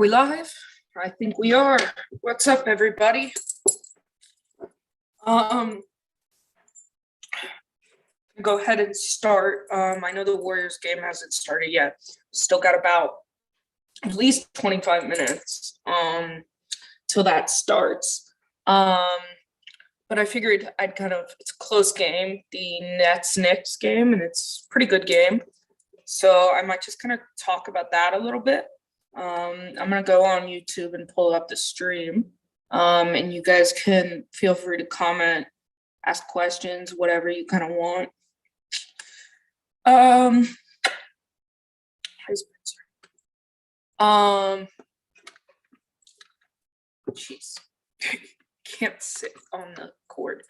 Are we live? I think we are. What's up, everybody? Go ahead and start. I know the Warriors game hasn't started yet. Still got about at least 25 minutes till that starts. But I figured it's a close game, the Nets-Knicks game, and it's a pretty good game. So I might just kind of talk about that a little bit. I'm gonna go on YouTube and pull up the stream, and you guys can feel free to comment, ask questions, whatever you kind of want. Hi, Spencer. Jeez, can't sit on the cord.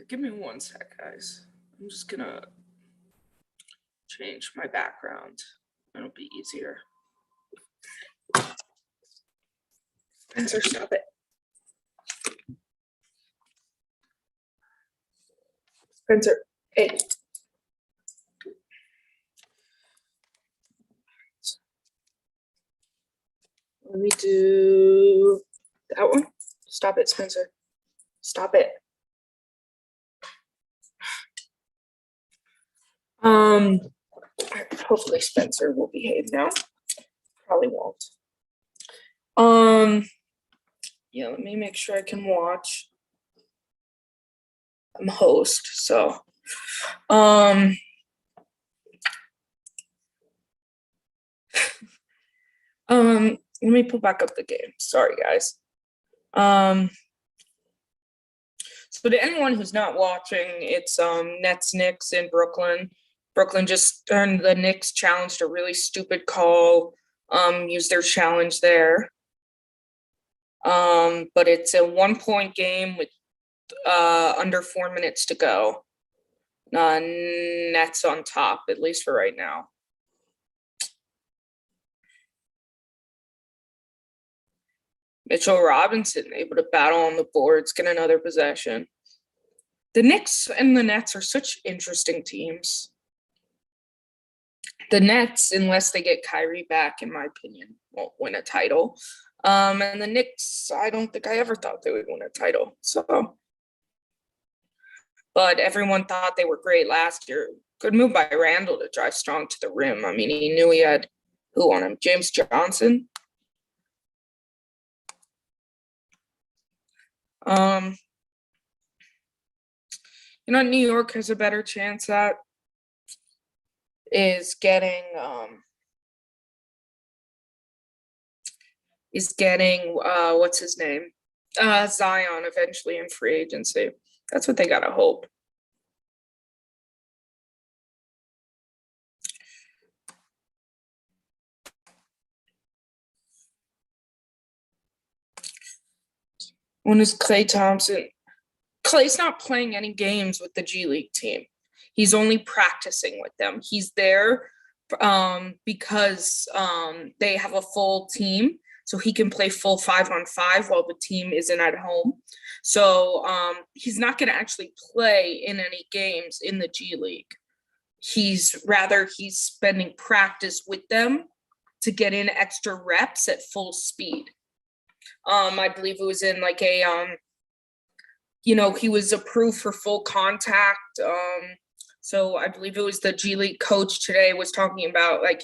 Give me one sec, guys. I'm just gonna change my background. It'll be easier. Spencer, stop it. Spencer, hey. Let me do that one. Stop it, Spencer. Stop it. Hopefully Spencer will behave now. Probably won't. Yeah, let me make sure I can watch. I'm host, so let me pull back up the game. Sorry, guys. So to anyone who's not watching, it's Nets-Knicks in Brooklyn. Brooklyn just turned the Knicks challenged a really stupid call, used their challenge there. But it's a 1-point game with under 4 minutes to go. Nets on top, at least for right now. Mitchell Robinson able to battle on the boards, get another possession. The Knicks and the Nets are such interesting teams. The Nets, unless they get Kyrie back, in my opinion, won't win a title. And the Knicks, I don't think I ever thought they would win a title. But everyone thought they were great last year. Good move by Randall to drive strong to the rim. I mean, he knew he had who on him? James Johnson. New York has a better chance at is getting what's his name? Zion eventually in free agency. That's what they gotta hope. When is Klay Thompson? Klay's not playing any games with the G League team. He's only practicing with them. He's there because they have a full team, so he can play full 5-on-5 while the team isn't at home. So he's not going to actually play in any games in the G League. He's spending practice with them to get in extra reps at full speed. I believe it was in like a he was approved for full contact. So I believe it was the G League coach today was talking about like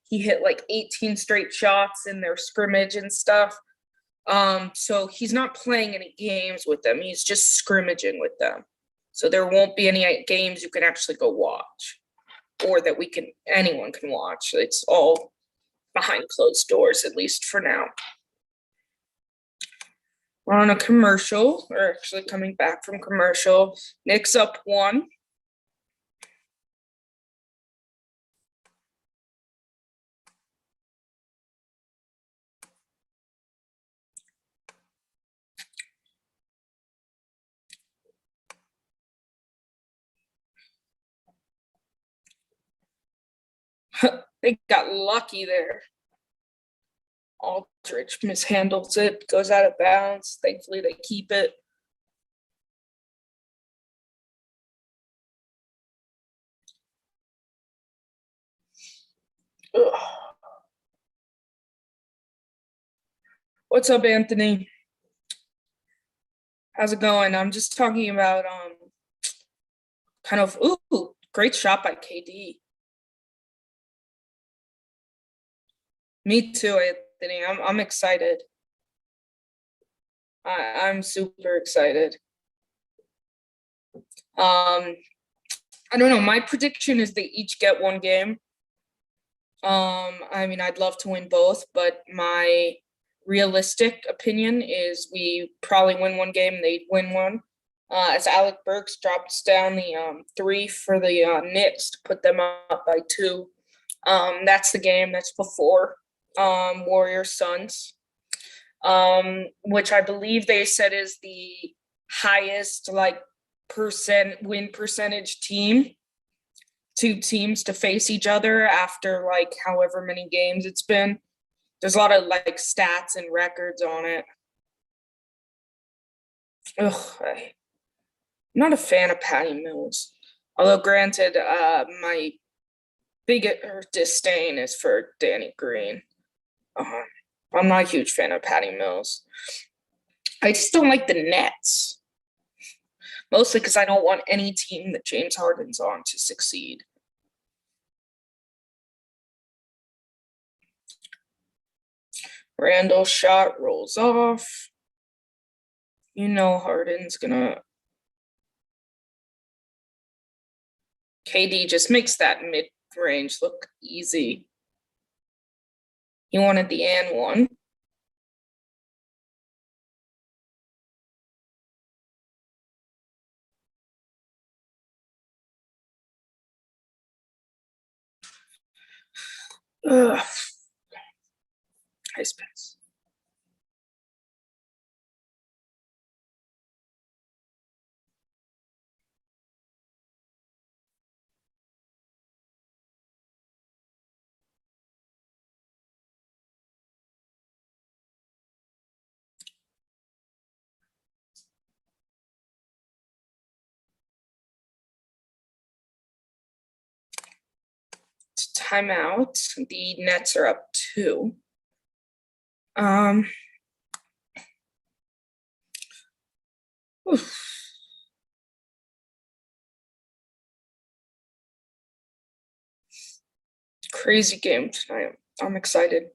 he hit like 18 straight shots in their scrimmage and stuff. So he's not playing any games with them. He's just scrimmaging with them. So there won't be any games you can actually go watch or that anyone can watch. It's all behind closed doors, at least for now. We're on a commercial. We're actually coming back from commercial. Knicks up 1. They got lucky there. Aldridge mishandles it, goes out of bounds. Thankfully, they keep it. Ugh. What's up, Anthony? How's it going? I'm just talking about kind of great shot by KD. Me too, Anthony. I'm excited. I'm super excited. Um, I don't know. My prediction is they each get one game. I mean, I'd love to win both, but my realistic opinion is we probably win one game, they'd win one. As Alec Burks drops down the three for the Knicks to put them up by two. That's the game that's before Warriors Suns, which I believe they said is the highest like win percentage team. Two teams to face each other after like however many games it's been. There's a lot of like stats and records on it. Ugh, I'm not a fan of Patty Mills. Although granted, my biggest disdain is for Danny Green. I'm not a huge fan of Patty Mills. I just don't like the Nets. Mostly because I don't want any team that James Harden's on to succeed. Randall shot rolls off. You know Harden's gonna. KD just makes that mid-range look easy. He wanted the and one. Ugh. Ice pass. Timeout. The Nets are up 2. Oof. Crazy game tonight. I'm excited.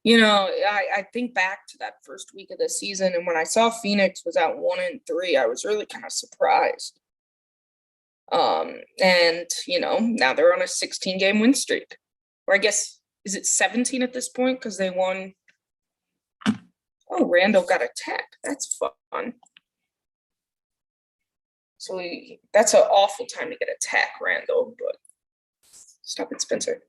You know, I think back to that first week of the season, and when I saw Phoenix was at 1-3, I was really kind of surprised. And you know, now they're on a 16-game win streak. Or I guess is it 17 at this point? Because they won. Oh, Randall got attacked. That's fun. So that's an awful time to get attacked, Randall, but stop it, Spencer.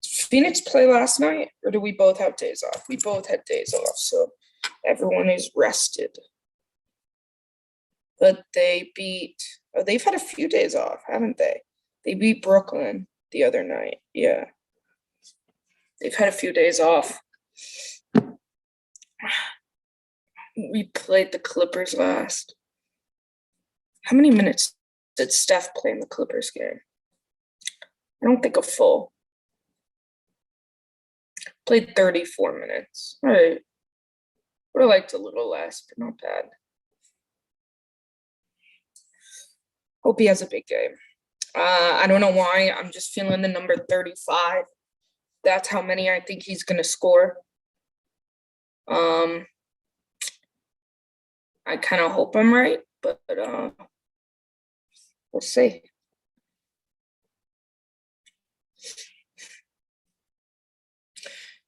Did Phoenix play last night, or do we both have days off? We both had days off, so everyone is rested. But they beat, they've had a few days off, haven't they? They beat Brooklyn the other night. Yeah. They've had a few days off. We played the Clippers last. How many minutes did Steph play in the Clippers game? I don't think a full. Played 34 minutes. All right. Would have liked a little less, but not bad. Hope he has a big game. I don't know why. I'm just feeling the number 35. That's how many I think he's going to score. I kind of hope I'm right, but we'll see.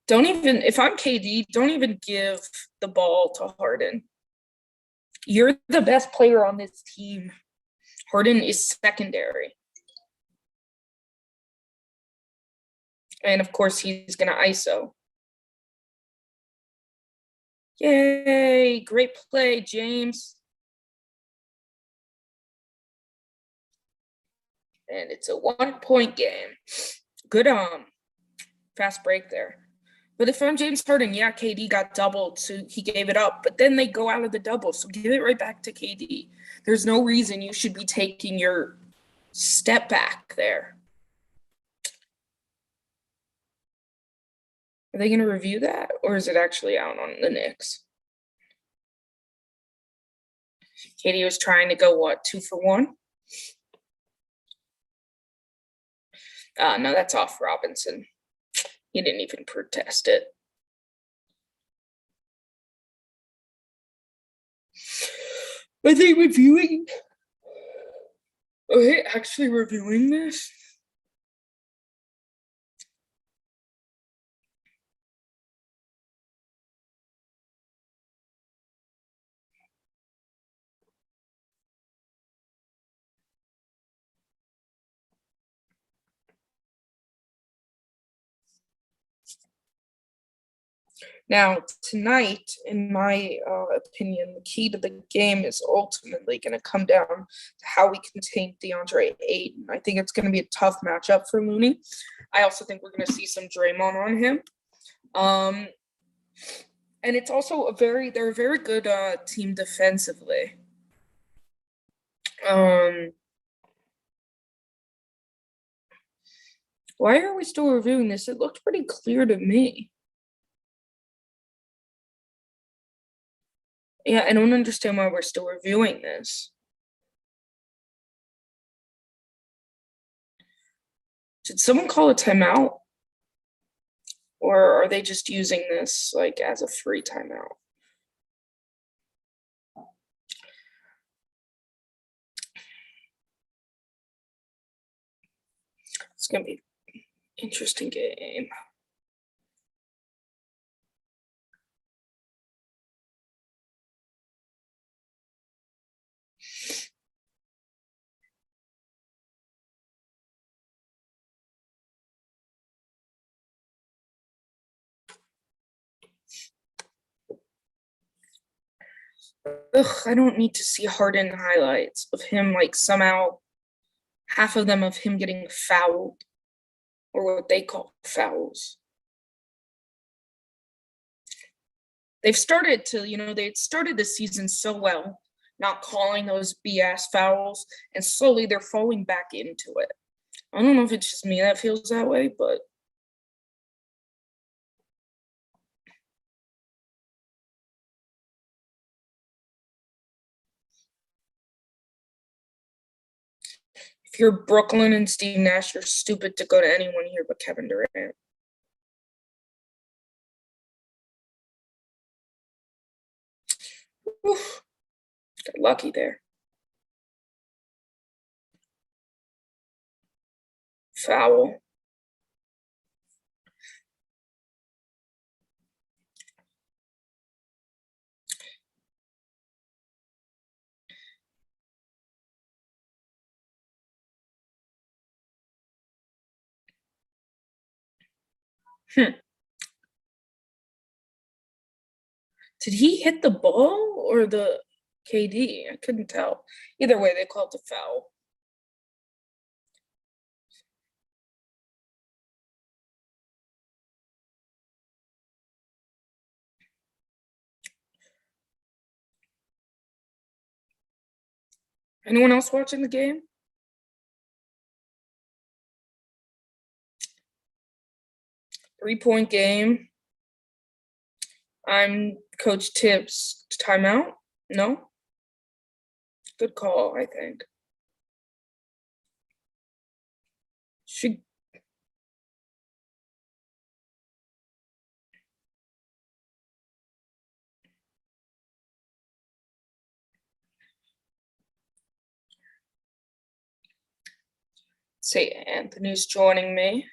If I'm KD, don't even give the ball to Harden. You're the best player on this team. Harden is secondary. And of course, he's going to ISO. Yay, great play, James. And it's a 1-point game. Good fast break there. But if I'm James Harden, yeah, KD got doubled, so he gave it up. But then they go out of the double, so give it right back to KD. There's no reason you should be taking your step back there. Are they going to review that, or is it actually out on the Knicks? Katie was trying to go, what, 2 for 1? No, that's off Robinson. He didn't even protest it. Are they reviewing? Are they actually reviewing this? Now, tonight, in my opinion, the key to the game is ultimately going to come down to how we contain DeAndre Ayton. I think it's going to be a tough matchup for Looney. I also think we're going to see some Draymond on him. And it's also they're a very good team defensively. Why are we still reviewing this? It looked pretty clear to me. Yeah, I don't understand why we're still reviewing this. Did someone call a timeout? Or are they just using this like as a free timeout? It's going to be an interesting game. Ugh, I don't need to see Harden highlights of him like somehow half of them of him getting fouled or what they call fouls. They've started to, they started the season so well, not calling those BS fouls, and slowly they're falling back into it. I don't know if it's just me that feels that way, but if you're Brooklyn and Steve Nash, you're stupid to go to anyone here but Kevin Durant. Oof. Got lucky there. Foul. Did he hit the ball or the KD? I couldn't tell. Either way, they called the foul. Anyone else watching the game? Three-point game. I'm Coach Tibbs. Timeout? No? Good call, I think. Should say Anthony's joining me.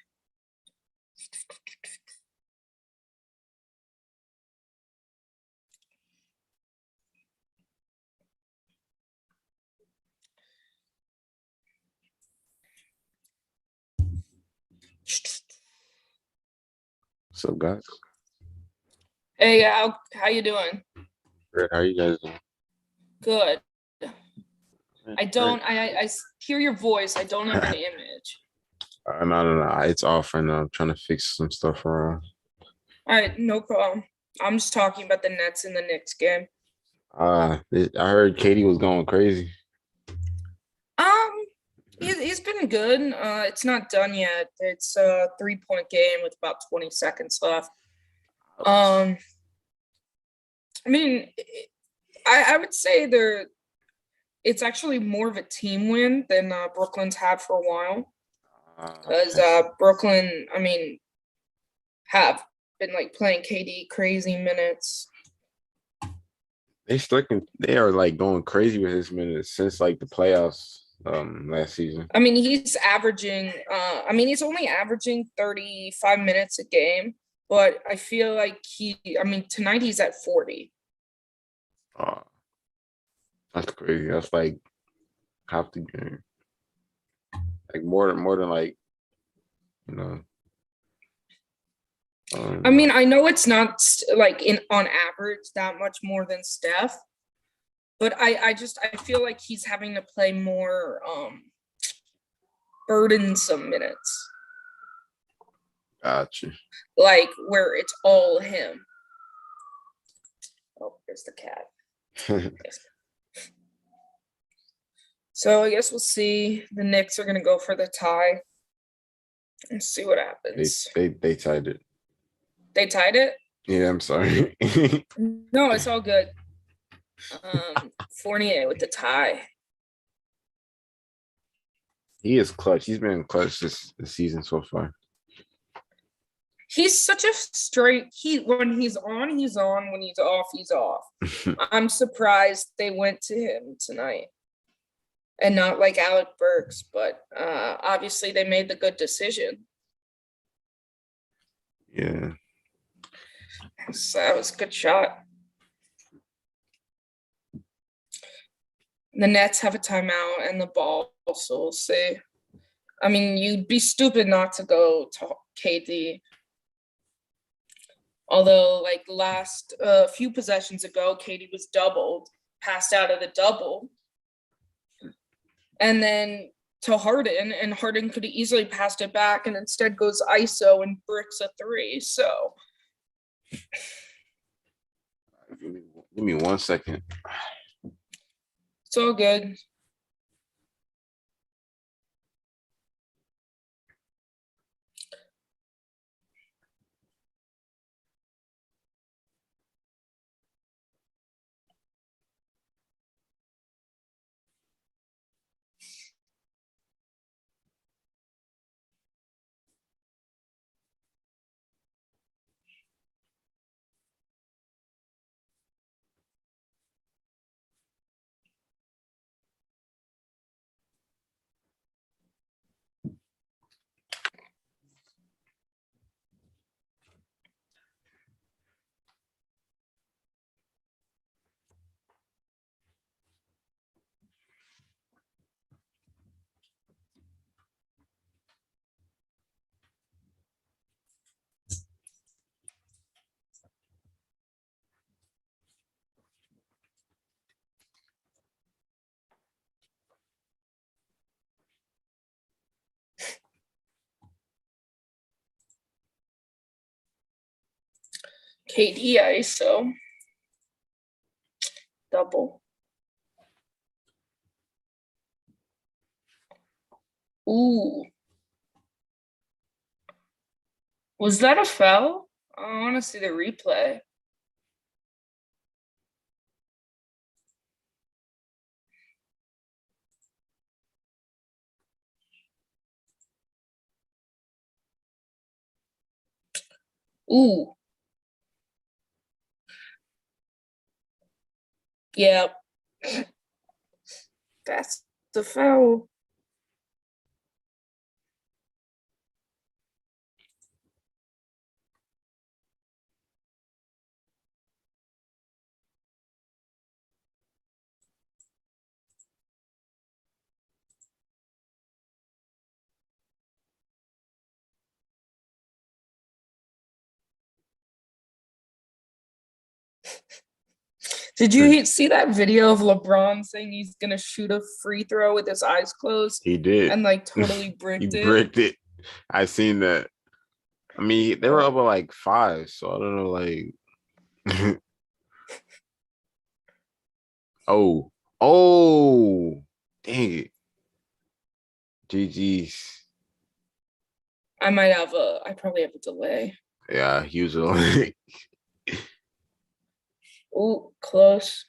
What's up, guys? Hey, how you doing? Great. How you guys doing? Good. I Great. I hear your voice. I don't have an image. No. It's off right now. I'm trying to fix some stuff around. All right, no problem. I'm just talking about the Nets and the Knicks game. I heard Katie was going crazy. He's been good. It's not done yet. It's a 3-point game with about 20 seconds left. Um, I mean, I would say it's actually more of a team win than Brooklyn's had for a while. Because Okay. Brooklyn, I mean, have been like playing KD crazy minutes. They are like going crazy with his minutes since like the playoffs last season. I mean, he's only averaging 35 minutes a game, but I feel like tonight he's at 40. Uh, that's crazy. That's like half the game. Like more than like, you know, I mean, um I know it's not like in on average that much more than Steph, but I feel like he's having to play more burdensome minutes, gotcha. like where it's all him. Oh, there's the cat. So I guess we'll see. The Knicks are gonna go for the tie and see what they happens. they tied it. They tied it. Yeah, I'm sorry. No, it's all good. Fournier with the tie. He is clutch. He's been clutch this season so far. He's such a straight. When he's on, he's on. When he's off, he's off. I'm surprised they went to him tonight and not like Alec Burks, but obviously they made the good decision. Yeah. So that was a good shot. The Nets have a timeout and the ball, so we'll see. I mean, you'd be stupid not to go to KD. Although, like last few possessions ago, KD was doubled, passed out of the double, and then to Harden, and Harden could have easily passed it back, and instead goes ISO and bricks a three. So, Give me 1 second. it's all good. KD ISO double. Ooh, was that a foul? I want to see the replay. Ooh, yeah, that's the foul. Did you see that video of LeBron saying he's gonna shoot a free throw with his eyes closed He did. and like totally He bricked it? bricked it. I seen that. I mean, they were up by like 5, so I don't know, like oh, oh, dang it. GG's. I probably have a delay. Yeah, he was like Ooh, close.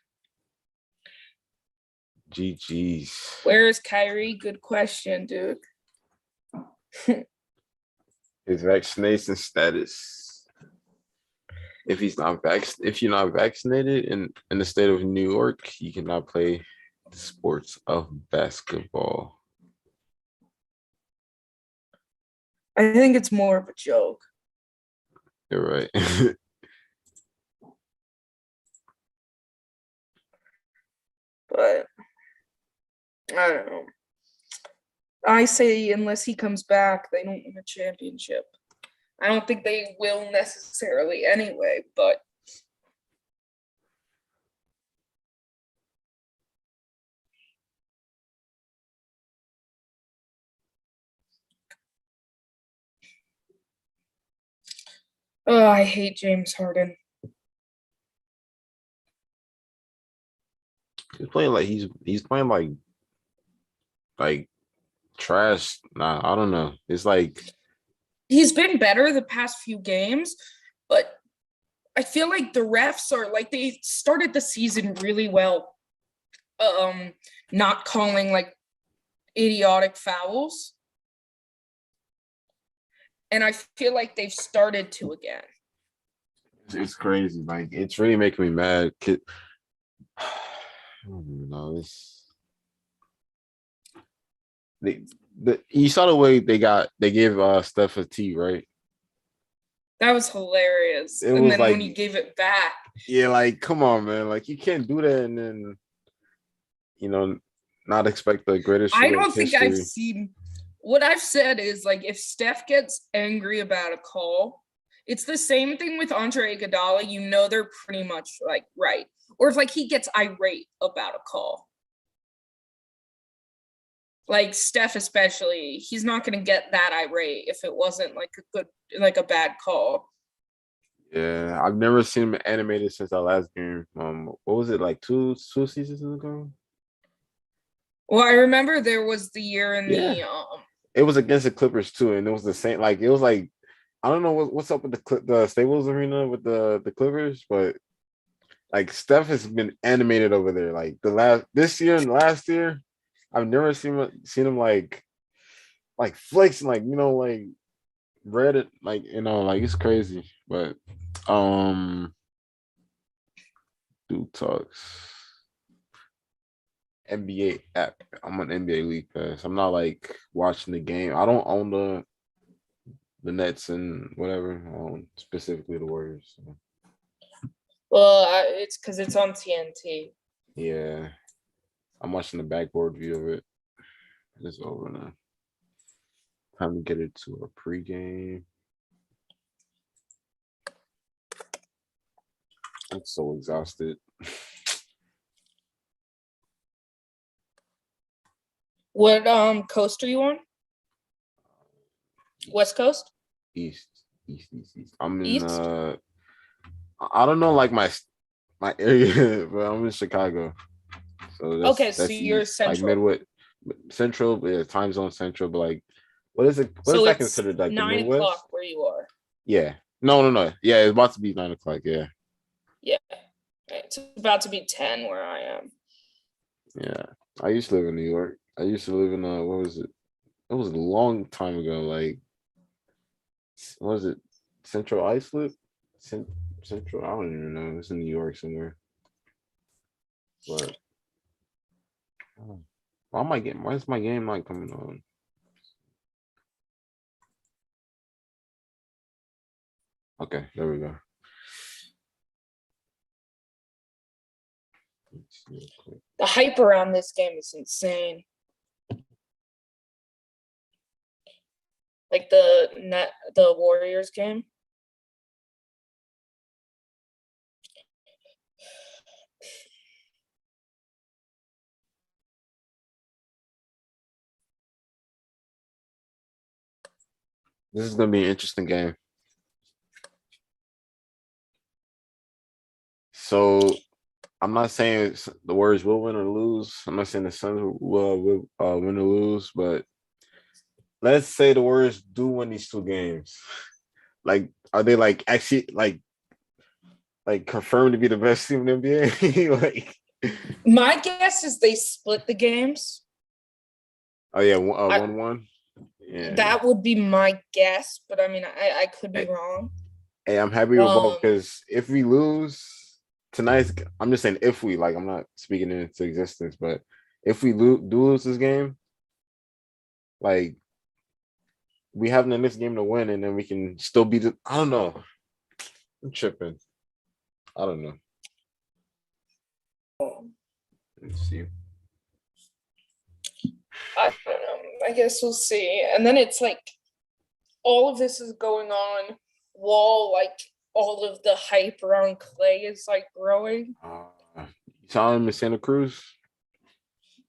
GG's. Where is Kyrie? Good question, Duke. His vaccination status. If you're not vaccinated in the state of New York, you cannot play the sports of basketball. I think it's more of a joke. You're right. But I don't know. I say unless he comes back, they don't win a championship. I don't think they will necessarily anyway, but oh, I hate James Harden. He's playing like trash. Nah, I don't know. It's like He's been better the past few games, but I feel like the refs are like they started the season really well. Not calling like idiotic fouls. And I feel like they've started to again. it's crazy. Like it's really making me mad. I don't even know. You saw the way they gave Steph a T, right? That was hilarious. It And was then like when he gave it back, yeah, like come on, man. Like you can't do that and then you know not expect the greatest I shooter in don't think I've history. seen what I've said is like if Steph gets angry about a call, it's the same thing with Andre Iguodala. You know they're pretty much like right. Or if like he gets irate about a call. Like Steph especially, he's not going to get that irate if it wasn't like a bad call. Yeah, I've never seen him animated since our last game. What was it like two seasons ago? Well, I remember there was the year in Yeah, the it was against the Clippers too, and it was the same. Like it was like I don't know what's up with the Staples Arena with the Clippers, but like Steph has been animated over there. Like this year and last year, I've never seen him like flexing, like like Reddit, like like it's crazy. But dude talks. NBA app. I'm on NBA League Pass. I'm not like watching the game. I don't own the Nets and whatever. I own specifically the Warriors. So. well, it's because it's on TNT. Yeah, I'm watching the backboard view of it. It's over now. Time to get it to a pregame. I'm so exhausted. What coast are you on? West Coast? East. I'm in East? I don't know like my area, but I'm in Chicago. So Okay, so that's you're east, like central. Midwest, Central, yeah, time zone Central, but like, what is it? What is So that it's considered? Like the 9 o'clock Midwest? where you are. Yeah. No. Yeah, it's about to be 9 o'clock. Yeah. Yeah. It's about to be 10 where I am. Yeah. I used to live in New York. I used to live in what was it? It was a long time ago. Like, what was it? Central Islip? Central. I don't even know. It's in New York somewhere. But why am I getting? Why is my game not coming on? Okay, there we go. The hype around this game is insane. Like the Warriors game. This is gonna be an interesting game. So I'm not saying the Warriors will win or lose. I'm not saying the Suns will win or lose, but let's say the Warriors do win these two games. Like, are they like actually like confirmed to be the best team in the NBA? Like, My guess is they split the games. oh yeah, I, 1-1. Yeah. that would be my guess, but I mean, I could be Hey, wrong. hey, I'm happy with both Um, because if we lose tonight, I'm just saying if we like, I'm not speaking it into existence, but if we do lose this game, like we have the next game to win, and then we can still beat it. I don't know. I'm tripping. I don't know. Let's see. I don't know. I guess we'll see. And then it's like all of this is going on while like all of the hype around Clay is like growing. You saw him in Santa Cruz.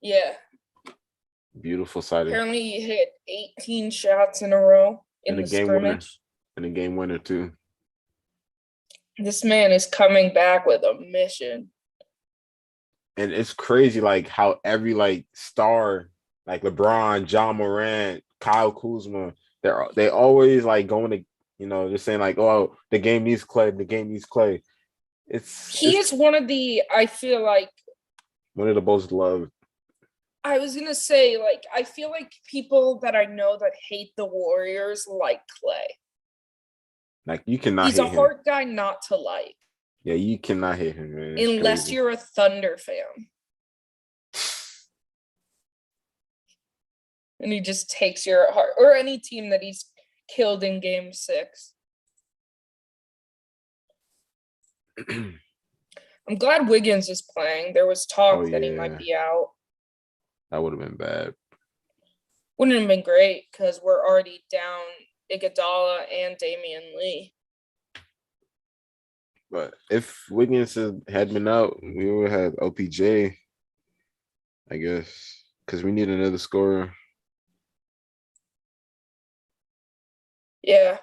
Yeah. Beautiful sighting. Apparently he hit 18 shots in a row And in a the game winner. scrimmage. And a game winner too. This man is coming back with a mission. And it's crazy, like how every like star, like LeBron, John Morant, Kyle Kuzma, they always like going to, they're saying like, oh, the game needs Clay, the game needs Clay. He It's is one of the, I feel like, one of the most loved. I was gonna say, like, I feel like people that I know that hate the Warriors like Clay. Like you cannot He's a hate him. hard guy not to like, Yeah, you cannot hate him, man. It's unless crazy. you're a Thunder fan. And he just takes your heart, or any team that he's killed in game 6. I'm glad Wiggins is playing. There was Oh talk that he might yeah, be out. that would have been bad. Wouldn't have been great because we're already down Iguodala and Damian Lee. But if Wiggins had been out, we would have had OPJ, I guess, because we need another scorer. Yeah.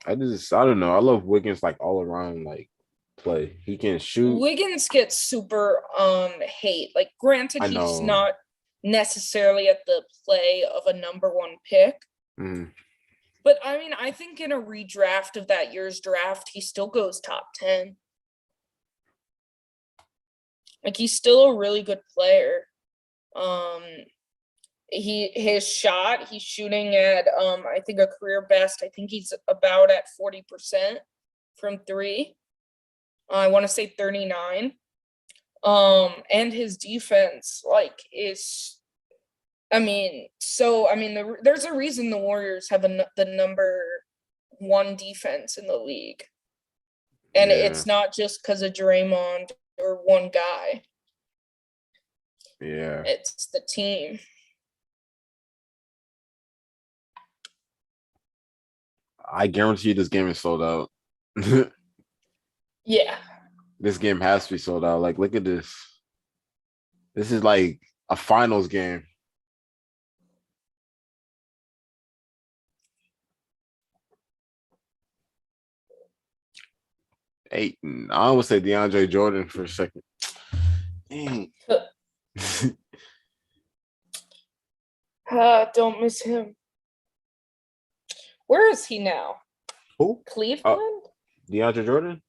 I don't know. I love Wiggins like all around like play. He can shoot. Wiggins gets super hate. Like, granted, I he's know. not necessarily at the play of a number 1 pick. Mm, But I mean, I think in a redraft of that year's draft, he still goes top 10. Like, he's still a really good player. His shot, he's shooting at I think a career best. I think he's about at 40% from 3. I want to say 39. And his defense like is, I mean, there's a reason the Warriors have the number 1 defense in the league. And yeah, it's not just because of Draymond or one guy. yeah. It's the team. I guarantee you this game is sold out. Yeah. This game has to be sold out. Like, look at this. This is like a finals game. Hey, I almost say DeAndre Jordan for a second. Dang. Don't miss him. Where is he now? Who? Cleveland? DeAndre Jordan?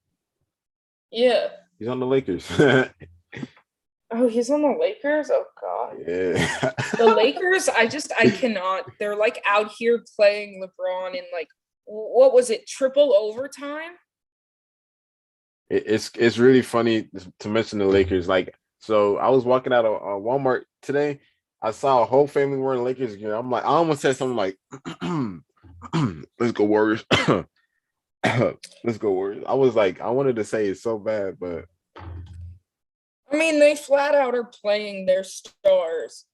Yeah. He's on the Lakers. Oh, he's on the Lakers? Oh, God. Yeah. The Lakers, I cannot. They're like out here playing LeBron in like, what was it, triple overtime? It's really funny to mention the Lakers. Like, so I was walking out of Walmart today. I saw a whole family wearing Lakers gear. I'm like, I almost said something like, "Let's go Warriors." Let's go Warriors. I was like, I wanted to say it so bad, but I mean, they flat out are playing their stars.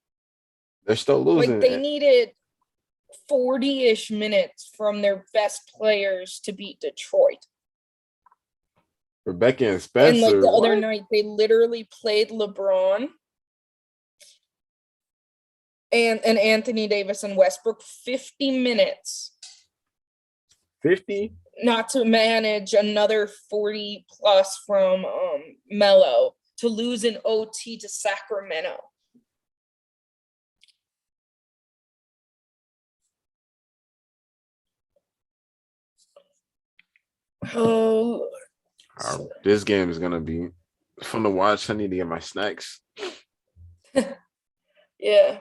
they're still Like, they losing. needed 40-ish minutes from their best players to beat Detroit. Rebecca and And like Spencer, the other what? night, they literally played LeBron and Anthony Davis and Westbrook 50 minutes. 50? Not to manage another 40 plus from Melo to lose an OT to Sacramento. Oh, This game is gonna be fun to watch. I need to get my snacks. yeah.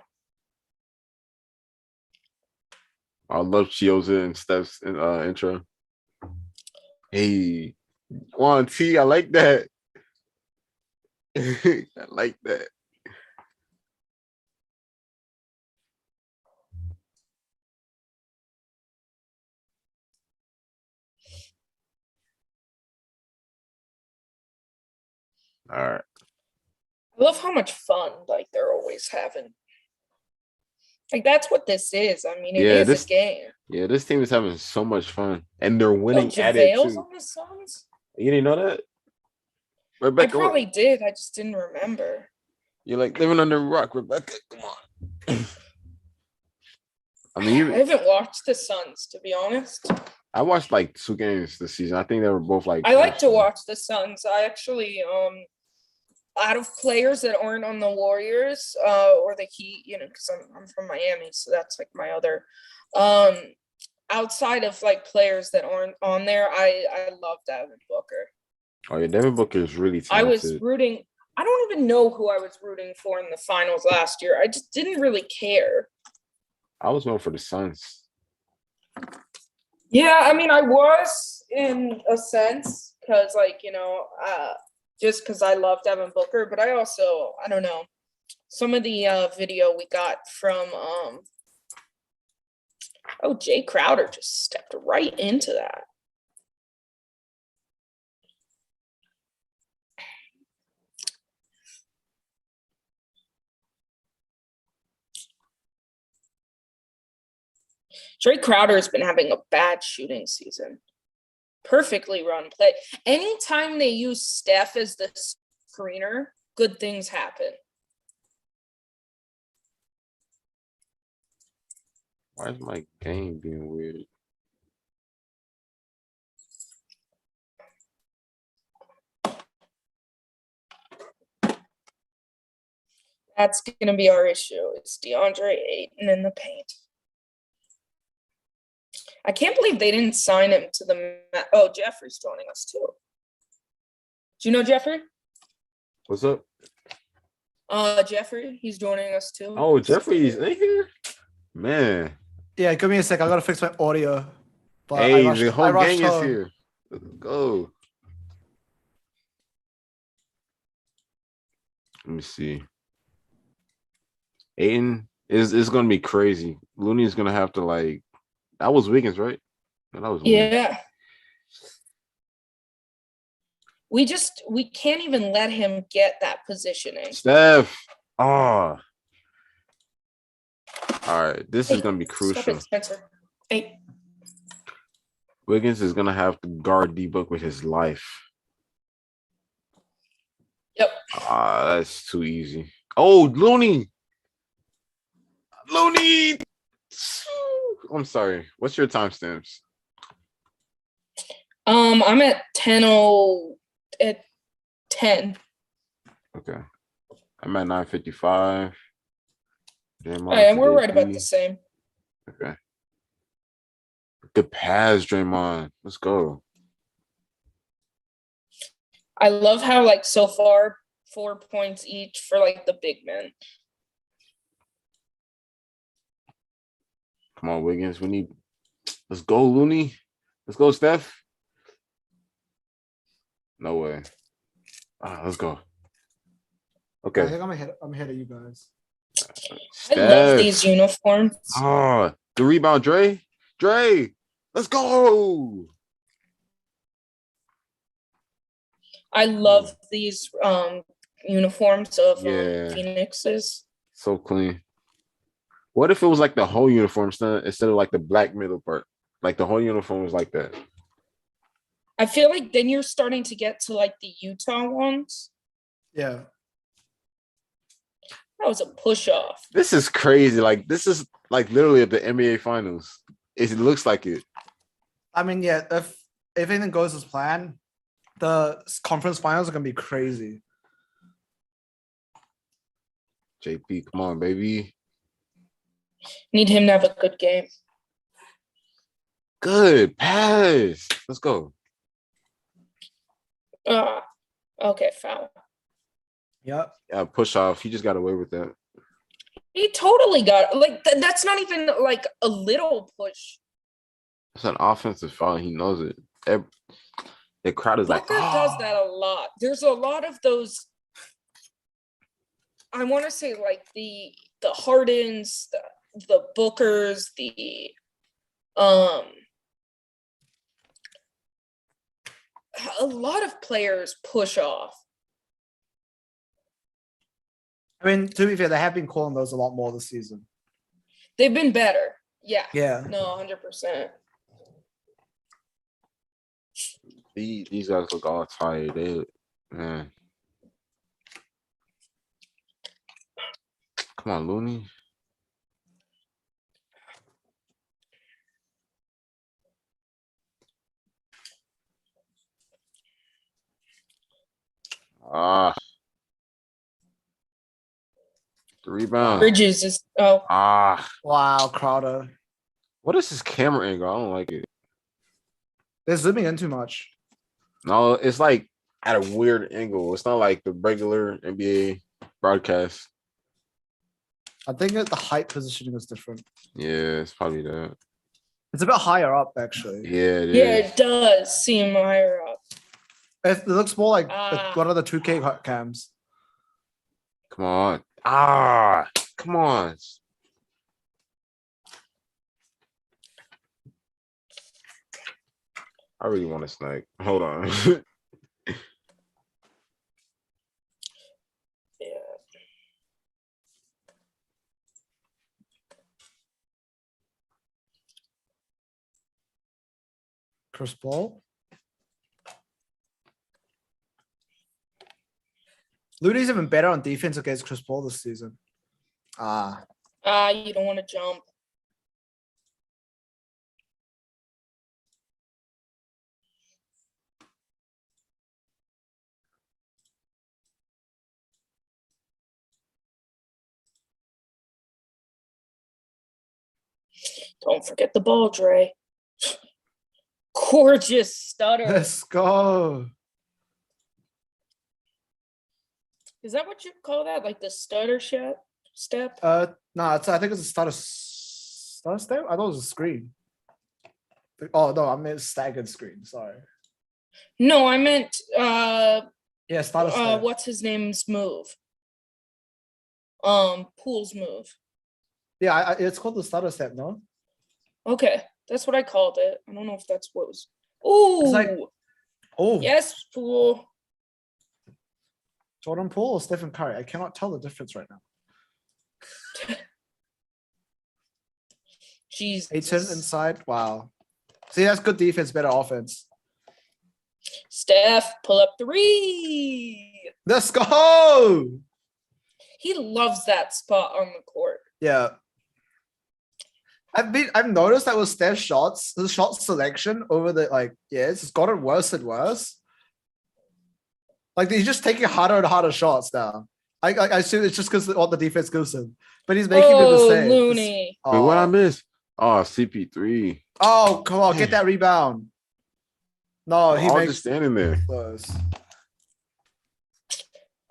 I love Chioza and Steph's intro. Hey, Juan T, I like that. I like that. All right. I love how much fun like they're always having. Like that's what this is. I mean, it Yeah, is a this game. this team is having so much fun, and they're Oh, winning at it JaVale's too. on the Suns? You didn't know that, I Rebecca? probably did. I just didn't remember. You're like living under a rock, Rebecca. Come on. I mean, I haven't watched the Suns, to be honest. I watched like 2 games this season. I think they were both like. I like to watch the Suns. I actually out of players that aren't on the Warriors or the Heat, you know, because I'm from Miami, so that's like my other outside of like players that aren't on there, I love Devin Booker. Oh yeah, Devin Booker is really I was talented. rooting. I don't even know who I was rooting for in the finals last year. I just didn't really care. I was going for the Suns. Yeah, I mean, I was in a sense because, like, you know, just because I love Devin Booker, but I also, I don't know, some of the video we got from, oh, Jay Crowder just stepped right into that. Jay Crowder has been having a bad shooting season. Perfectly run play. Anytime they use Steph as the screener, good things happen. Why is my game being weird? That's going to be our issue. It's DeAndre Ayton in the paint. I can't believe they didn't sign him to the. Oh, Jeffrey's joining us too. Do you know Jeffrey? What's up? Jeffrey, he's joining us too. Oh, Jeffrey's in here, man. Yeah, give me a sec. I gotta fix my audio. But Hey, the whole I rushed gang is home. here. Let's go. Let me see. Aiden is gonna be crazy. Looney's gonna have to like. That was Wiggins, right? No, that was Wiggins. Yeah. We can't even let him get that positioning. Steph. Oh. All right. This is gonna be crucial. Stop it, Spencer. Hey. Wiggins is gonna have to guard D-Book with his life. Yep. Ah, that's too easy. Oh, Looney. Looney. I'm sorry. What's your timestamps? I'm at 10:00 at 10. Okay. I'm at 9:55. Right, we're right about the same. Okay. Good pass, Draymond. Let's go. I love how like so far 4 points each for like the big men. Come on, Wiggins. Let's go, Looney. Let's go, Steph. No way. Let's go. Okay. I think I'm ahead of you guys. Steph. I love these uniforms. Oh, the rebound, Dre. Let's go. I love these uniforms of Phoenix's. So clean. What if it was like the whole uniform instead of like the black middle part? Like the whole uniform was like that. I feel like then you're starting to get to like the Utah ones. Yeah. That was a push off. This is crazy. Like this is like literally at the NBA finals. It looks like it. I mean, yeah, if anything goes as planned, the conference finals are gonna be crazy. JP, come on, baby. Need him to have a good game. Good pass. Let's go. Okay, foul. Yep. Yeah, push off. He just got away with that. He totally got like that's not even like a little push. It's an offensive foul. He knows it. The crowd is like, Booker does that a lot. There's a lot of those. I want to say like the Hardens, the Bookers, the a lot of players push off. I mean, to be fair, they have been calling those a lot more this season. They've been better. Yeah. Yeah. No, 100%. these guys look all tired. Man. Come on, Looney. Ah. The rebound. Bridges is Ah. Wow, Crowder. What is this camera angle? I don't like it. They're zooming in too much. No, it's like at a weird angle. It's not like the regular NBA broadcast. I think that the height positioning is different. Yeah, it's probably that. It's a bit higher up, actually. Yeah, it yeah, is. it does seem higher up. It looks more like Ah. one of the 2K cams. Come on. Ah, come on. I really want to snag. Hold on. Yeah. Chris Paul. Looney's even better on defense against Chris Paul this season. You don't want to jump. Don't forget the ball, Dre. Gorgeous stutter. Let's go. Is that what you call that? Like the stutter step? No, I think it's a stutter step. I thought it was a screen. Oh no, I meant staggered screen. Sorry. No, I meant Yeah, stutter step. what's his name's move? Pool's move. Yeah, it's called the stutter step, no? Okay, that's what I called it. I don't know if that's what was. Ooh, like- Oh, yes, Pool. Jordan Poole or Stephen Curry? I cannot tell the difference right now. Jesus. 8-10 inside. Wow. See, that's good defense, better offense. Steph, pull up 3. Let's go. He loves that spot on the court. Yeah. I've noticed that with Steph's shots, his shot selection over the years has gotten worse and worse. Like he's just taking harder and harder shots now. I assume it's just because what the defense gives him, but he's making the mistake. Looney. Wait, what I missed? Oh, CP3. Oh, come on, get that rebound. No, he I was makes just standing there. close.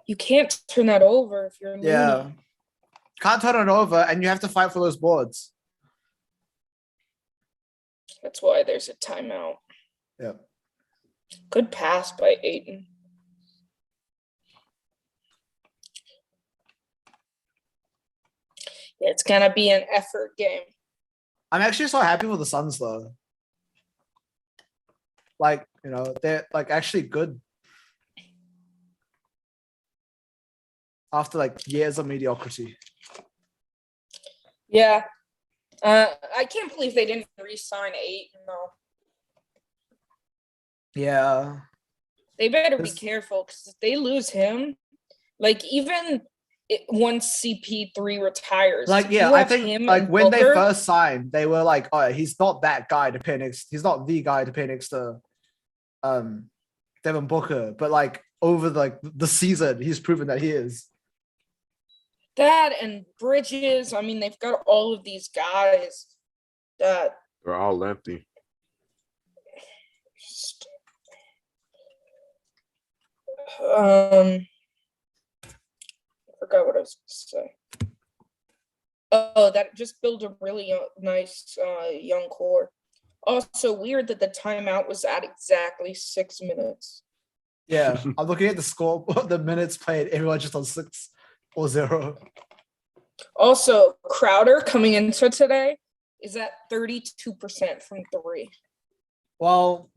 You can't turn that over if you're Looney. Yeah. Can't turn it over, and you have to fight for those boards. That's why there's a timeout. Yeah. Good pass by Ayton. Yeah, it's gonna be an effort game. I'm actually so happy for the Suns though. Like, they're actually good. After years of mediocrity. Yeah. I can't believe they didn't re-sign Ayton though. Yeah. They better be This- careful because if they lose him, even once CP3 retires, I think think when they first signed, they were like, oh, he's not that guy to pair next. He's not the guy to pair next to Devin Booker. But over the season, he's proven that he is. that and Bridges. I mean, they've got all of these guys that They're all empty. I forgot what I was going to say. Oh, that just build a really nice young core. Also weird that the timeout was at exactly 6 minutes. Yeah, I'm looking at the score, the minutes played. Everyone just on 6 or 0. Also, Crowder coming into today is at 32% from 3. Well,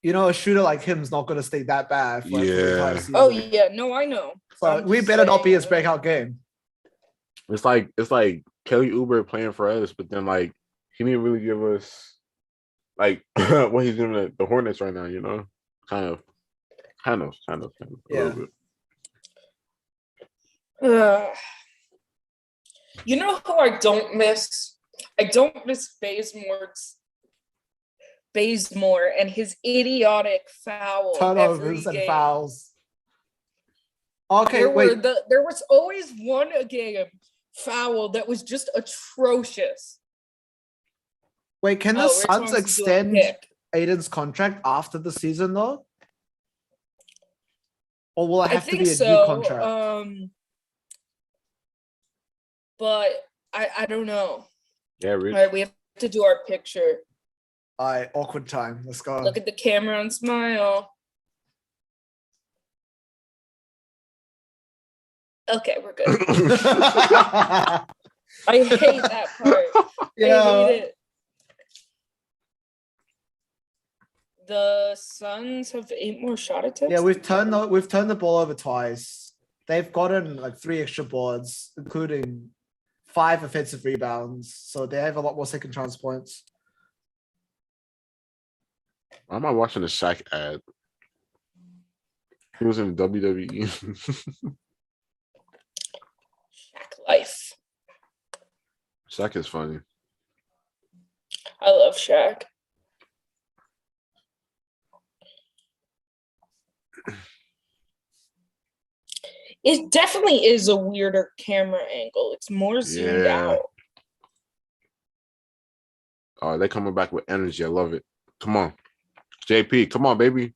a shooter like him is not going to stay that bad for the entire Yeah. season. Oh yeah, no, I know. So I'm we just better not be saying, his breakout game. It's like Kelly Oubre playing for us, but then like he didn't really give us like what he's doing at the Hornets right now, Kind of. A Yeah. little bit. You know who I don't miss? I don't miss Bazemore and his idiotic foul Turnovers every and game. fouls. Okay, wait. There was always one a game foul that was just atrocious. Wait, can the Rich Suns wants to do a extend pick. Aiden's contract after the season though? Or will it I have to think be a so. new contract? But I don't know. Yeah, Rich. All right, we have to do our picture. All right, awkward time. Let's go. Look at the camera and smile. Okay, we're good. I hate that part. Yeah. I hate it. The Suns have 8 more shot attempts. Yeah, we've turned the ball over twice. They've gotten like 3 extra boards, including 5 offensive rebounds. So they have a lot more second chance points. Why am I watching the Shaq ad? He was in WWE. Shaq life. Shaq is funny. I love Shaq. It definitely is a weirder camera angle. It's more zoomed out. Oh, they're coming back with energy. I love it. Come on. JP, come on, baby.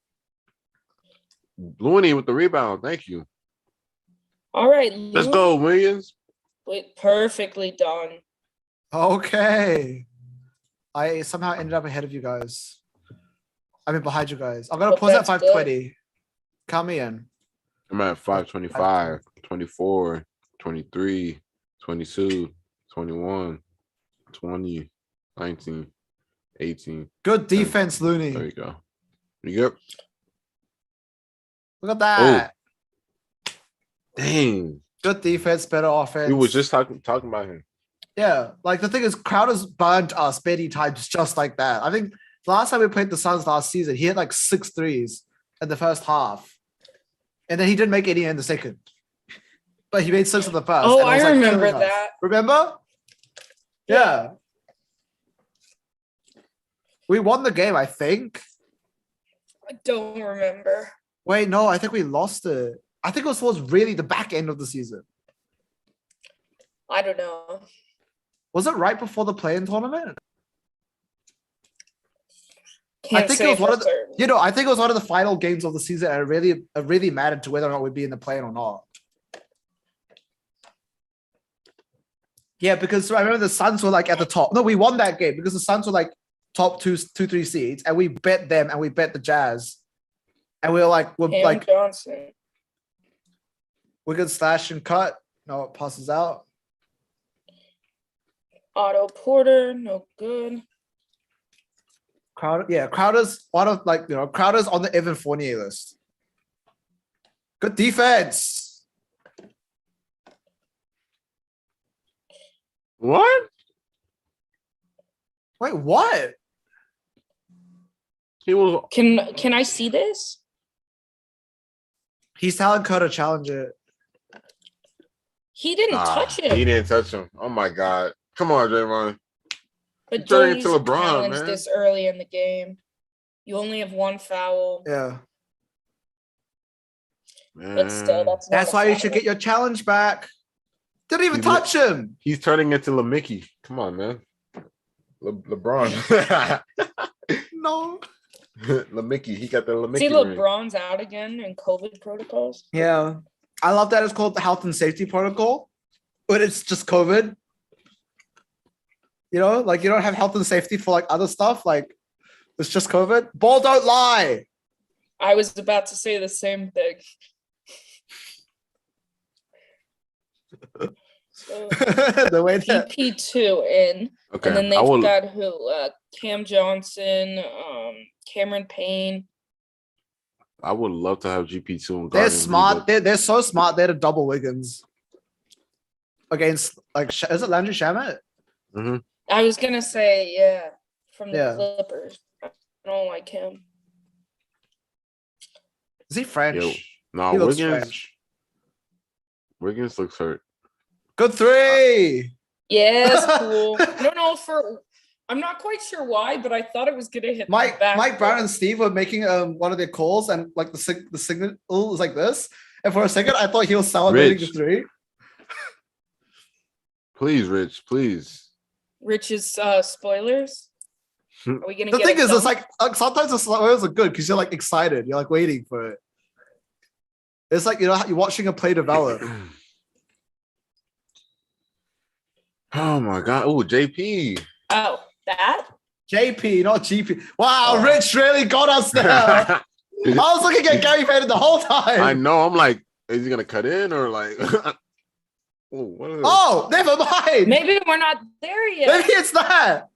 Looney with the rebound. Thank you. All right. Let's go, Williams. Wait, perfectly done. Okay. I somehow ended up ahead of you guys. I mean, behind you guys. I'm going to Well, pause at that's 520. Count me in. I'm at 525, 24, 23, 22, 21, 20, 19, 18. Good defense, Looney. There you go. Yep. Look at that. Dang. Good defense, better offense. We was just talking about him. Yeah, like the thing is, Crowder's burnt us many times just like that. I think the last time we played the Suns last season, he had like 6 threes in the first half. And then he didn't make any in the second. But he made 6 in the first. Oh, and I was, like, remember killing us. that. Remember? Yeah. We won the game, I think. I don't remember. Wait, no, I think we lost it. I think it was towards really the back end of the season. I don't know. Was it right before the play-in tournament? Can't I think say it was one for of the, certain. I think it was one of the final games of the season, and it really mattered to whether or not we'd be in the play-in or not. Yeah, because I remember the Suns were like at the top. No, we won that game because the Suns were like top 2-3 seeds, and we bet them and we bet the Jazz. And we were like, Cam Johnson. we could slash and cut. No, it passes out. Otto Porter, no good. Crowder's one of Crowder's on the Evan Fournier list. Good defense. What? Wait, what? He was. Can I see this? He's telling Kerr to challenge it. He didn't touch him. He didn't touch him. Oh my God. Come on, Draymond. But turning don't into use LeBron, challenge man. this early in the game. You only have 1 foul. Yeah. But still, that's not That's a why you foul. should get your challenge back. Didn't even He's touch him. He's turning into LeMickey. Come on, man. LeBron. No. LeMickey, he got the See, LeMickey ring. LeBron's out again in COVID protocols. Yeah. I love that it's called the health and safety protocol, but it's just COVID. You know, like you don't have health and safety for like other stuff. Like it's just COVID. Ball don't lie. I was about to say the same thing. So The way that GP2 in, Okay, and then I they've will. got who? Cam Johnson, Cameron Payne. I would love to have GP2 and they're Guardians. smart. They're so smart. They're the double Wiggins against like is it Landry Shamet? Mm-hmm. I was gonna say, yeah, from the Yeah. Clippers. I don't like him. Is he French? Yo, no, He looks Wiggins. French. Wiggins looks hurt. Good three. Yes, cool. No, I'm not quite sure why, but I thought it was gonna hit the Mike back. Brown and Steve were making one of their calls, and like the signal was like this. And for a second, I thought he was celebrating the Rich. three. Please, Rich, please. Rich's spoilers. Are we gonna The get thing it is, it's done? like sometimes the spoilers are good because you're like excited. You're like waiting for it. It's like you're watching a play develop. Oh my god. Oh, JP. Oh, that? JP, not GP. Wow, Oh. Rich really got us now. I was looking at Gary Payton the whole time. I know. I'm like, is he gonna cut in or like? Oh, what is Oh, never mind. Maybe we're not there yet. Maybe it's that.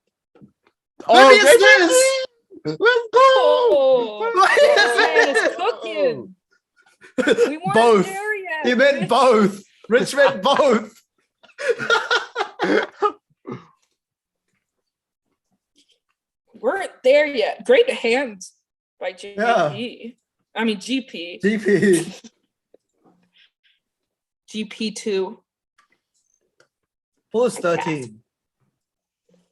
Oh, Maybe it's Let's go. Oh, man, it's cooking. We weren't Both. there yet. He meant both. Rich meant both. Weren't there yet. Great hands by JP. Yeah. I mean GP. GP. GP2. Full is 13.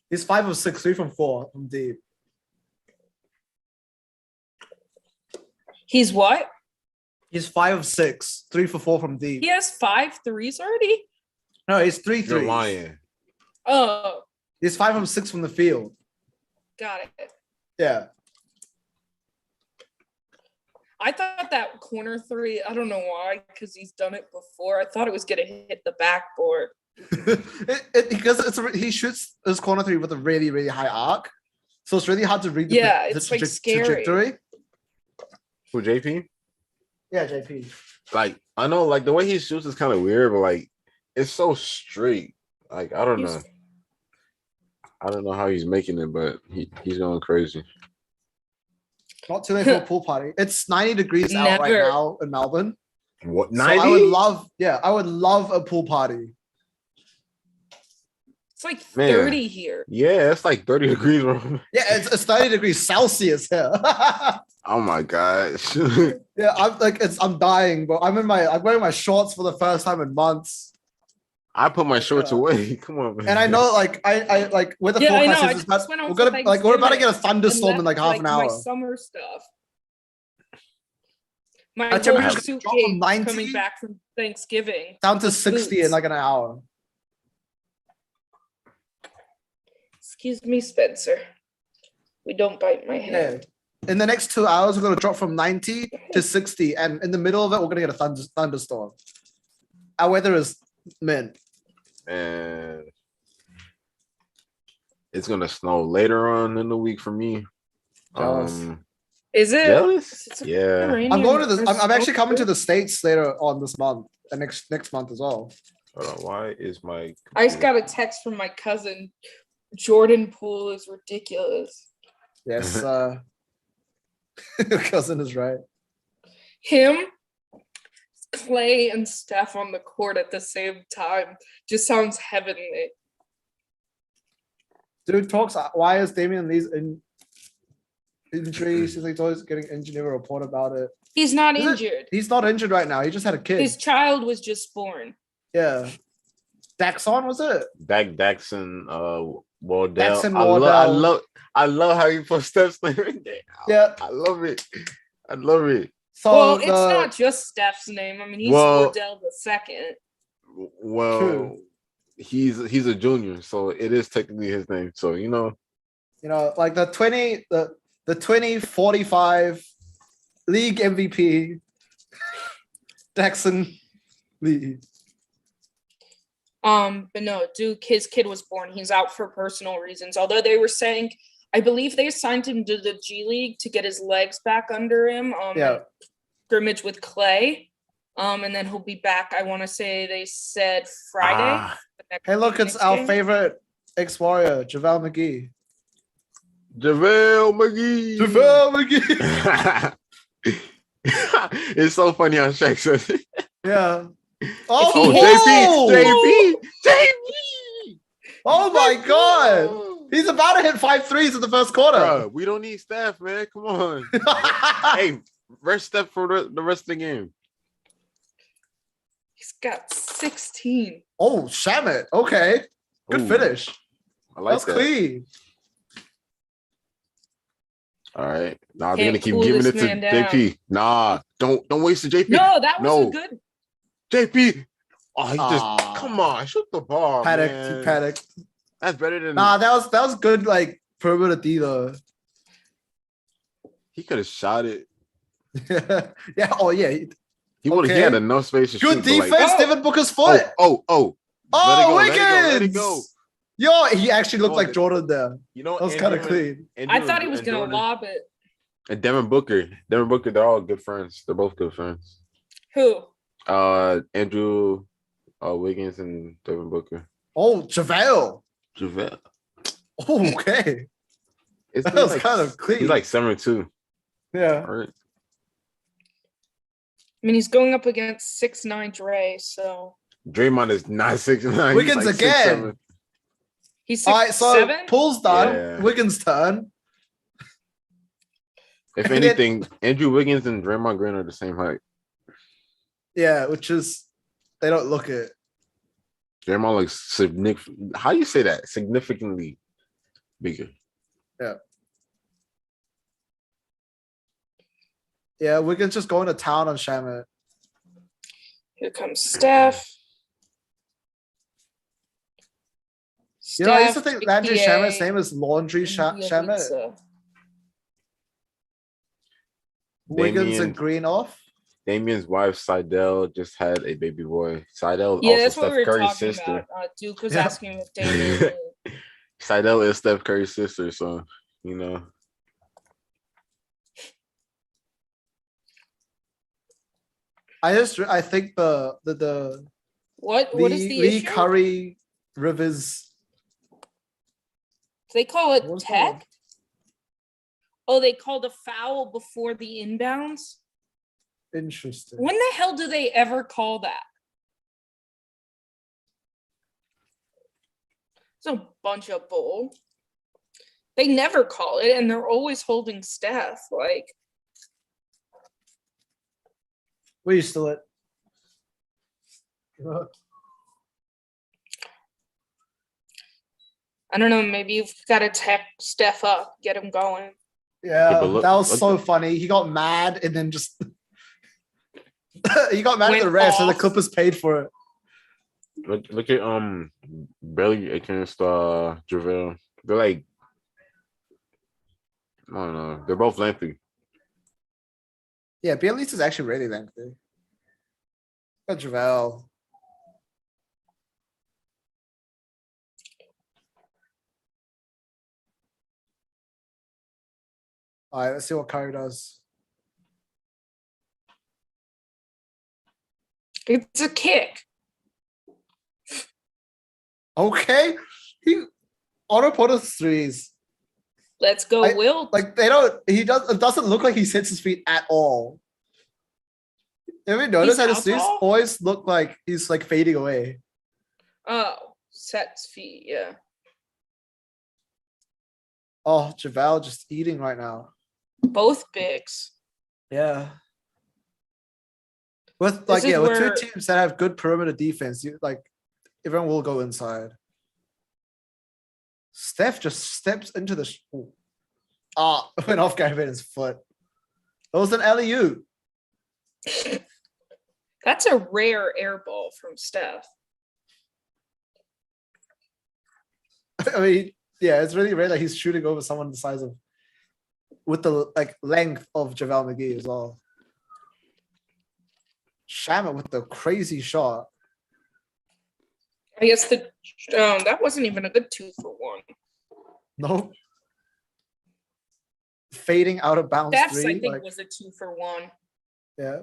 He's 5 of 6, 3 from 4 from deep. He's what? He's 5 of 6, 3 for 4 from deep. He has 5 threes already? No, he's 3 You're threes. lying. Oh, He's 5 of 6 from the field. got it. Yeah. I thought that corner three, I don't know why, because he's done it before. I thought it was going to hit the backboard. Because he shoots his corner three with a really, really high arc. So it's really hard to read the, Yeah, the it's like scary. trajectory. Who, JP? Yeah, JP. Like, I know, like the way he shoots is kind of weird, but like it's so straight. Like, I don't know. I don't know how he's making it, but he's going crazy. Not too late for a pool party. It's 90 degrees out right Never. now in Melbourne. What, So 90? I would love a pool party. It's like Man. 30 here. Yeah, it's like 30 degrees. Yeah, it's 30 degrees Celsius here. Oh my gosh. Yeah, I'm dying, but I'm wearing my shorts for the first time in months. I put my shorts away. Come on, man. And I know I like with the Yeah, I know. forecast I is just about, went on we're for gonna like we're about to get a Thanksgiving, thunderstorm and in like that's, half an hour. My summer stuff. My Our whole temperature's gonna suitcase drop from 90 coming back from Thanksgiving. Down to with 60 in boots. like an hour. Excuse me, Spencer. We don't bite my Yeah. hand. In the next 2 hours, we're gonna drop from 90 to 60, and in the middle of it, we're gonna get a thunderstorm. Our weather is mint. And it's gonna snow later on in the week for me. Jealous. Is it? Jealous? It's Yeah. raining I'm going to and the. I'm actually coming to snow. the States later on this month, and next month as well. Hold on. Why is my I just got a text from my cousin. Jordan Poole is ridiculous. Yes, your cousin is right. Him, Clay, and Steph on the court at the same time just sounds heavenly. Dude talks. Why is Damian Lee's injury? She's like always getting injured. Never report about it. He's not Is it? injured. He's not injured right now. He just had a kid. His child was just born. Yeah. Daxon was it? Daxon Wardell. Daxon I Wardell. love how you put Steph's name in there. Yeah. I love it. I love it. So Well, it's not just Steph's name. I mean, he's Well- Wardell the second. Well, True. he's a junior, so it is technically his name. So like the the 2045 league MVP, Jackson Lee. But no, Duke, his kid was born. He's out for personal reasons. Although they were saying, I believe they assigned him to the G League to get his legs back under him. Yeah. Scrimmage with Clay. And then he'll be back. I want to say they said Friday. the next Hey, look, it's Phoenix our game. favorite ex-warrior, JaVale McGee. JaVale McGee. JaVale McGee. It's so funny how Shaq says it. Yeah. If he Oh, hits- JP. Oh my God. He's about to hit 5 threes in the first quarter. Bro, we don't need Steph, man. Come on. Hey, rest Steph for the rest of the game. He's got 16. Oh, Shamit. Okay. Good Ooh, finish. I like That's that. clean. All right. Nah, they're gonna Can't keep cool giving this it to man down. JP. Nah, don't waste the JP. No, that was No. a good. JP. Oh, he just Aw. come on, shoot the ball. Panicked. Man. He panicked. That's better than Nah, that was good, like, perimeter D though. he could have shot it. Yeah. Oh, yeah. He would. He Okay. had enough space to Good shoot. but, like, defense, Oh. Devin Booker's foot. oh. Oh, Let it go. Let Wiggins. it go. Yo, he actually looked Oh, like the- Jordan there. You know, That was kind of Andrew clean. and- I Andrew thought he was and going to Jordan lob it. And Devin Booker. They're all good friends. They're both good friends. Who? Andrew Wiggins and Devin Booker. Oh, JaVale. JaVale. Oh, okay. It's That was kind of clean. He's like 7'2". Yeah. All right. I mean, he's going up against 6'9" Dre, so Draymond is not 6'9". Wiggins like again. 6'7". he's All right, so 6'7". Pool's done. Yeah. Wiggins' turn. If And then- anything, Andrew Wiggins and Draymond Green are the same height. Yeah, which is they don't look it. Draymond looks significant. How do you say that? Significantly bigger. Yeah, Wiggins just going to town on Shamit. Here comes Steph. You know, I used to Steph, think Landry aka Shamit's name is Laundry Shamit. Bielitsa. Wiggins Damian- and Green off. Damian's wife Seidel just had a baby boy. Seidel Yeah, also that's what Steph we were Curry's talking sister. about. Duke was Yeah. asking if Damian. Seidel is Steph Curry's sister, so you know. I think the What is the Lee issue? Curry Rivers. They call it What's that tech. one? Oh, they called a foul before the inbounds. Interesting. When the hell do they ever call that? It's a bunch of bull. They never call it, and they're always holding Steph. Like, Where you still at? I don't know. Maybe you've got to tech Steph up, get him going. Yeah, but look- that was look so the- funny. He got mad and then just he got mad at the Went refs, and the off. Clippers paid for it. Look at Belly against JaVale. They're like, I don't know. They're both lengthy. Yeah, Bielitsa is actually really lengthy. Got JaVale. All right, let's see what Curry does. It's a kick. Okay, he auto put us threes. Let's go, I- Wilt. Like they don't. He does. It doesn't look like he hits his feet at all. Have you noticed He's how his threes outlaw? always look like he's like fading away? Oh, sets feet. Yeah. Oh, JaVale just eating right now. Both bigs. Yeah. With This like is yeah, with where- two teams that have good perimeter defense, you like everyone will go inside. Steph just steps into the went off Gary Payton's foot. It was an alley-oop. That's a rare air ball from Steph. I mean, yeah, it's really rare that he's shooting over someone the size of with the like length of JaVale McGee as well. Shamit with the crazy shot. I guess that wasn't even a good 2-for-1. Nope. Fading out of bounds That's, three. I think, like, was a 2-for-1. yeah.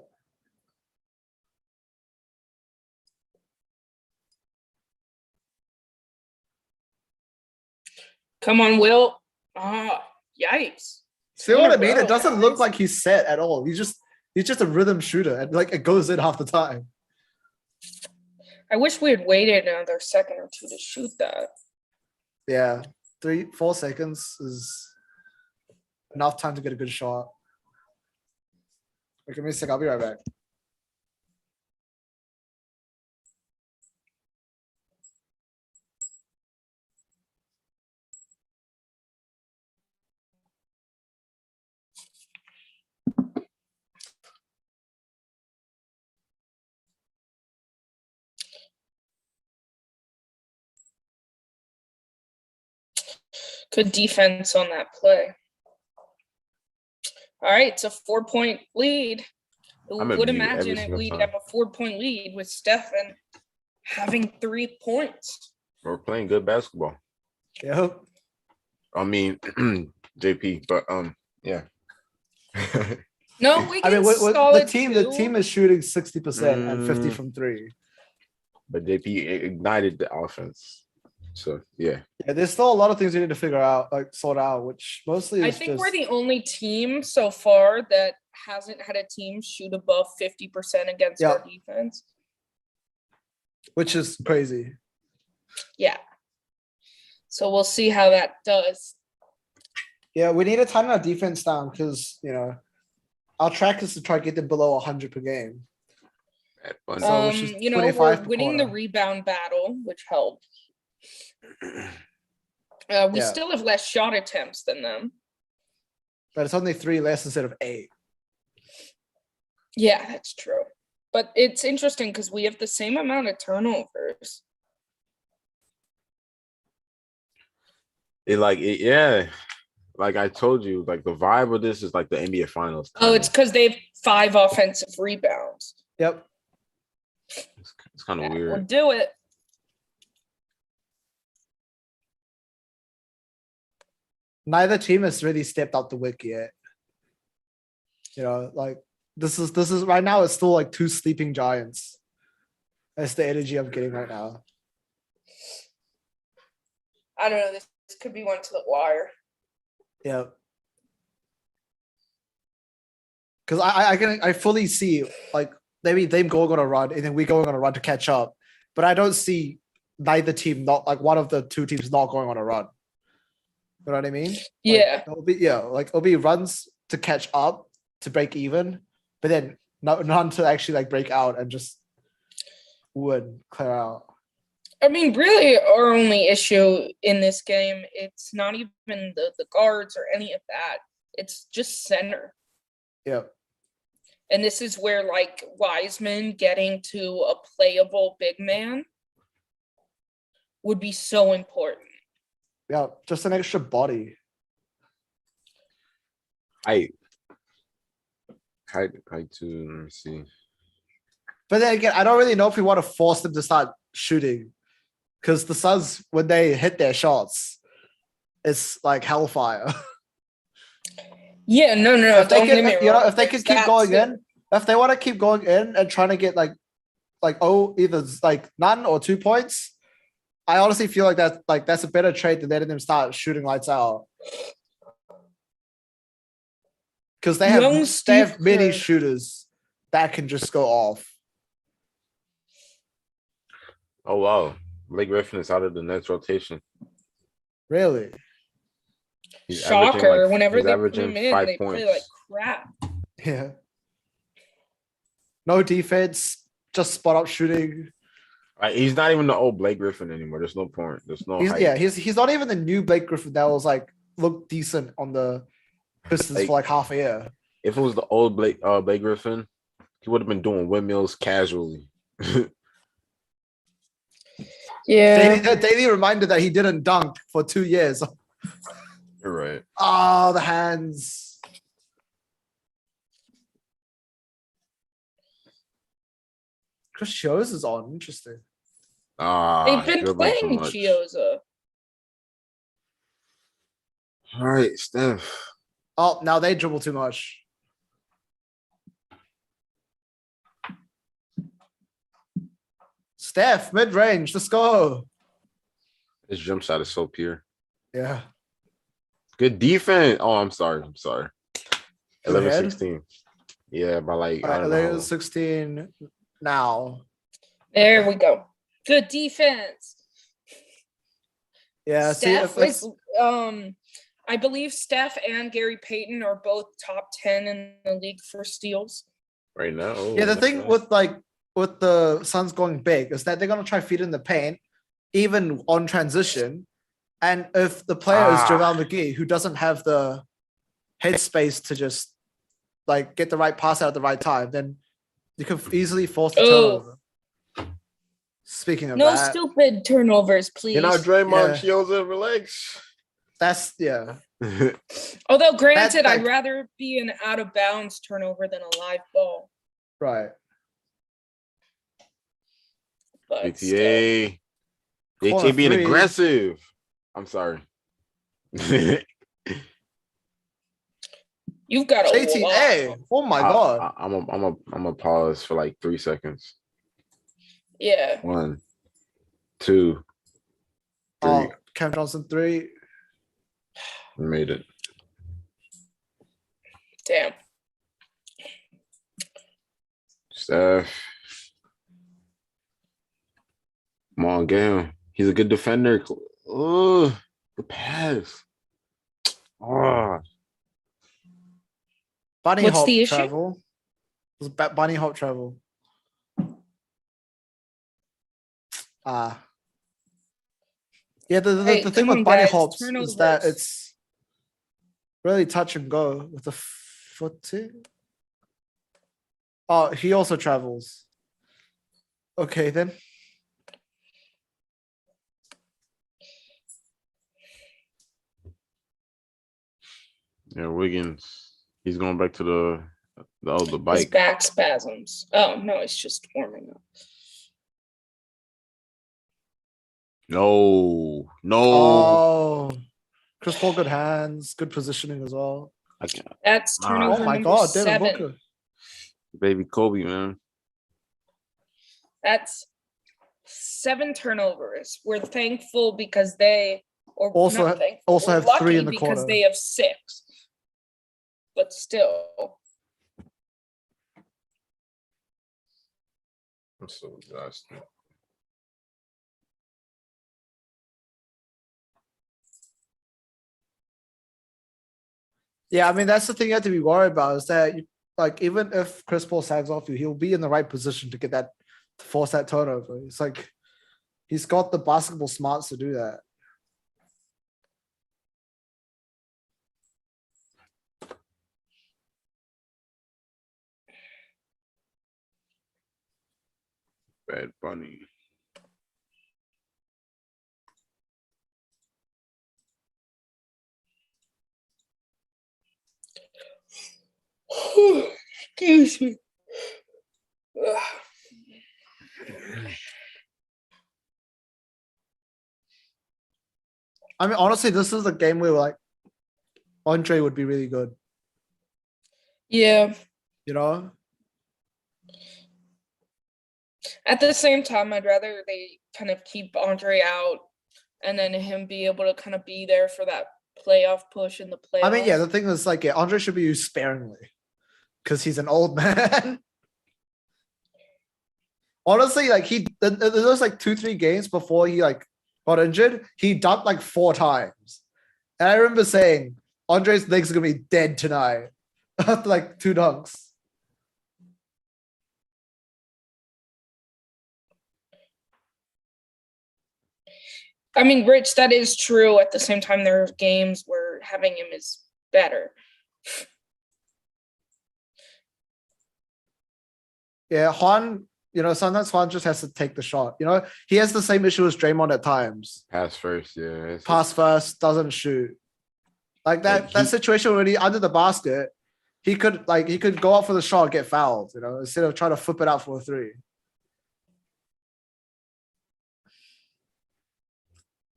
Come on, Will. Yikes. See what I mean? Row, It doesn't look guys. like he's set at all. He's just a rhythm shooter, and like it goes in half the time. I wish we had waited another second or two to shoot that. Yeah, 3-4 seconds is enough time to get a good shot. Wait, give me a sec. I'll be right back. Good defense on that play. All right, it's a 4-point lead. Who I'm a would mute every imagine it single we'd time. have a 4-point lead with Stefan having 3 points? We're playing good basketball. Yep. I mean, JP, but yeah. No, we I can mean, stall the it team too. is shooting 60% and 50 Mm. from three. But JP ignited the offense. So yeah. Yeah, there's still a lot of things we need to figure out, like sort out, which mostly I is think just we're the only team so far that hasn't had a team shoot above 50% against our defense. which is crazy. Yeah. So we'll see how that does. Yeah, we need to tighten our defense down because our track is to try to get them below 100 per game. But So which is We're 25 per winning the quarter. rebound battle, which helps. We Yeah. still have less shot attempts than them. But it's only 3 less instead of 8. Yeah, that's true. But it's interesting because we have the same amount of turnovers. Yeah. Like I told you, like the vibe of this is like the NBA Finals. Oh, it's because they have 5 offensive rebounds. Yep. It's kind of We'll weird. do it. Neither team has really stepped out the wick yet. Like this is right now it's still like 2 sleeping giants. That's the energy I'm getting right now. I don't know. This could be one to the wire. Yeah. Because I fully see like maybe them going on a run and then we going on a run to catch up, but I don't see neither team not like one of the 2 teams not going on a run. You know what I mean? Like, Yeah. It'll be runs to catch up to break even, but then none to actually like break out and just clear out. I mean, really, our only issue in this game, it's not even the guards or any of that. It's just center. Yeah. And this is where, like, Wiseman getting to a playable big man would be so important. Yeah, just an extra body. I to let me see. But then again, I don't really know if we want to force them to start shooting. Because the Suns, when they hit their shots, it's like hellfire. Yeah, no. If they Don't get me can, wrong. if they can keep going in, if they want to keep going in and trying to get like either like none or 2 points, I honestly feel like that's a better trade than letting them start shooting lights out. Because they have many shooters that can just go off. Oh wow. Blake Griffin is out of the Nets rotation. Really? He's Shocker. Whenever he's they put averaging him in, 5 they points. play like crap. Yeah. No defense, just spot up shooting. He's not even the old Blake Griffin anymore. There's no point. There's no hype. He's not even the new Blake Griffin that was like looked decent on the Pistons for like half a year. If it was the old Blake Griffin, he would have been doing windmills casually. Yeah. Daily reminder that he didn't dunk for 2 years. You're right. Oh, the hands. Chris Chiozza is on. Interesting. Ah, They've been dribbling too playing much. Chiozza. All right, Steph. Oh, now they dribble too much. Steph, mid range. Let's go. This jump shot is so pure. Yeah. Good defense. Oh, I'm sorry. I'm sorry. Go 11, ahead. 16. Yeah, by like, All I right, don't know. how 11, long. 16 now. There we go. Good defense. Yeah. See, Steph is I believe Steph and Gary Payton are both top 10 in the league for steals. Right now. Oh, yeah, the that's thing nice. with the Suns going big is that they're gonna try feed in the paint, even on transition. And if the player is JaVale McGee, who doesn't have the headspace to just like get the right pass out at the right time, then you could easily force the turnover. Speaking of No that, stupid turnovers, please. You know, Draymond, Yeah. Chiozza, relax. that's yeah. Although, granted, that- I'd rather be an out of bounds turnover than a live ball. Right. But still. ATA. Corner ATA being three. aggressive. I'm sorry. You've got a JTA. lot. Oh my god. I'm a pause for like 3 seconds. Yeah. 1, 2, 3. Oh, Cam Johnson 3. Made it. Damn. Steph. Come on, get him. He's a good defender. Oh, the pass. Oh, Bunny What's hop the issue? travel. It was bunny hop travel. Yeah, the Hey, thing come with on, bunny guys, hops is that turnovers. it's really touch and go with the footing. Oh, he also travels. Okay, then. yeah, Wiggins. He's going back to the His bike. back spasms. Oh, no, it's just warming up. No. Oh, Chris Paul, good hands, good positioning as well. I can't. That's turnover Oh my number god, Devin 7. Booker. Baby Kobe, man. That's 7 turnovers. We're thankful because they, or Also- not thankful, also we're have 3 lucky in the because quarter. they have 6. But still, I'm so exhausted. Yeah, I mean that's the thing you have to be worried about is that like even if Chris Paul sags off you, he'll be in the right position to get that to force that turnover. It's like he's got the basketball smarts to do that. Bad Bunny. excuse me. Ugh. I mean, honestly, this is a game where like Andre would be really good. Yeah. You know, At the same time, I'd rather they kind of keep Andre out and then him be able to kind of be there for that playoff push in the playoffs. I mean, yeah, the thing is like, yeah, Andre should be used sparingly because he's an old man. Honestly, like there was like 2-3 games before he like got injured. He dunked like 4 times, and I remember saying Andre's legs are gonna be dead tonight after like 2 dunks. I mean, Rich, that is true. At the same time, there are games where having him is better. Yeah, Juan, you know, sometimes Juan just has to take the shot. You know, he has the same issue as Draymond at times. Pass first, yeah. Pass first, doesn't shoot. Like that Like, situation when he under the basket, he could go out for the shot, get fouled, you know, instead of trying to flip it out for a 3.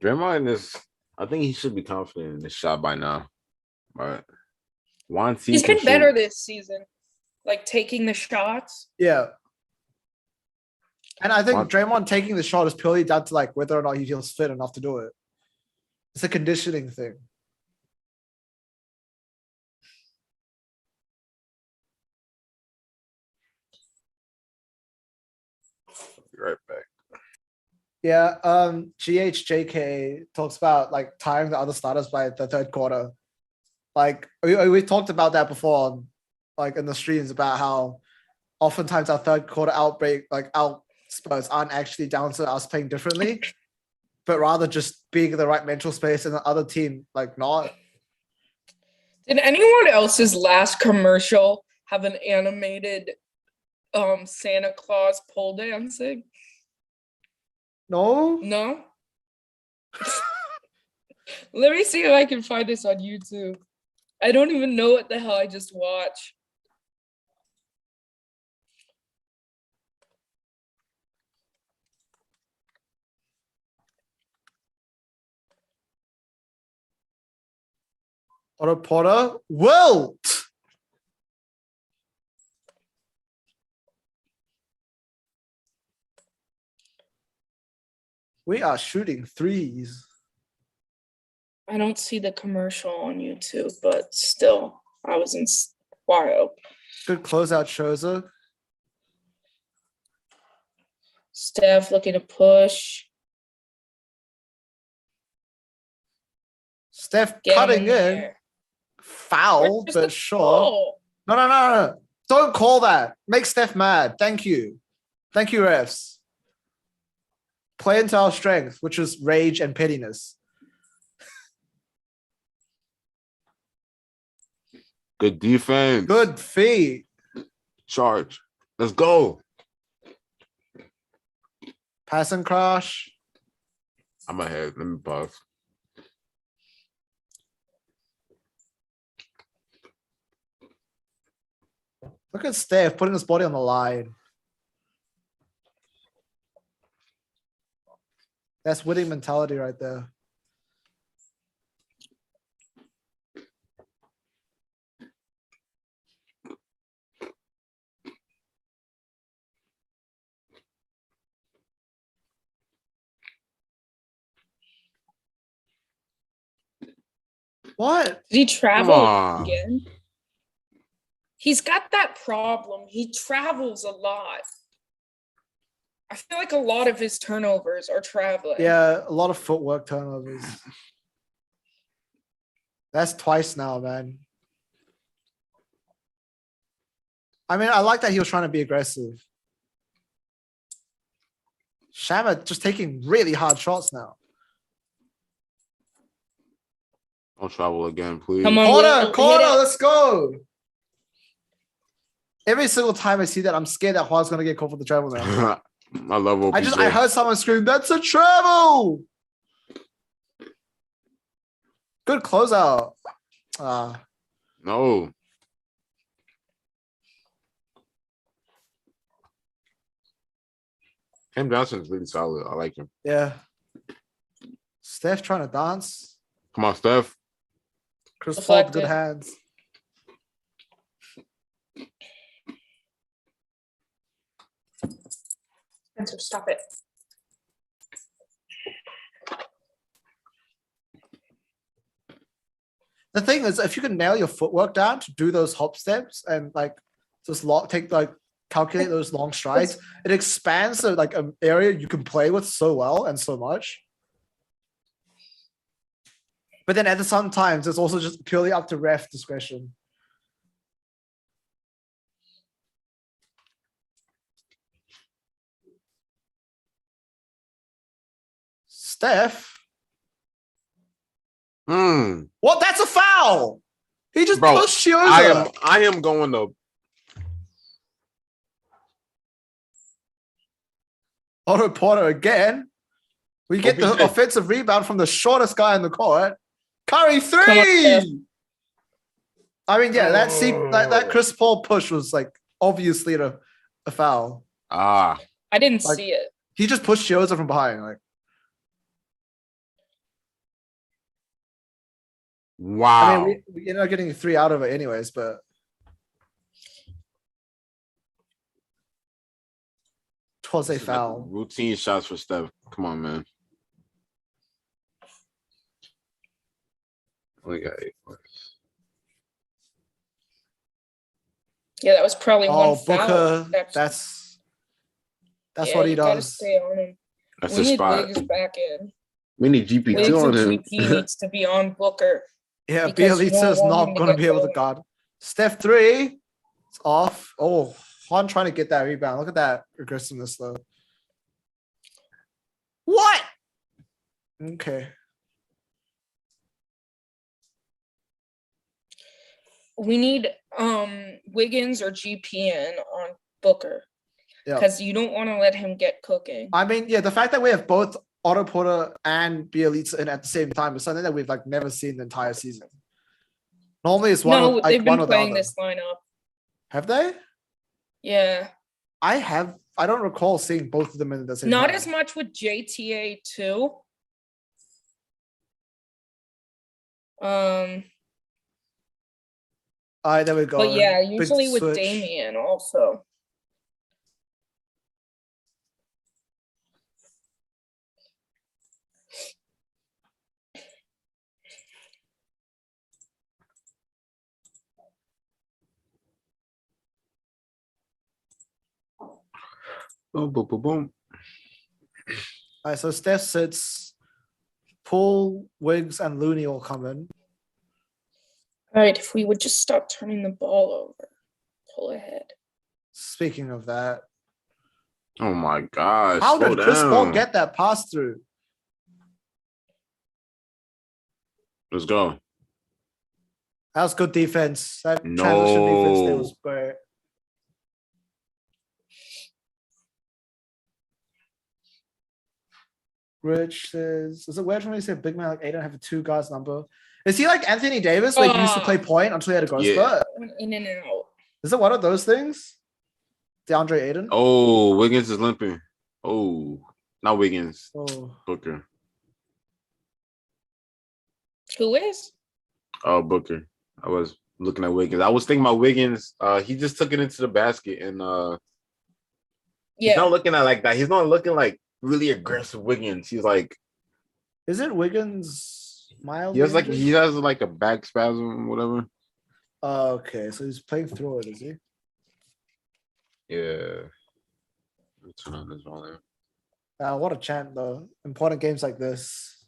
Draymond is. I think he should be confident in this shot by now. But once he He's can been better shoot, this season, like taking the shots. Yeah. And I think What? Draymond taking the shot is purely down to like whether or not he feels fit enough to do it. It's a conditioning thing. be right back. Yeah, GHJK talks about like tiring the other starters by the third quarter. Like we talked about that before, like in the streams about how oftentimes our third quarter outspurts aren't actually down to us playing differently, but rather just being in the right mental space and the other team like not. Did anyone else's last commercial have an animated Santa Claus pole dancing? No, No? Let me see if I can find this on YouTube. I don't even know what the hell I just watched. Otto Porter, Wilt. We are shooting threes. I don't see the commercial on YouTube, but still, I was in wild. Good closeout, Scherzer. Steph looking to push. Steph Get him cutting in. there. Foul, Where's but the sure. ball? No. Don't call that. Make Steph mad. Thank you. Thank you, refs. Play into our strength, which is rage and pettiness. Good defense. Good feet. Charge. Let's go. Pass and crash. I'm ahead. Let me pause. Look at Steph putting his body on the line. That's winning mentality right there. What? Did he travel on. again? He's got that problem. He travels a lot. I feel like a lot of his turnovers are traveling. Yeah, a lot of footwork turnovers. That's twice now, man. I mean, I like that he was trying to be aggressive. Shamma just taking really hard shots now. Don't travel again, please. Come on, Corner, Will, corner, hit it. let's go. Every single time I see that, I'm scared that Juan's gonna get called for the travel now. I love OPJ. I heard someone scream, "That's a travel!" Good closeout. No. Cam Johnson's really solid. I like him. Yeah. Steph trying to dance. Come on, Steph. Chris Paul, good Deflected. hands. Spencer, stop it. The thing is, if you can nail your footwork down to do those hop steps and like just calculate those long strides, it expands the like an area you can play with so well and so much. But then at the same times, it's also just purely up to ref discretion. Steph. What? That's a foul. He just Bro, pushed Chioza. I am going to. Otto Porter again. We get the OPJ. offensive rebound from the shortest guy in the court. Curry Come on, Steph. three. I mean, yeah, that Chris Paul push was like obviously a foul. Ah. I didn't Like- see it. He just pushed Chioza from behind. Like, Wow. I mean, you're not getting 3 out of it anyways, but. Twas a This is like foul. routine shots for Steph. Come on, man. We got 8 points. Yeah, that was probably one Oh, foul. Booker, That's that's yeah, what he you gotta does. stay on him. That's We the need spot. Wiggs back in. We need GP2 Wiggs on and him. GP needs to be on Booker. Yeah, because you Bielitsa don't is want him not to going to get be able to going. guard. Steph 3, it's off. Oh, Han trying to get that rebound. Look at that aggressiveness though. What? Okay. We need Wiggins or GPN on Booker. Yeah. Because you don't want to let him get cooking. I mean, yeah, the fact that we have both Otto Porter and Bielitsa in at the same time is something that we've like never seen the entire season. Normally it's one No, of, they've like, one been or the playing other. this lineup. Have they? Yeah. I don't recall seeing both of them in the same Not time. as much with JTA too. All right, there we go. But yeah, Big usually with switch. Damian also. Boom, boom, boom, boom. All right, so Steph sits. Poole, Wiggs, and Looney all come in. All right, if we would just stop turning the ball over, pull ahead. Speaking of that, Oh my gosh. how slow did Chris Paul down. get that pass through? Let's go. That was good defense. That No. transition defense there was great. Rich says, is it weird for me to say big man like Aiden have a 2 guys number? Is he like Anthony Davis, where he used to play point until he had a growth Yeah. spurt? Went in and out. Is it one of those things? DeAndre Aiden? Oh, Wiggins is limping. Oh, not Wiggins. Oh. Booker. Who is? Oh, Booker. I was looking at Wiggins. I was thinking about Wiggins. He just took it into the basket and he's Yeah. not looking at like that. He's not looking like really aggressive Wiggins. He's like Isn't Wiggins mild? he has like a back spasm, whatever. Okay, so he's playing through it, is he? Yeah. Let me turn on this volume. What a chant though. Important games like this.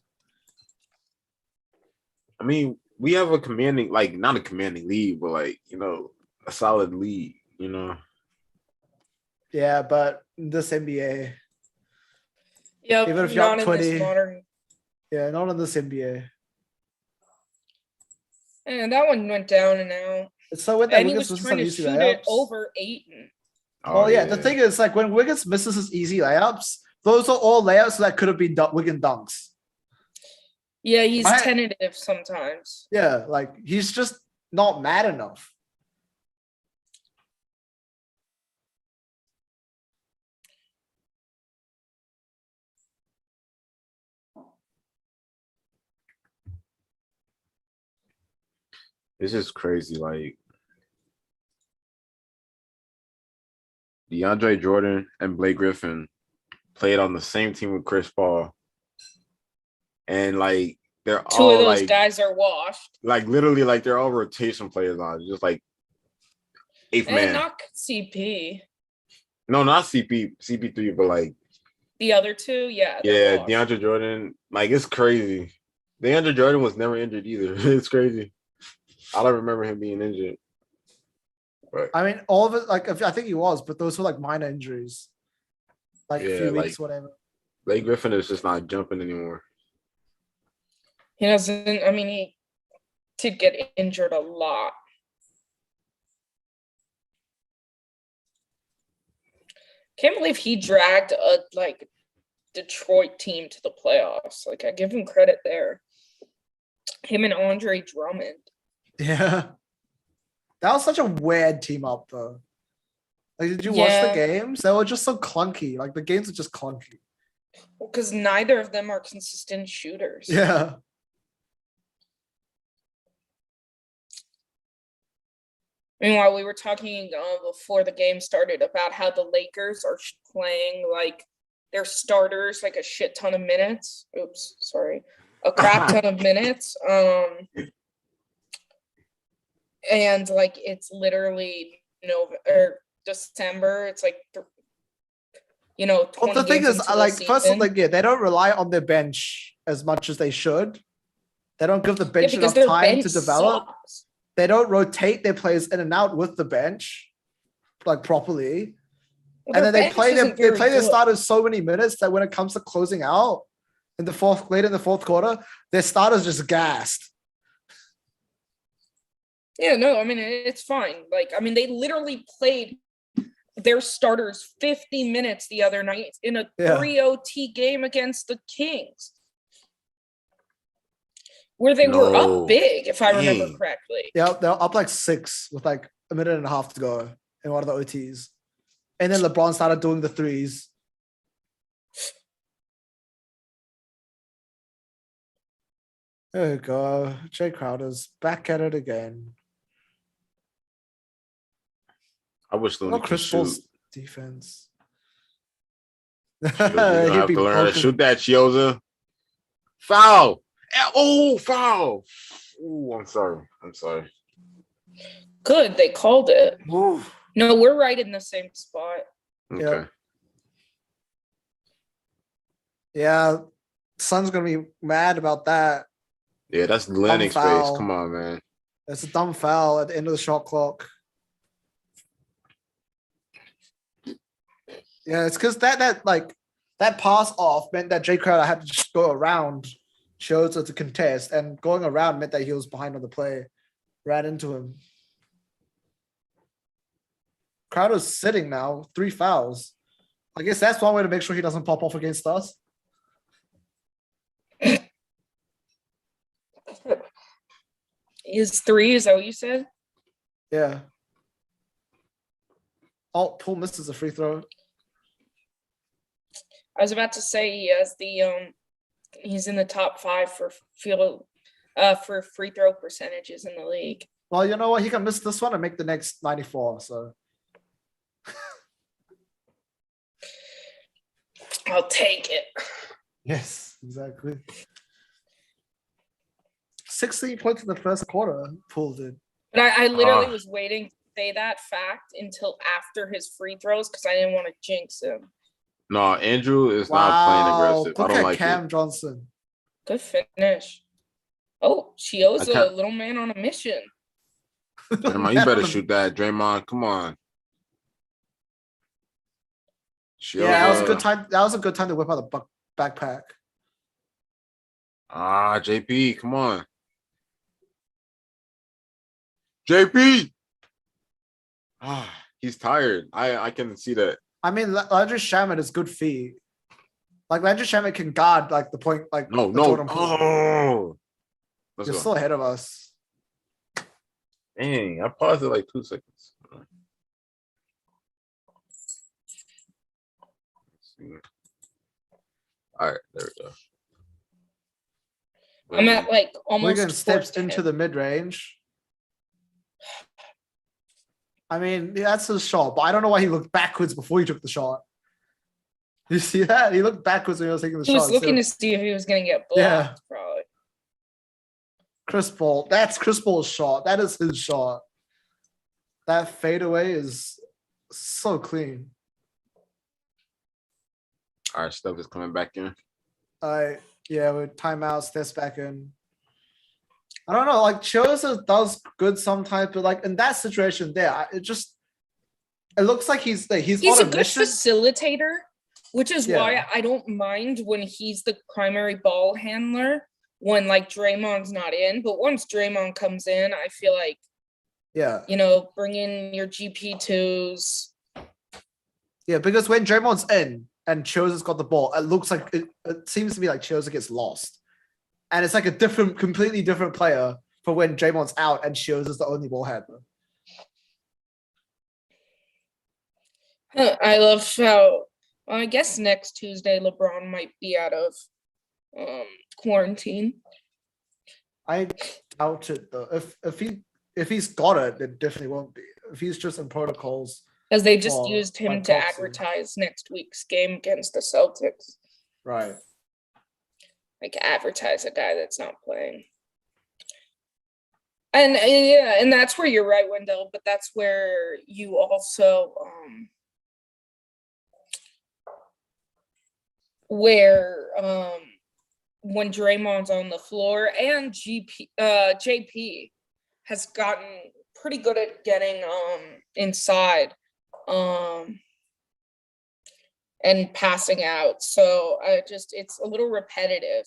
I mean, we have a commanding, like not a commanding lead, but like, you know, a solid lead, you know. Yeah, but this NBA, Yep, even if you're not up in 20, this modern. yeah, not in this NBA. And that one went down and out. It's so weird that And he Wiggins was misses trying some to easy shoot it layups. over Aiton. Oh yeah, the thing is, like when Wiggins misses his easy layups, those are all layups that could have been Wiggins dunks. Yeah, he's Right. tentative sometimes. Yeah, like he's just not mad enough. It's just crazy. Like DeAndre Jordan and Blake Griffin played on the same team with Chris Paul. And like they're Two all of those like guys are washed. like literally like they're all rotation players on just like eighth And man. not CP. No, not CP3, but like The other two, yeah. yeah, washed. DeAndre Jordan. Like it's crazy. DeAndre Jordan was never injured either. It's crazy. I don't remember him being injured. But I mean, all of it, like I think he was, but those were like minor injuries, like a Yeah, few weeks, like- whatever. Blake Griffin is just not jumping anymore. He doesn't, I mean, he did get injured a lot. Can't believe he dragged a like Detroit team to the playoffs. Like I give him credit there. Him and Andre Drummond. Yeah, that was such a weird team up though. Like, did you watch the Yeah. games? They were just so clunky. Like the games are just clunky. Because neither of them are consistent shooters. Yeah. Meanwhile, we were talking before the game started about how the Lakers are playing like their starters like a shit ton of minutes. Oops, sorry, a crap ton of minutes. And like it's literally December. It's like Well, 20 the thing games is, into the like, first, season. like, yeah, they don't rely on their bench as much as they should. They don't give the Yeah, bench because enough their time bench to develop. sucks. They don't rotate their players in and out with the bench, like properly. Well, And their then they bench play isn't their very good. starters so many minutes that when it comes to closing out late in the fourth quarter, their starters just gassed. Yeah, no, I mean it's fine. Like, I mean, they literally played their starters 50 minutes the other night in a Yeah. 3 OT game against the Kings, where they were No. up big, if I remember Dang. correctly. Yeah, they're up like 6 with like a minute and a half to go in one of the OTs. And then LeBron started doing the threes. There you go. Jay Crowder's back at it again. I wish Looney Oh, could Chris shoot. Paul's defense. You're gonna He'd have be to learn how to poking. shoot that, Chioza. Foul. Oh, foul. Oh, I'm sorry. Good, they called it. Ooh. No, we're right in the same spot. Okay. Yeah. Yeah, Sun's gonna be mad about that. Yeah, that's Lennox base. foul. Come on, man. That's a dumb foul at the end of the shot clock. Yeah, it's because that pass off meant that Jay Crowder had to just go around Chioza to contest, and going around meant that he was behind on the play, ran into him. Crowder's sitting now, 3 fouls. I guess that's one way to make sure he doesn't pop off against us. Is 3, is that what you said? Yeah. Oh, Poole misses a free throw. I was about to say he has he's in the top 5 for free throw percentages in the league. Well, you know what? He can miss this one and make the next 94. So I'll take it. yes, exactly. 16 points in the first quarter. Poole did. But I literally was waiting to say that fact until after his free throws because I didn't want to jinx him. No, Andrew is not playing aggressive. I Look don't at like Cam it. Johnson. Good finish. Oh, Chio's I a can't- little man on a mission. Draymond, you better shoot that. Draymond, come on. Yeah, that was a Chioza. good time. That was a good time to whip out the backpack. JP, come on. JP. He's tired. I can see that. I mean, Landry Shamet is good feet. Like Landry Shamet can guard like the point, like No. Jordan Poole. Oh. Let's You're go. still ahead of us. Dang, I paused it like 2 seconds. Let's see. All right, there we go. I'm at like almost Wiggins steps 410. into the mid range. I mean, that's his shot, but I don't know why he looked backwards before he took the shot. You see that? He looked backwards when he was taking the He shot. was looking to see if he was going to get blocked, Yeah. probably. Chris Paul. That's Chris Paul's shot. That is his shot. That fadeaway is so clean. All right, Steph is coming back in. Yeah, with timeouts, steps back in. I don't know, like Chioza does good sometimes, but like in that situation there, it looks like he's He's on a good mission. facilitator, which is Yeah. why I don't mind when he's the primary ball handler when like Draymond's not in. But once Draymond comes in, I feel like, Yeah. bring in your GP2s. Yeah, because when Draymond's in and Chioza's got the ball, it looks like it seems to be like Chioza gets lost. And it's like a completely different player for when Draymond's out and Chioza's the only ball handler. I love how, I guess next Tuesday, LeBron might be out of quarantine. I doubt it though. If he if he's got it, it definitely won't be. If he's just in protocols, Because they just for, used him like, to proxy. advertise next week's game against the Celtics. right? Like advertise a guy that's not playing. And yeah, and that's where you're right, Wendell, but that's where you also when Draymond's on the floor and JP has gotten pretty good at getting inside and passing out. So it's a little repetitive.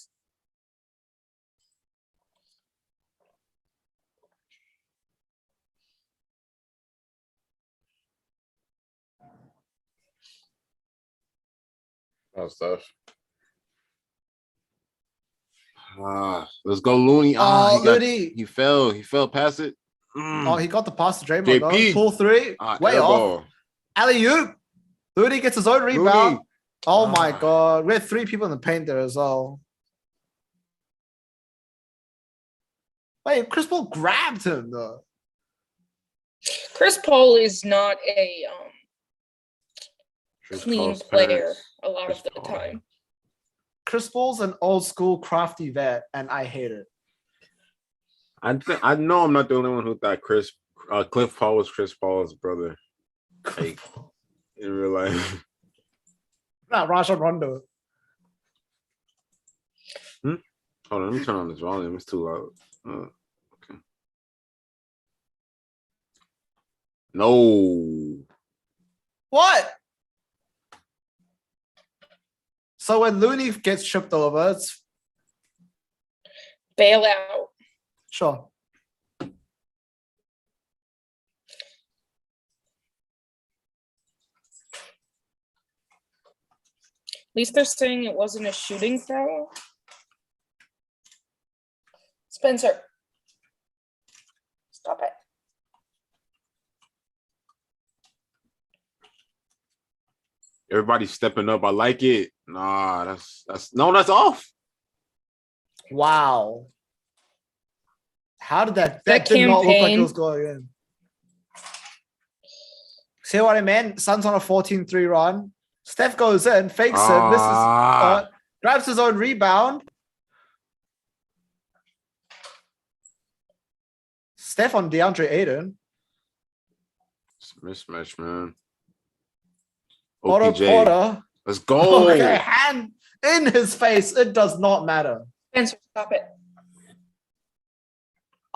Oh, stuff. Let's go, Looney. Oh, Looney. He fell. He fell past it. Oh, he got the pass to Draymond. JP. Though. Pull three. Way off. Alley-oop. Looney gets his own rebound. Looney. Oh my God. We had 3 people in the paint there as well. Wait, Chris Paul grabbed him though. Chris Paul is not a Chris clean Paul's player parents. a lot Chris of the Paul. time. Chris Paul's an old school crafty vet, and I hate it. I know I'm not the only one who thought Cliff Paul was Chris Paul's brother. Like, in real life. Not Rajon Rondo. Hold on, let me turn on this volume. It's too loud. Okay. No. What? So when Looney gets tripped over, it's Bail out. sure. At least they're saying it wasn't a shooting foul. Spencer. Stop it. Everybody's stepping up. I like it. Nah, that's off. Wow. How did that That did not look like it campaign- was going in? See what I meant? Suns on a 14-3 run. Steph goes in, fakes him, misses, grabs his own rebound. Steph on DeAndre Ayton. It's a mismatch, man. Otto OPJ. Porter. Let's go. Okay, hand in his face. It does not matter. Spencer, stop it.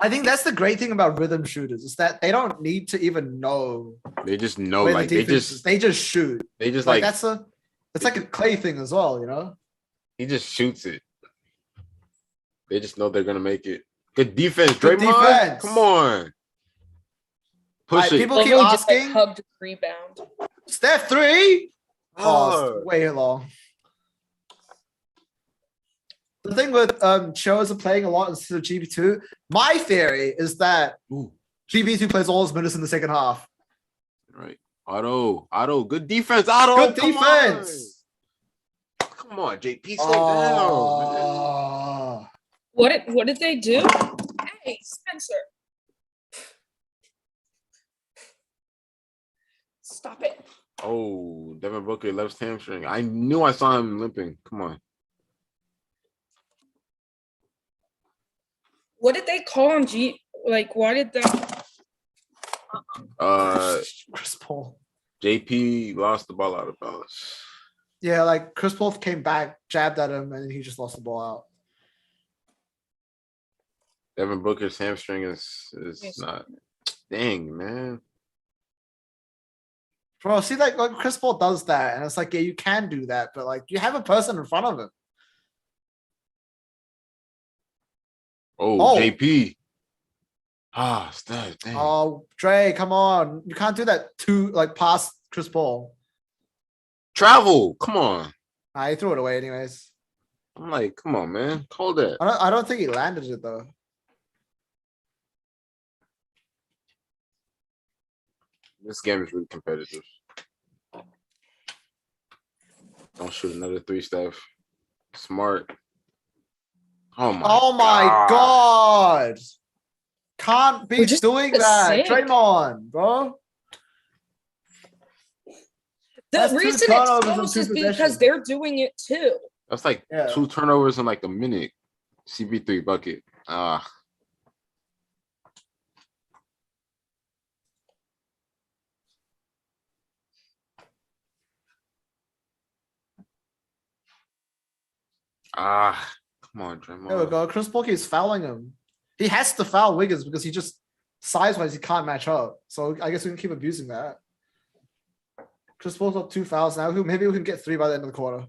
I think that's the great thing about rhythm shooters is that they don't need to even know They just know, where like the they defense is. They just shoot. just Like like it's like a Clay thing as well, you know? he just shoots it. They just know they're gonna make it. Good defense, Good Draymond. defense. Come on. Push Alright, it. people keep Literally just, like, asking. hugged rebound. Steph 3. Paused Oh. way long. The thing with shows are playing a lot instead of GB2. My theory is that Ooh. GB2 plays all his minutes in the second half. Right. Otto. Good defense, Otto. Good Come defense. On. Come on, JP. Slow down. Man. Oh. What did they do? Hey, Spencer. Stop it. Oh, Devin Booker left hamstring. I knew I saw him limping. Come on. What did they call on like why did that Chris Paul. JP lost the ball out of bounds. Yeah, like Chris Paul came back, jabbed at him, and then he just lost the ball out. Devin Booker's hamstring is Yes. not. Dang, man. Bro, see, like Chris Paul does that, and it's like, yeah, you can do that, but like you have a person in front of him. Oh, Oh. JP. Steph. Dang. Oh, Dre, come on. You can't do that past Chris Paul. Travel. Come on. He threw it away anyways. I'm like, come on, man. Call that. I don't think he landed it though. This game is really competitive. Don't shoot another 3, Steph. Smart. Oh my God. can't be We're just doing the that. same. Draymond, bro. The That's two reason it's turnovers in close two is because possessions. they're doing it too. That's like Yeah. 2 turnovers in like a minute. CP3 bucket. Ah. Come on, There we Draymond. go. Chris Paul keeps fouling him. He has to foul Wiggins because he just size-wise he can't match up. So I guess we can keep abusing that. Chris Paul's got 2 fouls now. Maybe we can get 3 by the end of the quarter.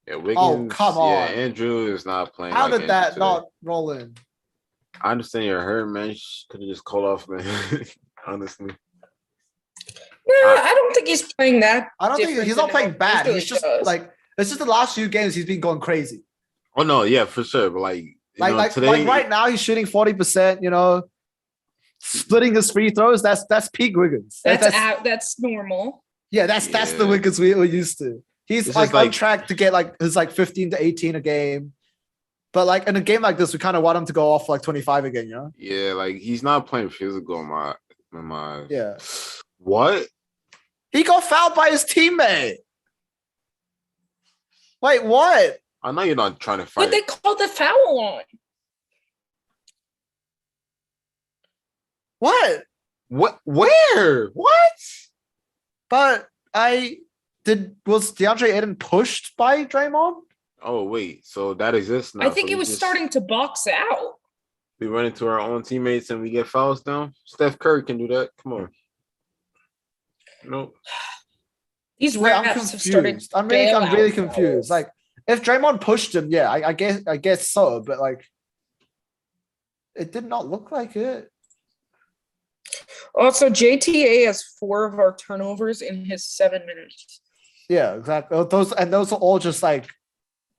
Yeah, Wiggins. come Yeah, on. Andrew is not playing. How like did Andrew that today. not roll in? I understand you're hurt, man. Could have just called off, man. Honestly. I don't think he's playing that. I don't think different he's not than playing how he bad. usually He's just does. like it's just the last few games he's been going crazy. Oh no, yeah, for sure. But like, today, Like right now he's shooting 40%. You know, splitting his free throws. That's peak Wiggins. That's normal. Yeah, that's the Yeah. Wiggins we're used to. He's It's like just on like- track to get like his like 15 to 18 a game. But like in a game like this, we kind of want him to go off like 25 again, you know? yeah, like he's not playing physical in my Yeah. What? He got fouled by his teammate. Wait, what? I know you're not trying to But fight. they called the foul on. What? What? Where? What? But was DeAndre Ayton pushed by Draymond? Oh wait, so that exists now. I think So it was starting to box out. We run into our own teammates and we get fouls down. Steph Curry can do that. Come on. Nope. These Wait, I'm refs have started. confused. I'm really bailout confused. fouls. Like, if Draymond pushed him, yeah, I guess so. But like, it did not look like it. Also, JTA has 4 of our turnovers in his 7 minutes. Yeah, exactly. Those are all just like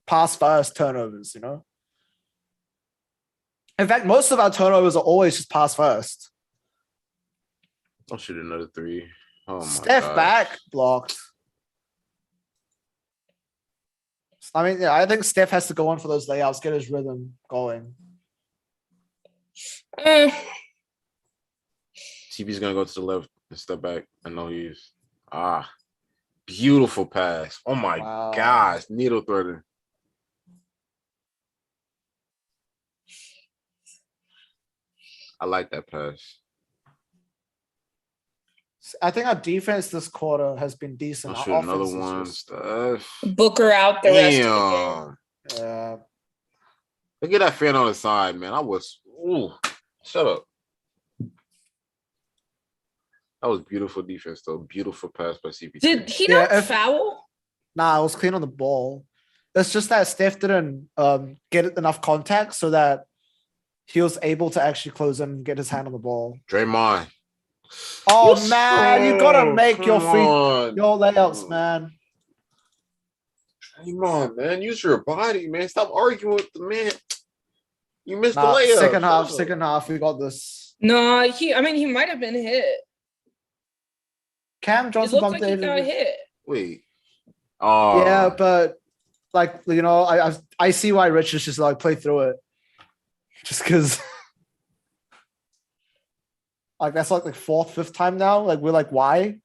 pass first turnovers, you know. In fact, most of our turnovers are always just pass first. I'll shoot another 3. Oh my Steph gosh. back blocked. I mean, yeah, I think Steph has to go on for those layouts, get his rhythm going. TV's gonna go to the left and step back. I know he's beautiful pass. Oh my Wow. gosh, needle threader. I like that pass. I think our defense this quarter has been decent. I'll Our shoot another offense is one. just- Steph. Booker out the rest of the game. Damn. Look at that fan on the side, man. Shut up. That was beautiful defense, though. Beautiful pass by CP3. Did he Yeah, not foul? Nah, I was clean on the ball. It's just that Steph didn't get enough contact so that he was able to actually close in and get his hand on the ball. Draymond. Oh man, you gotta make your Come your on. layups, man. Draymond, man. Use your body, man. Stop arguing with the man. You missed Nah, the layup. second half, we got this. No, he might have been hit. Cam It Johnson looked bumped like he it. got hit. Wait. Oh. Yeah, but like you know, I see why Rich is just like play through it, just because. Like that's like 4th, 5th time now. Like we're like, why?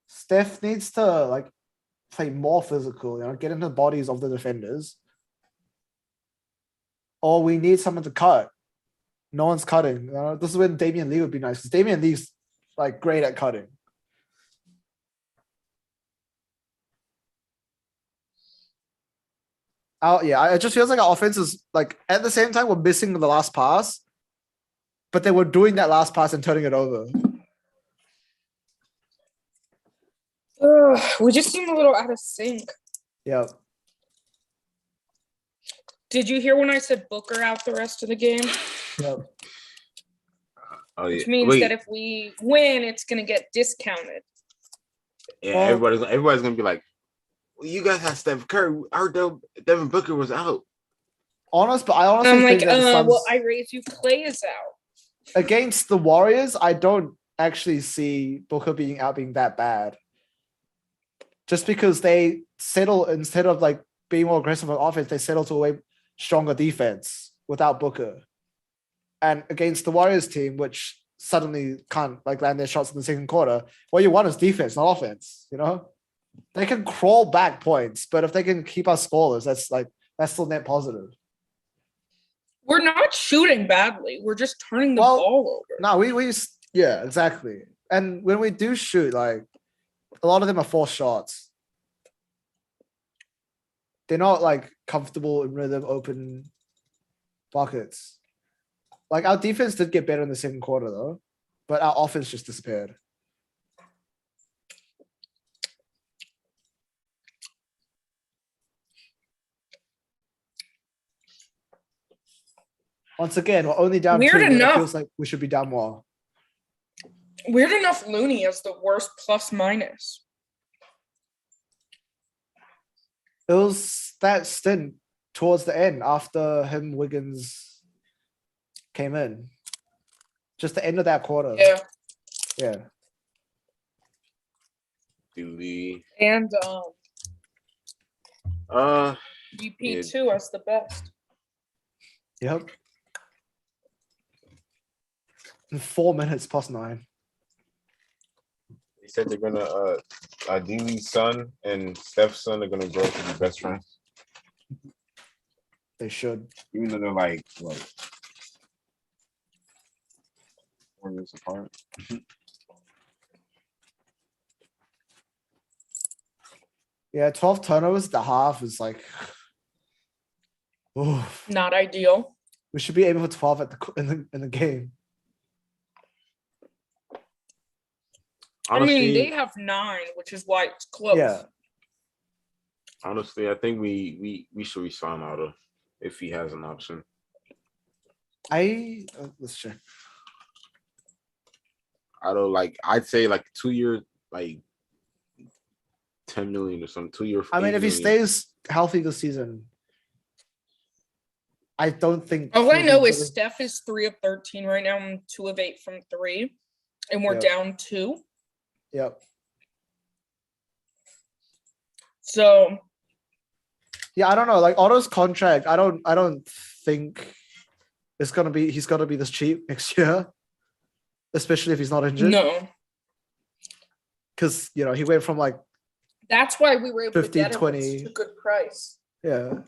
Steph needs to like play more physical, you know, get into the bodies of the defenders. Or we need someone to cut. No one's cutting. This is when Damian Lee would be nice because Damian Lee's like great at cutting. Yeah, it just feels like our offense is like at the same time we're missing the last pass, but they were doing that last pass and turning it over. We just seem a little out of sync. Yeah. Did you hear when I said Booker out the rest of the game? Yeah. Oh, yeah. Which means Wait. that if we win, it's going to get discounted. Yeah, Well- everybody's gonna be like, well, you guys had Steph Curry. Our Devin Booker was out. But I And honestly I'm like, think that the Suns well, I raise you. Clay is out. against the Warriors, I don't actually see Booker being that bad. Just because they settle instead of like being more aggressive on offense, they settle to a way stronger defense without Booker. And against the Warriors team, which suddenly can't like land their shots in the second quarter, what you want is defense, not offense. You know, they can crawl back points, but if they can keep us scoreless, that's still net positive. We're not shooting badly. We're just turning the ball over. No, we yeah, exactly. And when we do shoot, like a lot of them are forced shots. They're not like comfortable in rhythm, open buckets. Like our defense did get better in the second quarter though, but our offense just disappeared. Once again, we're only down Weird 2, and it enough. feels like we should be down more. Weird enough, Looney has the worst plus minus. It was that stint towards the end after him Wiggins came in. Just the end of that quarter. Yeah. Yeah. Dooley. And Yeah. GP2 as the best. Yep. In 4 minutes past 9. They said they're gonna Dooley's son and Steph's son are gonna grow up to be best friends. They should. Even though they're like what 4 years apart. Yeah, 12 turnovers at the half is like oof. Not ideal. We should be aiming for 12 at in the game. Honestly, I mean, they have 9, which is why it's close. Yeah. Honestly, I think we should resign Otto if he has an option. Let's check. Otto, like I'd say like 2 years, like 10 million or something. 2 year. I mean, if he 8 million. stays healthy this season, I don't think. All I he'll know be is good. Steph is 3 of 13 right now and 2 of 8 from 3. And we're Yep. down 2. Yep. So Yeah, I don't know. Like Otto's contract, I don't think he's gonna be this cheap next year, especially if he's not injured. no. Because he went from like That's why we were able 15, to get him 20. at such a good price. yeah,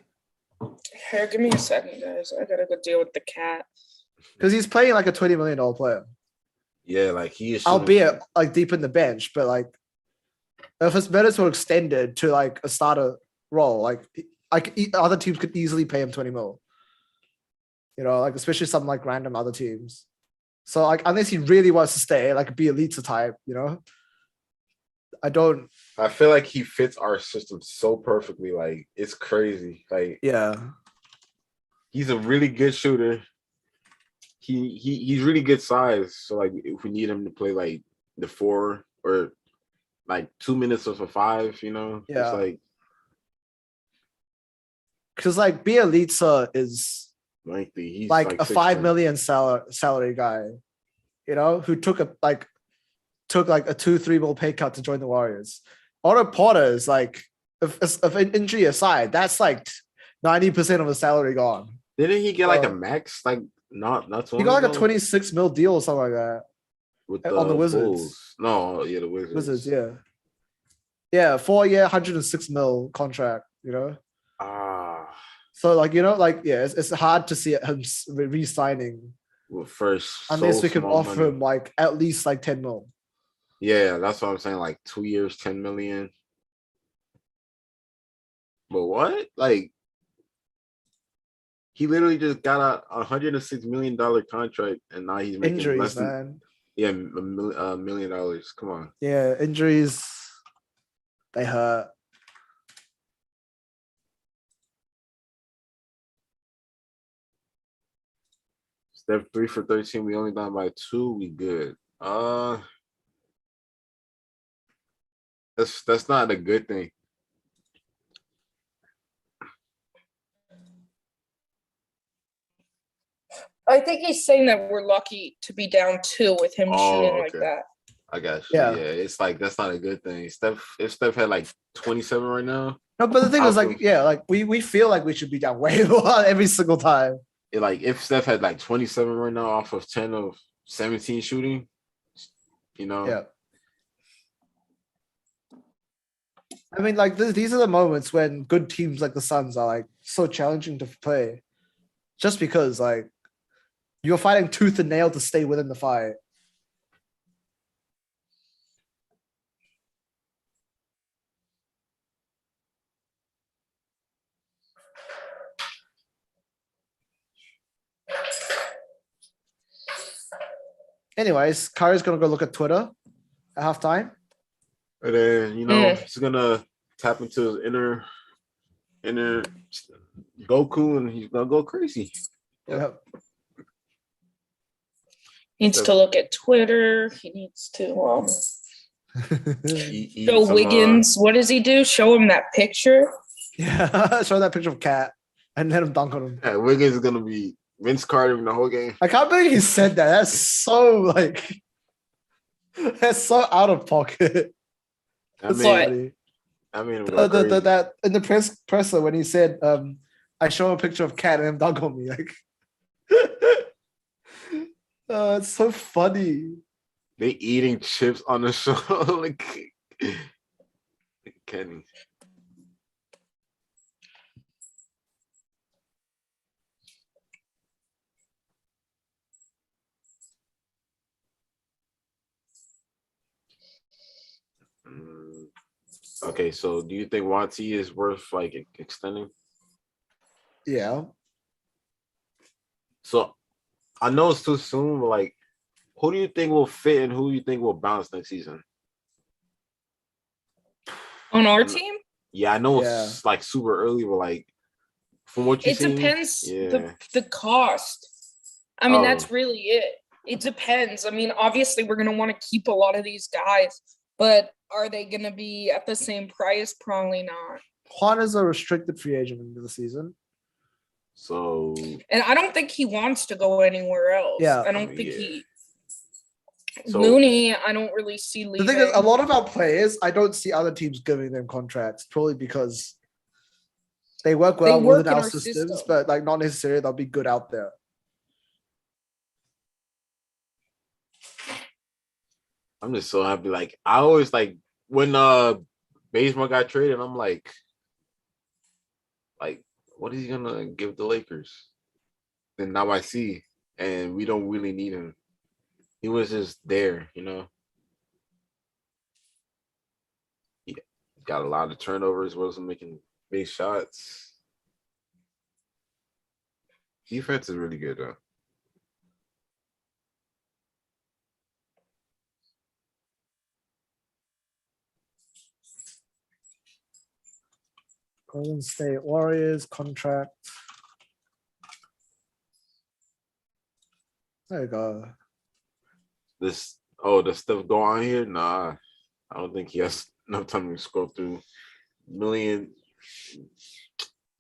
Here, give me a second, guys. I gotta go deal with the cat. because he's playing like a $20 million player, Yeah, like he is. albeit like deep in the bench. But like, if his minutes were extended to like a starter role, like other teams could easily pay him 20 mil. Like especially some like random other teams. So like unless he really wants to stay, like be a Lita type, I feel like he fits our system so perfectly. Like it's crazy. Like yeah. he's a really good shooter. He's really good size. So like if we need him to play like the 4 or like 2 minutes of a 5, Yeah. it's like because like Bielitsa is lengthy. He's like a 6'10". 5 million salary guy, who took a 2-3 mil pay cut to join the Warriors. Otto Porter is like, if an injury aside, that's like 90% of his salary gone. Didn't he get like a max? Like not He got like a 26 mil deal or something like that with on the Wizards. Bulls. No, yeah, the Wizards. Wizards, yeah. Yeah, 4-year, 106 mil contract, So like, it's hard to see him re-signing well, first unless so we can small offer money. him like at least like 10 mil. Yeah, that's what I'm saying. Like 2 years, 10 million. But what? Like he literally just got a $106 million contract, and now he's making Injuries, less than man. $1 million. Come on. Yeah, injuries, they hurt. Steph 3 for 13. We only down by 2. We good. That's not a good thing. I think he's saying that we're lucky to be down 2 with him shooting like okay. that. I got you. Yeah. Yeah, it's like that's not a good thing. If Steph had like 27 right now, No, but the thing I'll is, like, feel- yeah, like we feel like we should be down way more every single time. like if Steph had like 27 right now off of 10 of 17 shooting, you know, Yeah. I mean, like these are the moments when good teams like the Suns are like so challenging to play, just because like you're fighting tooth and nail to stay within the fight. Anyways, Kyrie's gonna go look at Twitter at halftime. and then he's gonna tap into his inner Goku, and he's gonna go crazy. Yeah. Needs to look at Twitter. He needs to Eat show some, Wiggins. What does he do? Show him that picture. Yeah, show that picture of Cat and let him dunk on him. Wiggins is gonna be Vince Carter in the whole game. I can't believe he said that. That's so like that's so out of pocket. I That's mean, funny. I mean, That in the presser when he said, I show a picture of Cat and him dunk on me. Like it's so funny. they eating chips on the show like Kenny. Okay, so do you think YT is worth like extending? Yeah. So I know it's too soon, but like, who do you think will fit and who do you think will bounce next season? On our team? Yeah, I know it's like super early, but like from what you It depends yeah. the cost. I mean, Oh. that's really it. It depends. I mean, obviously we're gonna want to keep a lot of these guys, but are they gonna be at the same price? Probably not. Juan is a restricted free agent into the season. So And I don't think he wants to go anywhere else. Yeah. I don't think he So- Looney, I don't really see The leaving. thing is, a lot of our players, I don't see other teams giving them contracts, probably because they work well work within in our our systems, system. but like not necessarily they'll be good out there. I'm just so happy. Like I always like when Bazemore got traded, I'm like what is he gonna give the Lakers? Then now I see, and we don't really need him. He was just there, He got a lot of turnovers, wasn't making big shots. Defense is really good though. Golden State Warriors contract. There you go. The stuff going on here? Nah, I don't think he has enough time to scroll through million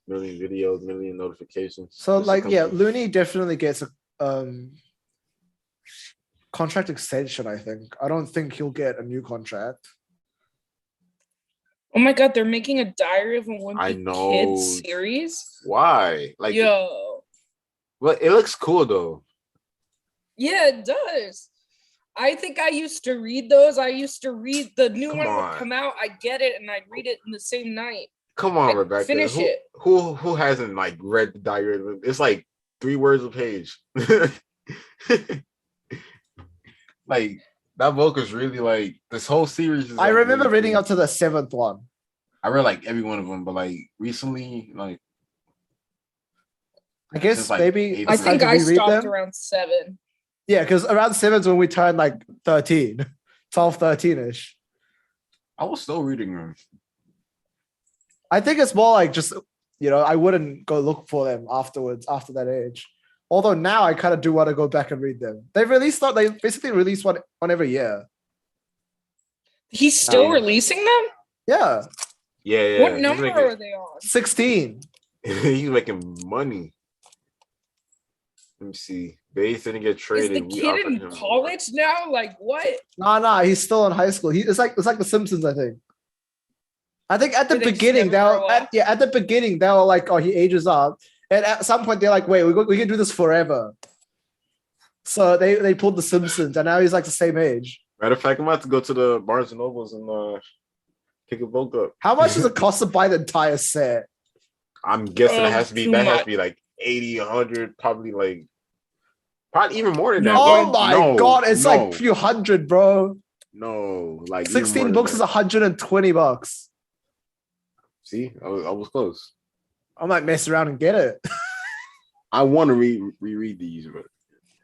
videos, million notifications. So just to like, come yeah, through. Looney definitely gets a contract extension, I think. I don't think he'll get a new contract. Oh my god, they're making a Diary of a Wimpy I know. Kid series. Why? Like, Yo. but it looks cool though. Yeah, it does. I think I used to read those. I used to read the new Come one on. would come out. I'd get it and I'd read it in the same night. Come on, I'd Rebecca. finish it. Who hasn't like read the diary? It's like 3 words a page. Like that book is really like this whole series. Is, I like, remember really reading cool. up to the 7th one. I read like every one of them, but like recently, like I guess since, like, maybe 8th I it's time think to I reread stopped them. around 7. Yeah, because around 7's when we turned like 13, 12, 13-ish. I was still reading them. I think it's more like just, I wouldn't go look for them afterwards, after that age. Although now I kind of do want to go back and read them. They basically release one every year. He's still Yeah. releasing them? Yeah, Yeah. What number are they on? 16. He's making money. Let me see. Base didn't get Is traded. the We kid offered in him more. college now? Like what? Nah, he's still in high school. It's like the Simpsons, I think. I think at the Did they just beginning, never grow up? at the beginning, they were like, oh, he ages up. And at some point, they're like, wait, we can do this forever. So they pulled the Simpsons, and now he's like the same age. Matter of fact, I'm about to go to the Barnes and Nobles and pick a book up. How much does it cost to buy the entire set? I'm guessing it has to be Too that has much. to be like 80, 100, probably even more than that. No. Oh bro. my No, god, it's no, like a few hundred, bro. no, like even 16 more books than is that. $120. See, I was close. I might mess around and get it. I want to reread these, but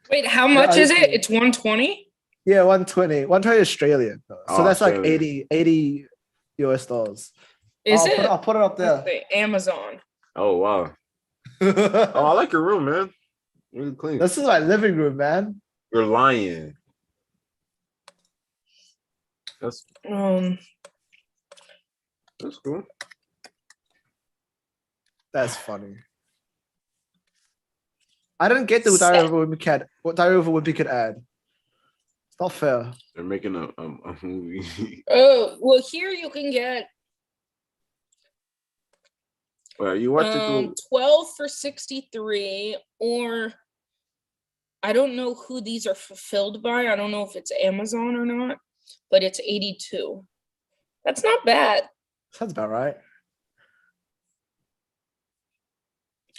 Wait, how much I is see. it? It's 120? Yeah, 120 Australian. So Oh, that's like Australian. 80 US dollars. Is I'll it? I'll put it up there. Okay, Amazon. oh wow. Oh, I like your room, man. Really clean. This is my living room, man. You're lying. That's Um, cool. That's funny. I didn't get the Set. Diary of a Wimpy Cat. What Diary of a Wimpy could add. It's not fair. They're making a movie. oh, well, here you can get Well, you watched it through. 12 for 63, or I don't know who these are fulfilled by. I don't know if it's Amazon or not, but it's 82. That's not bad. Sounds about right.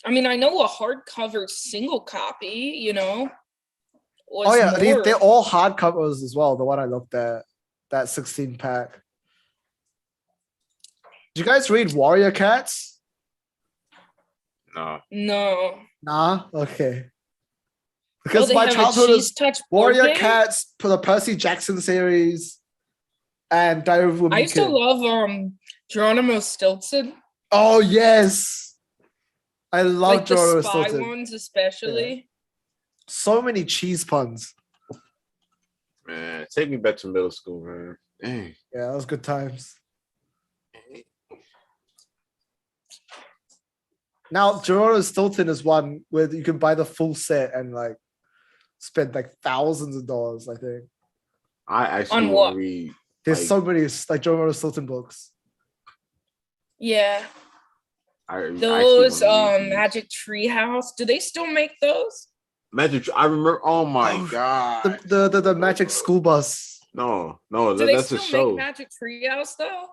I mean, I know a hardcover single copy, was Oh yeah, more. they're all hardcovers as well. The one I looked at, that 16 pack. Did you guys read Warrior Cats? No. No. Nah, okay. Oh, Because they my have a childhood Cheese is Touch board Warrior game? Cats, for the Percy Jackson series, and Diary of a Wimpy I used to Kid. love Geronimo Stilton, Oh yes, I love like the Geronimo spy Stilton. ones especially. So many cheese puns. Man, take me back to middle school, man. Dang. Yeah, that was good times. Now, Geronimo Stilton is one where you can buy the full set and like spend like thousands of dollars. I think I actually On want what? to read. there's Like- so many like Geronimo Stilton books. Yeah, I actually those wanna read these. Magic Treehouse. Do they still make those? Magic. I remember. Oh my Oh, god. The Magic School Bus. No, Do they that's a still show. make Magic Treehouse though?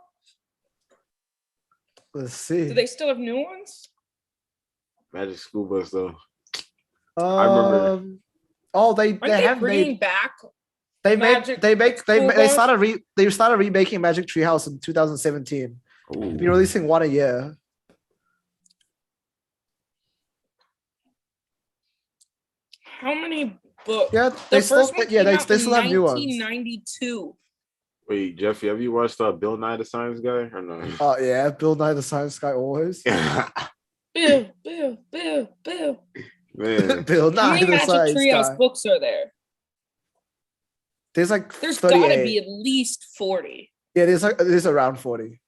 Let's see. Do they still have new ones? Magic School Bus though. I remember. Oh, they Aren't they have bringing made. back? They Magic they School started remaking Magic Treehouse in 2017. Ooh. They've been releasing one a year. How many books? Yeah, The they still first one came out they in still have new ones. 1992. Wait, Jeffy, have you watched Bill Nye the Science Guy or no? Oh yeah, Bill Nye the Science Guy always. Bill. Man, Bill How Nye many the Magic Science Treehouse Guy. books are there? There's like There's 38. gotta be at least 40. Yeah, there's around 40.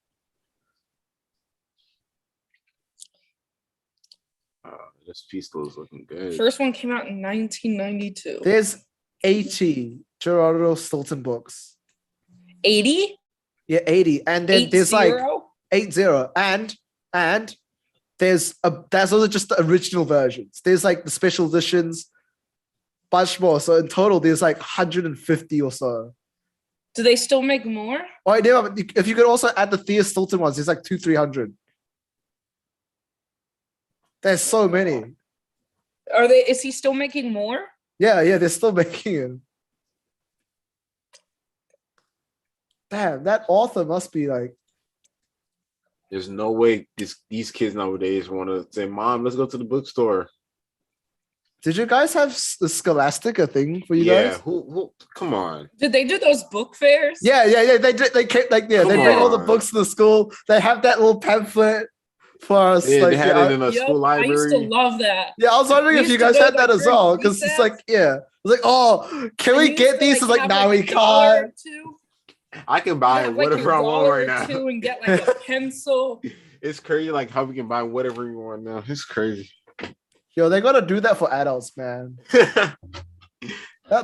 this pistol is looking good. First one came out in 1992. There's 80 Geronimo Stilton books. 80? Yeah, 80. And then there's like 80? 80 and there's that's also just the original versions. There's like the special editions, much more. So in total, there's like 150 or so. Do they still make more? Oh, I know. If you could also add the Thea Stilton ones, there's like 300. There's so many. Is he still making more? Yeah, they're still making it. Damn, that author must be like. There's no way these kids nowadays want to say, "Mom, let's go to the bookstore." Did you guys have the Scholastica thing for you Yeah, guys? who? Come on. Did they do those book fairs? Yeah. They did. They came like they Come bring all the on. books to the school. They have that little pamphlet for us. Yeah, like, they had it in a Yup, school I used to library. love that. yeah, I was wondering We if you used to guys go had to that that as well, during because it's recess. like, yeah, it's like, oh, can I we used get to, these? It's like, have, now we a dollar can't. or two. I can buy Have, like, whatever your I want dollar right or now. two and get like a pencil. It's crazy, like how we can buy whatever we want now. It's crazy. Yo, they gotta do that for adults, man.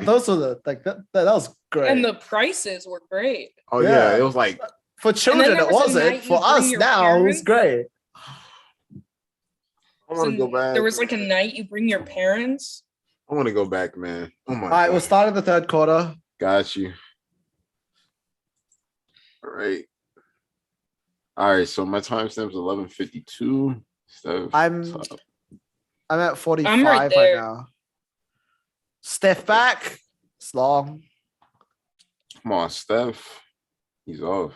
Those were that was great. And the prices were great. Oh yeah, Yeah. it was like For children, there it was a wasn't. night you For bring us your now, it was parents. great. I want to go back. There was like a night you bring your parents. I want to go back, man. Oh my All right, god. we're starting the third quarter. Got you. All right. All right. So my timestamp's 11:52. So I'm at 45 I'm right there. now. Steph back. It's long. come on, Steph. He's off.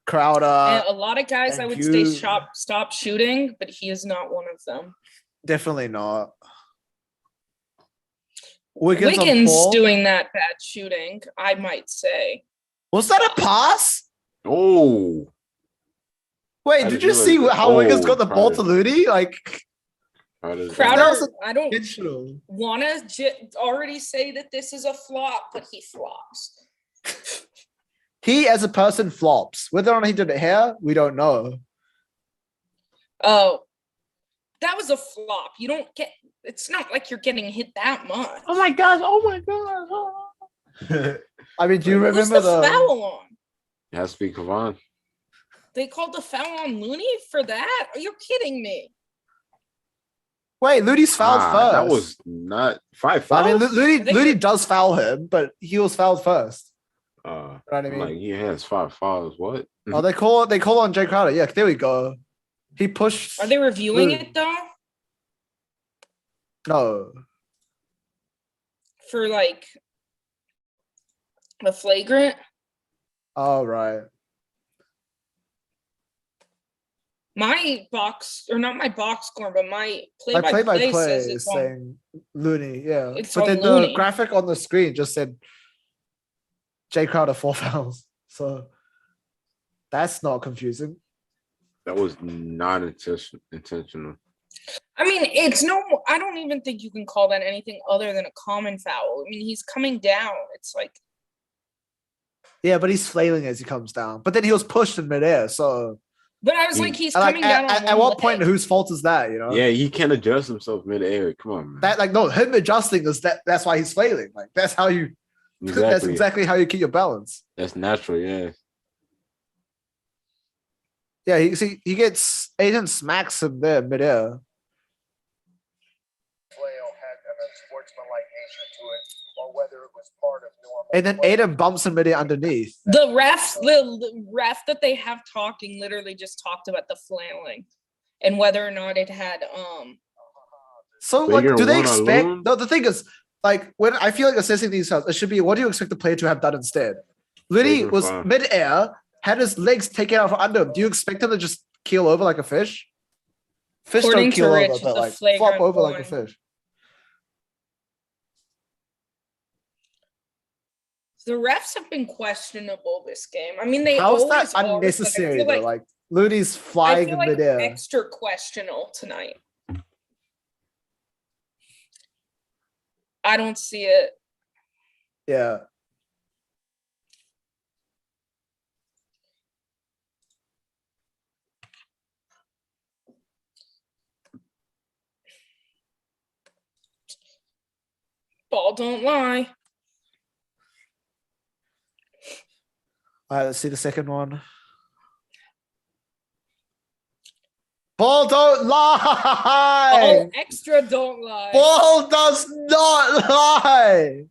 Crowder. And a lot of guys, I and would say, you- stop shooting, but he is not one of them. Definitely not. Wiggins, on Wiggins Paul. doing that bad shooting, I might say. Was that a pass? Oh, Wait, I did didn't you see realize that. how Wiggins Oh, got the ball to Crowder. Looney? Like, Crowder's Crowder, That was I don't intentional. want to already say that this is a flop, but he flops. He, as a person, flops. Whether or not he did it here, we don't know. Oh, that was a flop. You don't get. It's not like you're getting hit that much. Oh my gosh! Oh my gosh! I mean, do you Who's remember the the? foul on? It has to be Kavan. They called the foul on Looney for that? Are you kidding me? Wait, Looney's fouled first. That was not 5 I fouls. mean, I think Looney it- does foul him, but he was fouled first. uh, You know what I mean? like he has 5 fouls. What? Oh, they call on Jay Crowder. Yeah, there we go. He pushed. Are they reviewing Looney. it though? No. For like the flagrant? Oh, right. My box, or not my box score, but my My play-by-play play-by-play says is it's on. saying Looney. Yeah, It's but on then Looney. the graphic on the screen just said Jay Crowder 4 fouls. So that's not confusing. That was not intentional. I mean, it's no. I don't even think you can call that anything other than a common foul. I mean, he's coming down. It's like, Yeah, but he's flailing as he comes down. But then he was pushed in midair. So but I was like, he's like, coming down. at on what one point, leg. whose fault is that? You know? Yeah, he can't adjust himself mid-air. Come on, man. That no, him adjusting is that's why he's flailing. Like that's how you. That's Exactly. exactly how you keep your balance. That's natural. Yeah. Yeah, he gets Aiden smacks him there midair. And then Aiden bumps him midair underneath. The ref that they have talking literally just talked about the flailing and whether or not it had So But like, you're do they one on expect? one? No, the thing is, like, when I feel like assessing these fouls, it should be what do you expect the player to have done instead? Looney Taken was foul. mid-air, had his legs taken out from under him. Do you expect him to just keel over like a fish? Fish According don't keel to Rich, over, it's but a like flop flagrant over like a one. fish. the refs have been questionable this game. I mean, they How's always that are, but I unnecessary feel though? Like Looney's flying in midair. extra questionable tonight. I don't see it. Yeah. Ball don't lie. All right, let's see the second one. Ball don't lie. Ball extra don't lie. Ball does not lie.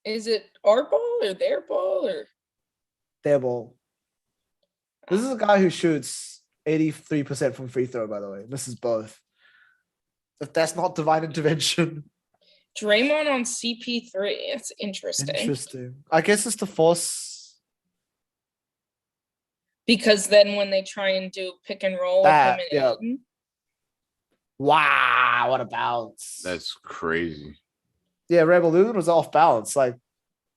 Is it our ball or their ball or? Their ball. This is a guy who shoots 83% from free throw, by the way. Misses both. If that's not divine intervention. Draymond on CP3. It's interesting. Interesting. I guess it's to force. Because then when they try and do pick and roll That, with him yeah. and Aiden, Wow, what a bounce. That's crazy. Yeah, Revolution was off balance. Like,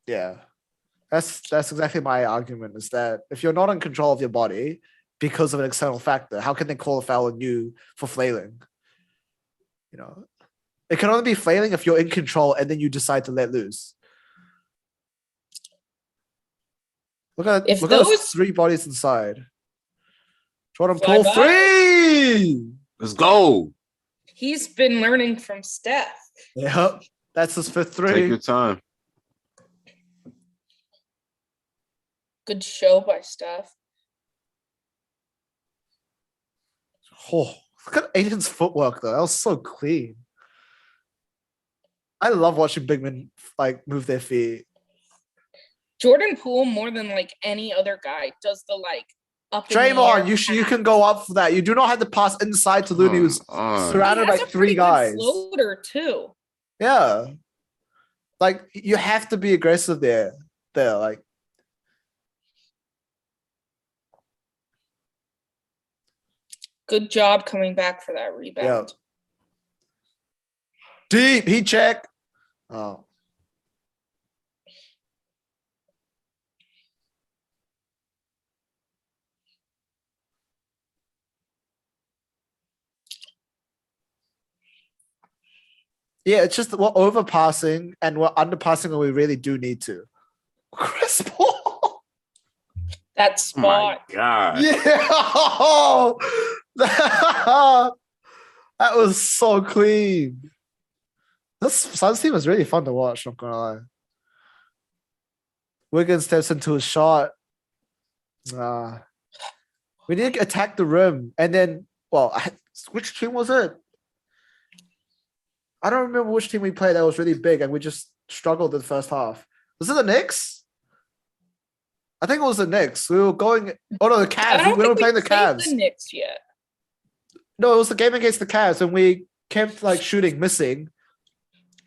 yeah. That's exactly my argument, is that if you're not in control of your body because of an external factor, how can they call a foul on you for flailing? You know, it can only be flailing if you're in control and then you decide to let loose. Look at If look at those those 3 bodies inside. Jordan fly pull by, 3. Let's go. he's been learning from Steph. Yep, that's his 5th Take 3. your time. Good show by Steph. Oh, look at Aiden's footwork though. That was so clean. I love watching big men like move their feet. Jordan Poole, more than like any other guy, does the like up in the Draymond, air you can go up for that. You do not have to pass inside to Looney, who's pass. He surrounded by has a 3 pretty good guys. floater too. Yeah, like you have to be aggressive there. Like Good job coming back for that rebound. deep heat check. Oh, yeah. It's just we're overpassing and we're underpassing when we really do need to. Chris Paul. That Oh my spot. God. Yeah. That was so clean. This Suns team was really fun to watch, not gonna lie. Wiggins steps into a shot. We need to attack the rim. And then, which team was it? I don't remember which team we played that was really big and we just struggled in the first half. Was it the Knicks? I think it was the Knicks. We were going. Oh no, the Cavs. We were playing the played Cavs. the Knicks yet. No, it was the game against the Cavs, and we kept like shooting, missing.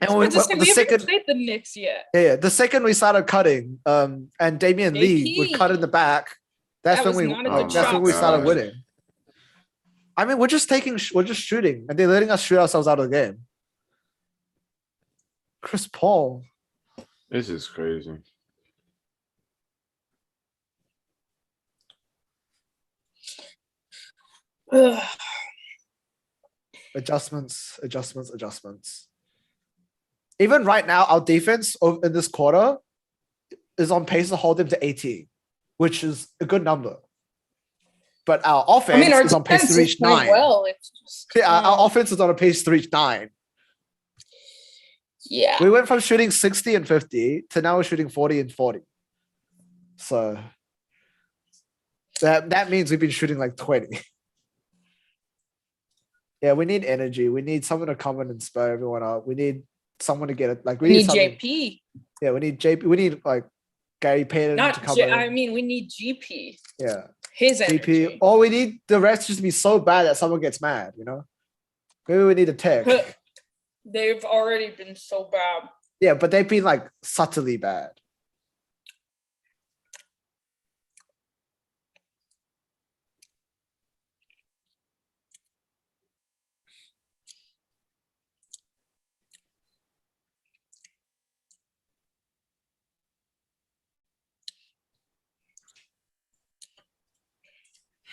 And We haven't second, played the Knicks yet. yeah, the second we started cutting, and Damian Lee would cut in the back. That's That when was we. not a good That's shot. when we started God. winning. I mean, we're just shooting, and they're letting us shoot ourselves out of the game. Chris Paul. This is crazy. Ugh. Adjustments. Even right now, our defense in this quarter is on pace to hold them to 18, which is a good number. But our offense is on pace to reach 9. Well, it's just, our offense is on a pace to reach 9. Yeah. We went from shooting 60 and 50 to now we're shooting 40 and 40. So that means we've been shooting like 20. Yeah, we need energy. We need someone to come in and spur everyone up. We need someone to get it. Like we need JP. Yeah, we need JP. We need like Gary Payton to come in. I mean, we need GP. Yeah. His energy. GP. Or we need the rest just to be so bad that someone gets mad, you know? Maybe we need a tech. They've already been so bad. Yeah, but they've been like subtly bad.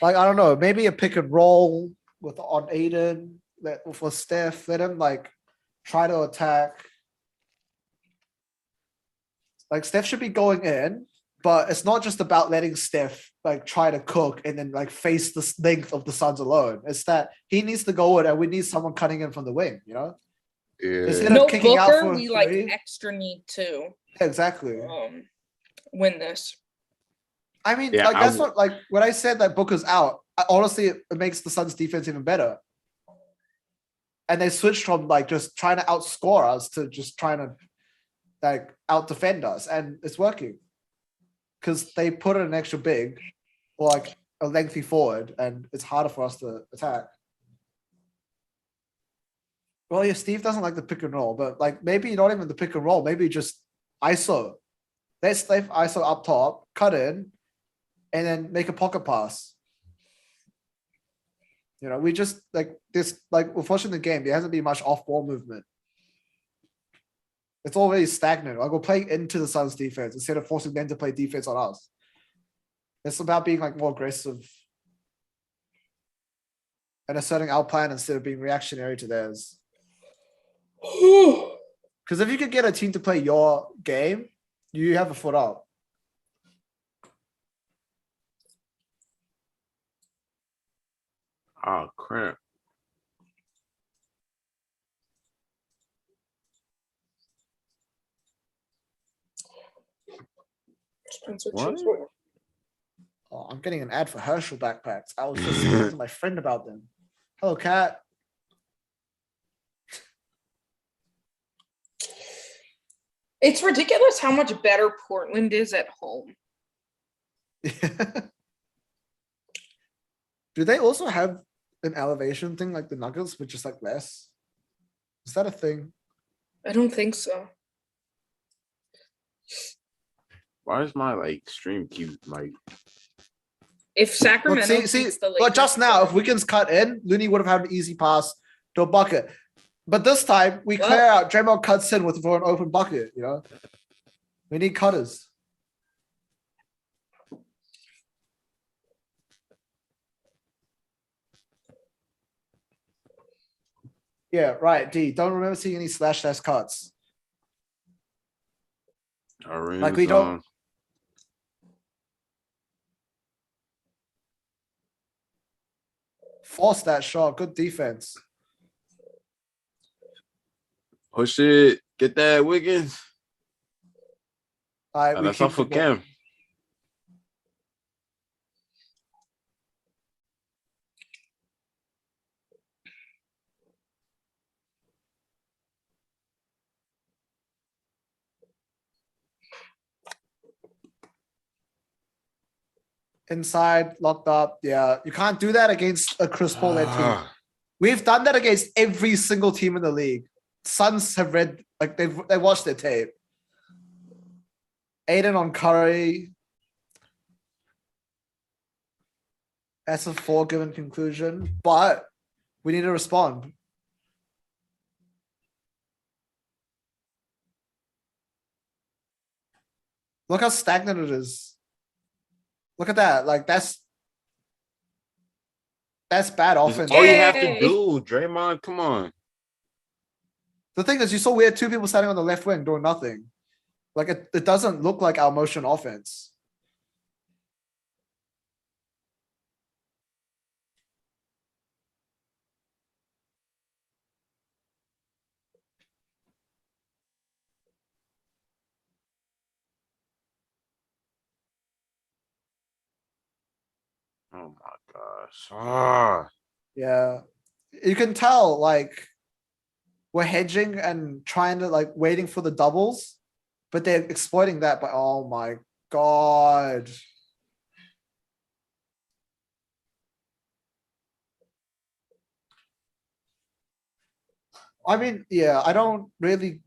Like, I don't know, maybe a pick and roll on Aiden for Steph. Let him like try to attack. Like Steph should be going in, but it's not just about letting Steph like try to cook and then like face the length of the Suns alone. It's that he needs to go in and we need someone cutting in from the wing, you know? Yeah. Instead No of kicking out Booker, for we three. like extra need to Yeah, exactly. win this. I mean, Yeah, like that's what like when I said that Booker's out, honestly, it makes the Suns defense even better. And they switched from like just trying to outscore us to just trying to like out defend us, and it's working because they put in an extra big or like a lengthy forward, and it's harder for us to attack. Well, yeah, Steve doesn't like the pick and roll, but like maybe not even the pick and roll, maybe just ISO. Let's Steph ISO up top, cut in, and then make a pocket pass. You know, we just like this, like we're watching the game. There hasn't been much off-ball movement. It's already stagnant. Like we're playing into the Suns defense instead of forcing them to play defense on us. It's about being like more aggressive and asserting our plan instead of being reactionary to theirs. Because if you could get a team to play your game, you have a foot up. Oh crap. Spencer What? Chisholm. Oh, I'm getting an ad for Herschel backpacks. I was just speaking to my friend about them. Hello, Cat. It's ridiculous how much better Portland is at home. Do they also have an elevation thing like the Nuggets, but just like less? Is that a thing? I don't think so. Why is my like stream keep like If Look, Sacramento see, beats the Lakers, but just now, if Wiggins cut in, Looney would have had an easy pass to a bucket. But this time, we clear out. Draymond cuts in for an open bucket. You know, we need cutters. Yeah, right. D. Don't remember seeing any slash cuts. Like we don't. Force that shot. Good defense. push it? Get that Wiggins. All right, we That's all keep for the ball. Cam. Inside, locked up. Yeah, you can't do that against a Chris Paul led team. Ah, We've done that against every single team in the league. Suns have read, like they watched their tape. Aiden on Curry. That's a 4 given conclusion, but we need to respond. Look how stagnant it is. Look at that. Like that's bad That's offense. all you have to Yay. do, Draymond. Come on. The thing is, you saw we had 2 people standing on the left wing doing nothing. Like it doesn't look like our motion offense. Oh my gosh. Ah. Yeah. You can tell like we're hedging and trying to like waiting for the doubles, but they're exploiting that. But oh my God. I mean, yeah, I don't really.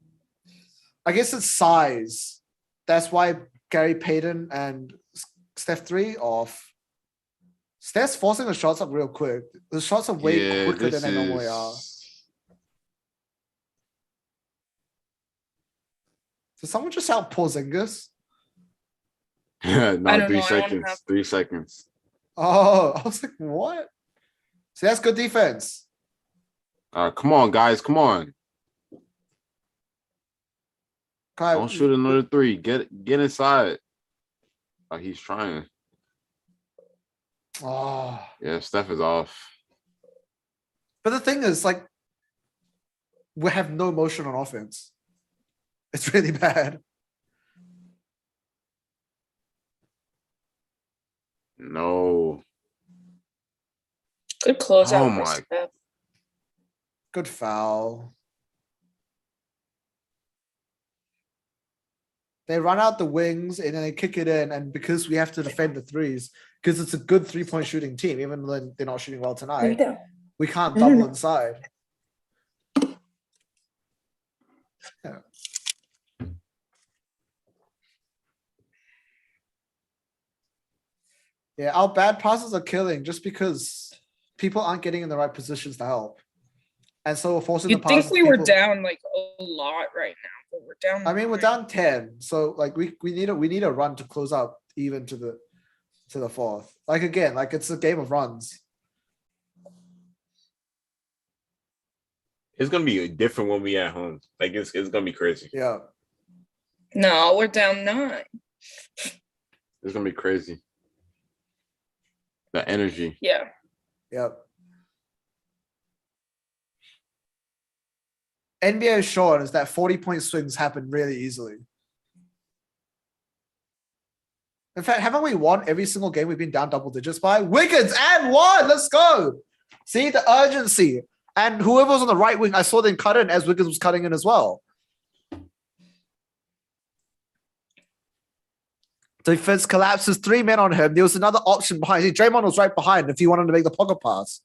I guess it's size. That's why Gary Payton and Steph 3 off. Steph's forcing the shots up real quick. The shots are way Yeah, quicker this than they normally are. is. Did someone just shout Porzingis? No, I don't 3 know, I don't seconds. have- 3 seconds. Oh, I was like, what? See, that's good defense. Come on, guys. Come on. Kyle, Don't shoot another 3. Get inside. Oh, he's trying. Oh. Yeah, Steph is off. But the thing is, like, we have no motion on offense. It's really bad. No. Good closeout. Oh for my- Steph. Good foul. They run out the wings and then they kick it in. And because we have to defend the threes, because it's a good 3-point shooting team, even though they're not shooting well tonight, we can't double inside. Yeah. Yeah, our bad passes are killing just because people aren't getting in the right positions to help. And so we're forcing the You'd think passes. we were people- down like a lot right now, but we're down. I mean, we're 9. down 10. So like we need a run to close up even to the fourth. Like again, like it's a game of runs. It's gonna be different when we at home. Like it's gonna be crazy. Yeah. No, we're down 9. It's gonna be crazy. The energy. Yeah. Yep. NBA has shown is that 40-point swings happen really easily. In fact, haven't we won every single game we've been down double digits by? Wiggins and one. Let's go. See the urgency. And whoever was on the right wing, I saw them cut in as Wiggins was cutting in as well. Defense collapses, 3 men on him. There was another option behind. See, Draymond was right behind if he wanted to make the pocket pass.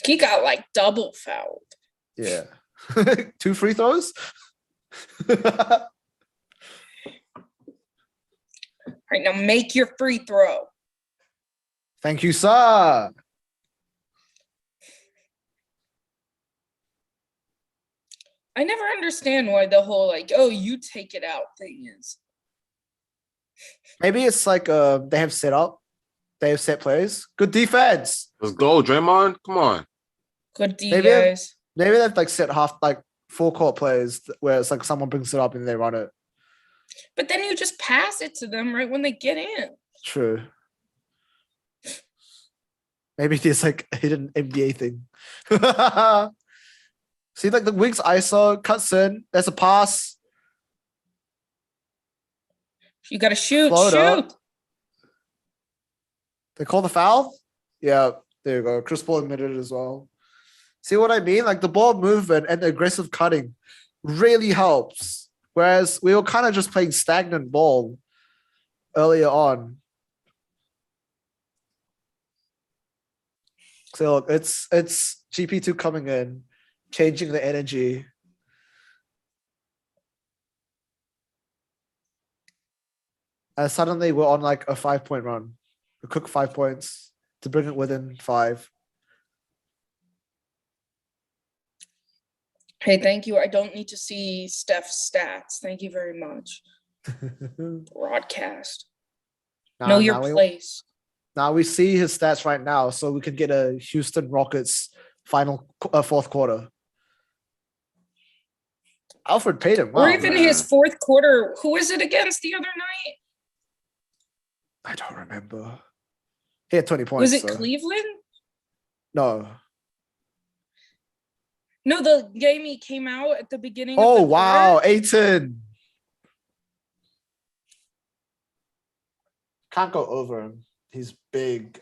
He got like double fouled. Yeah. 2 free throws? All right, now make your free throw. Thank you, sir. I never understand why the whole like, oh, you take it out thing is. Maybe it's like they have set up. They have set plays. Good defense. Let's go, Draymond. Come on. Good D, Maybe guys. Maybe they've like set half like full court plays where it's like someone brings it up and they run it. But then you just pass it to them right when they get in. True. Maybe there's like a hidden NBA thing. See, like the Wings ISO cuts in. There's a pass. You got to shoot. Floater. Shoot. They call the foul? Yeah, there you go. Chris Paul admitted it as well. See what I mean? Like the ball movement and the aggressive cutting really helps. Whereas we were kind of just playing stagnant ball earlier on. So look, it's GP2 coming in, changing the energy. And suddenly we're on like a 5-point run. A quick 5 points to bring it within 5. Hey, thank you. I don't need to see Steph's stats. Thank you very much. Broadcast. Know your place. Now we see his stats right now, so we can get a Houston Rockets final fourth quarter. Alfred Payton, wow, or even man. his fourth quarter. Who was it against the other night? I don't remember. He had 20 points. Was it so. Cleveland? No. No, the game he came out at the beginning. Oh, of the wow. quarter. Aiton. Can't go over him. He's big.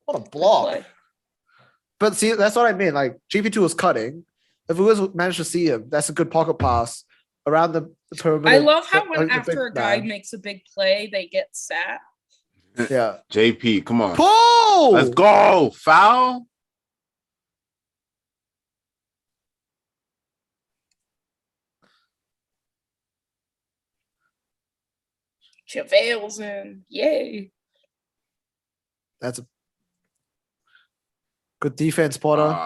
What a block. Play. But see, that's what I mean. Like, GP2 was cutting. If we was managed to see him, that's a good pocket pass around the perimeter. I love how when the after a big guy man. makes a big play, they get sat. Yeah. JP, come on. Pull! Let's go. Foul. JaVale's in. Yay. That's a good defense, Potter.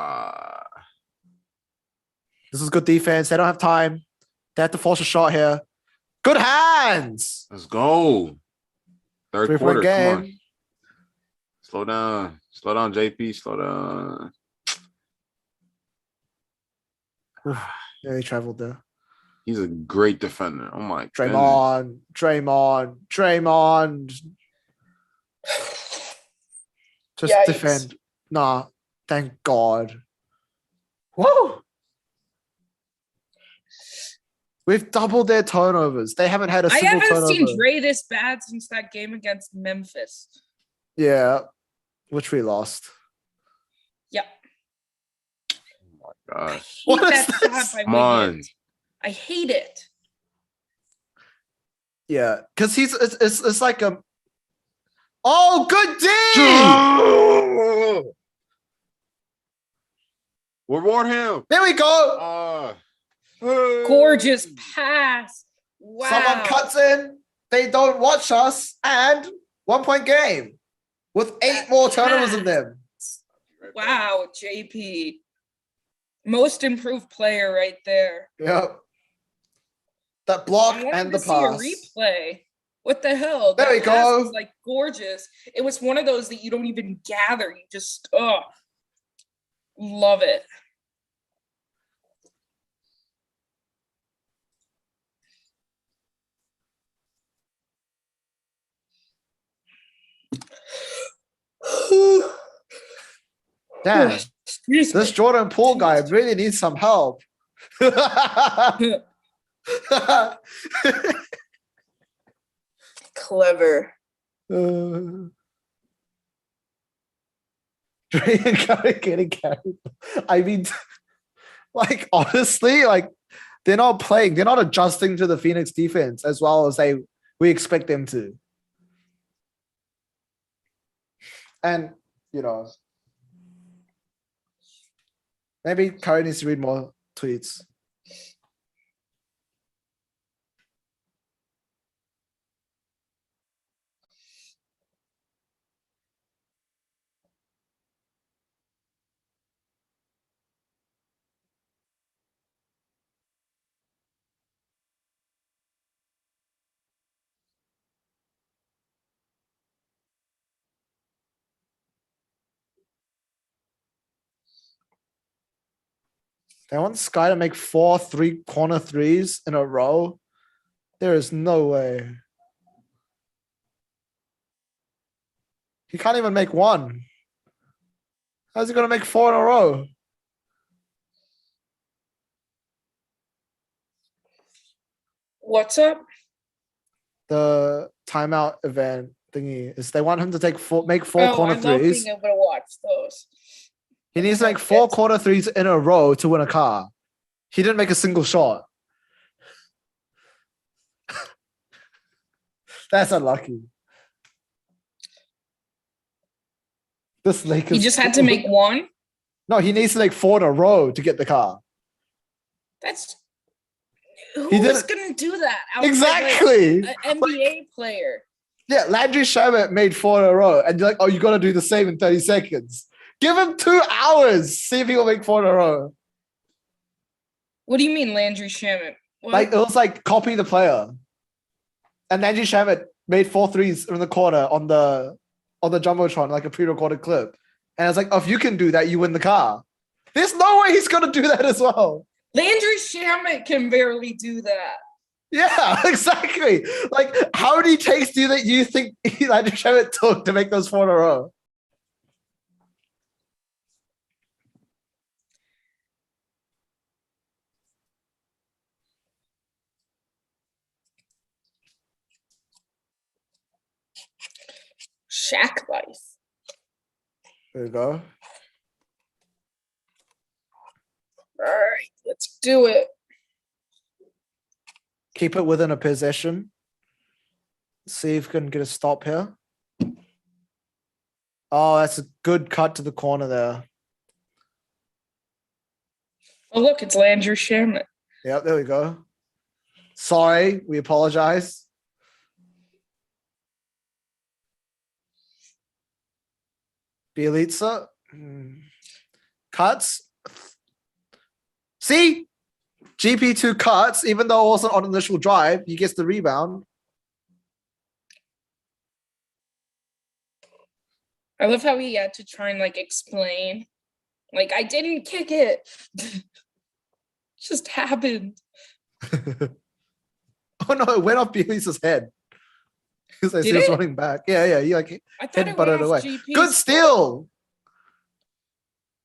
This is good defense. They don't have time. They have to force a shot here. Good hands. Let's go. Third 3-point quarter. game. Come on. Slow down. Slow down, JP. Slow down. Yeah, he traveled there. He's a great defender. Oh my god. Draymond. Just Yikes. defend. Nah, thank God. Whoa. We've doubled their turnovers. They haven't had a I single haven't turnover. seen Dre this bad since that game against Memphis. Yeah, which we lost. Yeah. Oh my gosh. What Hate is that this? shot by Come on. Wiggins. I hate it. Yeah, because it's like a. Oh, good D! Reward him. There we go. Gorgeous pass. Wow. Someone cuts in. They don't watch us, and 1-point game with 8 more turnovers in them. Wow, JP. Most improved player right there. Yep. That block I wanted and the to see a pass. replay. What the hell? There we That pass go. was like gorgeous. It was one of those that you don't even gather. You just love it. Damn, Excuse this me. Jordan Poole guy really needs some help. Clever. Getting carried. I mean, like honestly, like they're not playing, they're not adjusting to the Phoenix defense as well as we expect them to. And you know, maybe Curry needs to read more tweets. They want Sky to make 4 3-corner threes in a row. There is no way. He can't even make one. How's he gonna make 4 in a row? What's up? The timeout event thingy is they want him to make 4 corner I love threes. being able to watch those. He needs to make 4 Yes. corner threes in a row to win a car. He didn't make a single shot. That's unlucky. This Lakers. He just had to make one. No, he needs to make 4 in a row to get the car. That's He who's didn't- gonna do that? outside, Exactly. like, an NBA player. Yeah, Landry Shamet made 4 in a row, and you're like, oh, you got to do the same in 30 seconds. Give him 2 hours. See if he will make 4 in a row. What do you mean, Landry Shamet? What? Like it was like copy the player, and Landry Shamet made 4 threes in the corner on the jumbotron, like a pre-recorded clip. And I was like, oh, if you can do that, you win the car. There's no way he's gonna do that as well. Landry Shamet can barely do that. Yeah, exactly. Like, how many takes do you think Landry Shamet took to make those 4 in a row? Shack life. There you go. All right, let's do it. Keep it within a possession. See if we can get a stop here. Oh, that's a good cut to the corner there. Oh, look, it's Landry Shamet. Yep, there we go. Sorry, we apologize. Bielitsa. Cuts. See? GP2 cuts, even though it wasn't on initial drive, he gets the rebound. I love how he had to try and like explain. Like, I didn't kick it. Just happened. Oh no, it went off Bielitsa's head. Because I see Did us it? running back. Yeah, he like I thought head it butted went away. off GP's Good steal.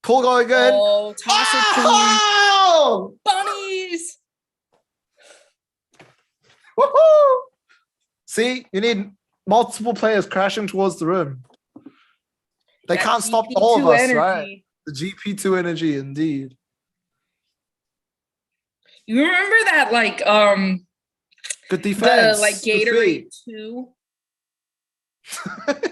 Pull going good. Oh, toss it to him. Oh! Bunnies. Woohoo! See, you need multiple players crashing towards the rim. They That can't stop all of GP2 us, right? energy. The GP2 energy, indeed. You remember that like Good defense. the like Good Gatorade 2? feed.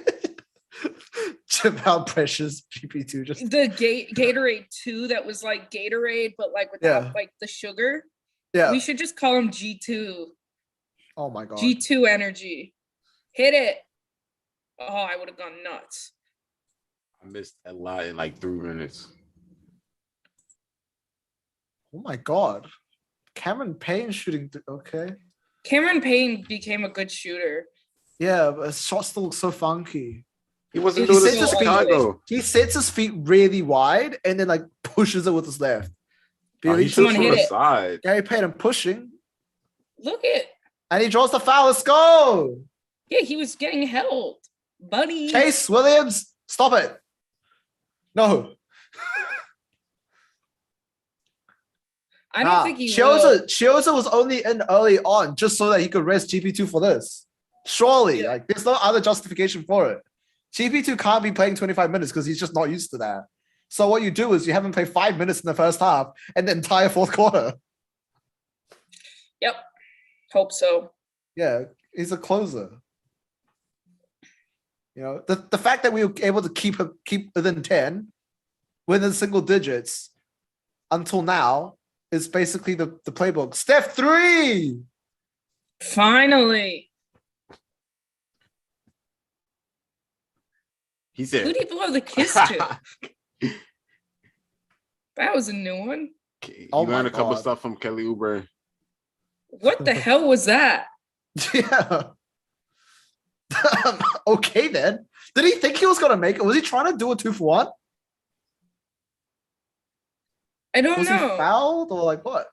Jamal Precious GP2 just The Gatorade 2 that was like Gatorade but like without Yeah. like the sugar. yeah. We should just call him G2. Oh my god. G2 energy. Hit it. Oh, I would have gone nuts. I missed a lot in like 3 minutes. Oh my god. Cameron Payne shooting. Okay. Cameron Payne became a good shooter. Yeah, but his shot still looks so funky. He wasn't He doing this said in this Chicago. He sets his feet really wide and then like pushes it with his left. Oh, he Bielitsa- shoots Someone from hit the it. side. Gary Payton pushing, Look at. and he draws the foul. Let's go. Yeah, he was getting held. Buddy. Chase Williams, stop it. No. I don't think he Chioza was only in early on just so that he could rest GP2 for this. Surely, Yeah. like there's no other justification for it. GP2 can't be playing 25 minutes because he's just not used to that. So what you do is you have him play 5 minutes in the first half and the entire fourth quarter. Yep. Hope so. Yeah, he's a closer. You know, the fact that we were able to keep within 10, within single digits until now is basically the playbook. Steph 3. Finally. He said, Who did he blow the kiss to? That was a new one. He Oh learned my a couple God. stuff from Kelly Oubre. What the hell was that? Yeah. Okay, then. Did he think he was gonna make it? Was he trying to do a 2-for-1? I don't Was he know. fouled or like what?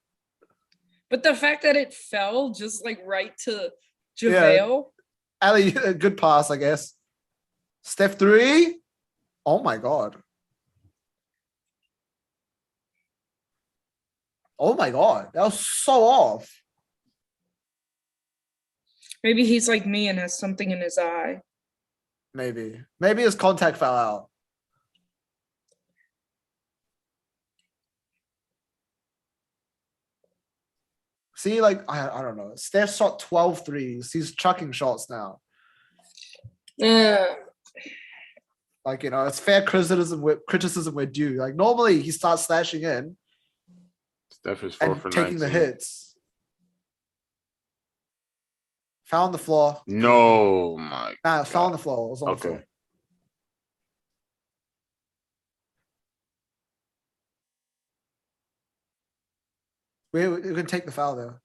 But the fact that it fell just like right to JaVale. Ali, a good pass, I guess. Steph 3. Oh my God. Oh my God. That was so off. Maybe he's like me and has something in his eye. Maybe. Maybe his contact fell out. See, like, I don't know. Steph shot 12 threes. He's chucking shots now. Yeah. Like, you know, it's fair criticism we're due. Like, normally he starts slashing in Steph is 4 and for taking 19. the hits. Foul on the floor. No, my Nah, foul on God. the floor. It was on the Okay. floor. We can take the foul though.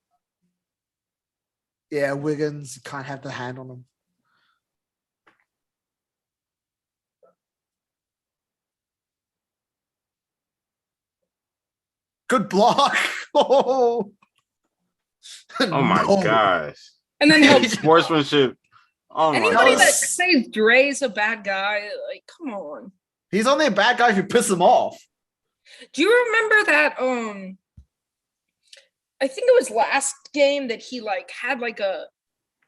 Yeah, Wiggins can't have the hand on him. Good block. Oh, Oh my No. gosh. And then help Sportsmanship. Oh my anybody God. that says Dre's a bad guy, like, come on. He's only a bad guy if you piss him off. Do you remember that? I think it was last game that he like had like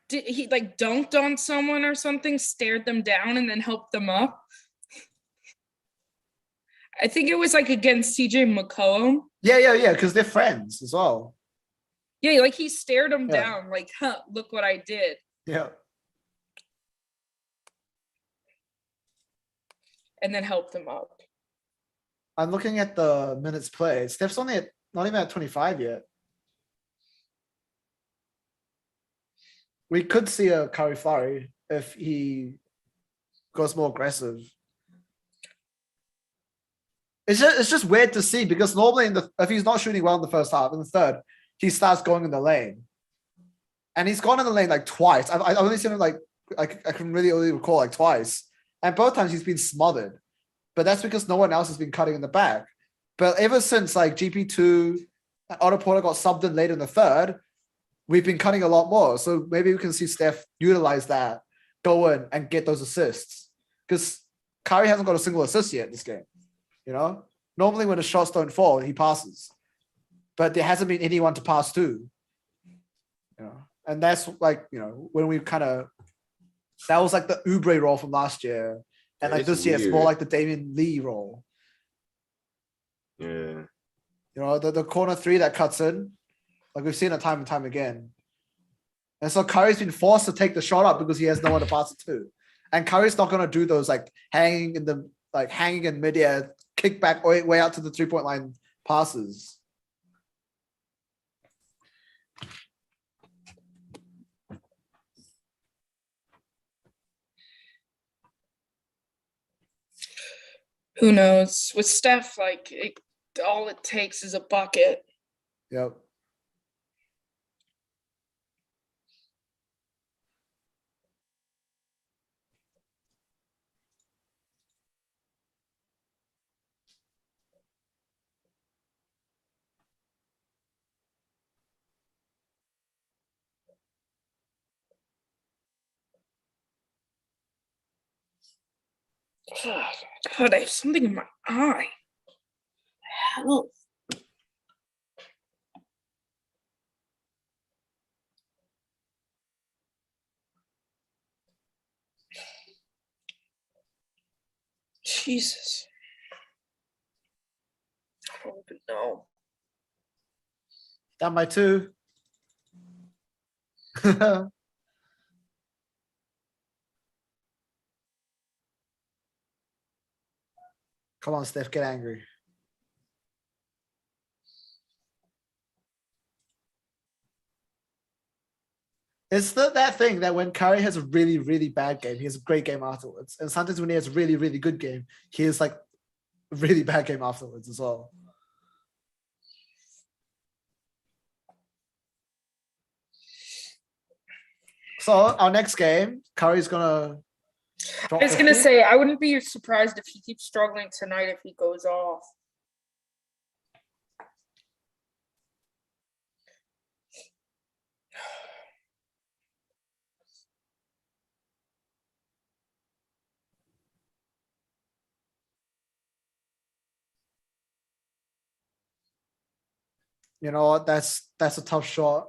he like dunked on someone or something, stared them down, and then helped them up. I think it was like against CJ McCollum. Yeah, because they're friends as well. Yeah, like he stared him Yeah. down, like, huh, look what I did. Yeah. And then helped them up. I'm looking at the minutes played. Steph's only at not even at 25 yet. We could see a Curry flurry if he goes more aggressive. It's just weird to see because normally if he's not shooting well in the first half, in the third, he starts going in the lane. And he's gone in the lane like twice. I've only seen him like I can really only recall like twice. And both times he's been smothered. But that's because no one else has been cutting in the back. But ever since like GP2, Otto Porter got subbed in late in the third, we've been cutting a lot more. So maybe we can see Steph utilize that, go in and get those assists. Because Curry hasn't got a single assist yet this game. You know? Normally when the shots don't fall, he passes. But there hasn't been anyone to pass to. You know, and that's like, you know, when we kind of that was like the Oubre role from last year. And like It's this year, it's more weird. like the Damian Lee role. Yeah. You know, the corner three that cuts in, like we've seen it time and time again. And so Curry's been forced to take the shot up because he has no one to pass it to. And Curry's not gonna do those like hanging in midair, kick back way out to the 3-point line passes. Who knows? With Steph, like, all it takes is a bucket. Yep. God, I have something in my eye. hell? Jesus. I don't even know. Down by 2. Come on, Steph, get angry. It's that thing that when Curry has a really, really bad game, he has a great game afterwards. And sometimes when he has a really, really good game, he has like a really bad game afterwards as well. So our next game, Curry's gonna drop I was gonna 50. say I wouldn't be surprised if he keeps struggling tonight if he goes off. You know what? That's a tough shot.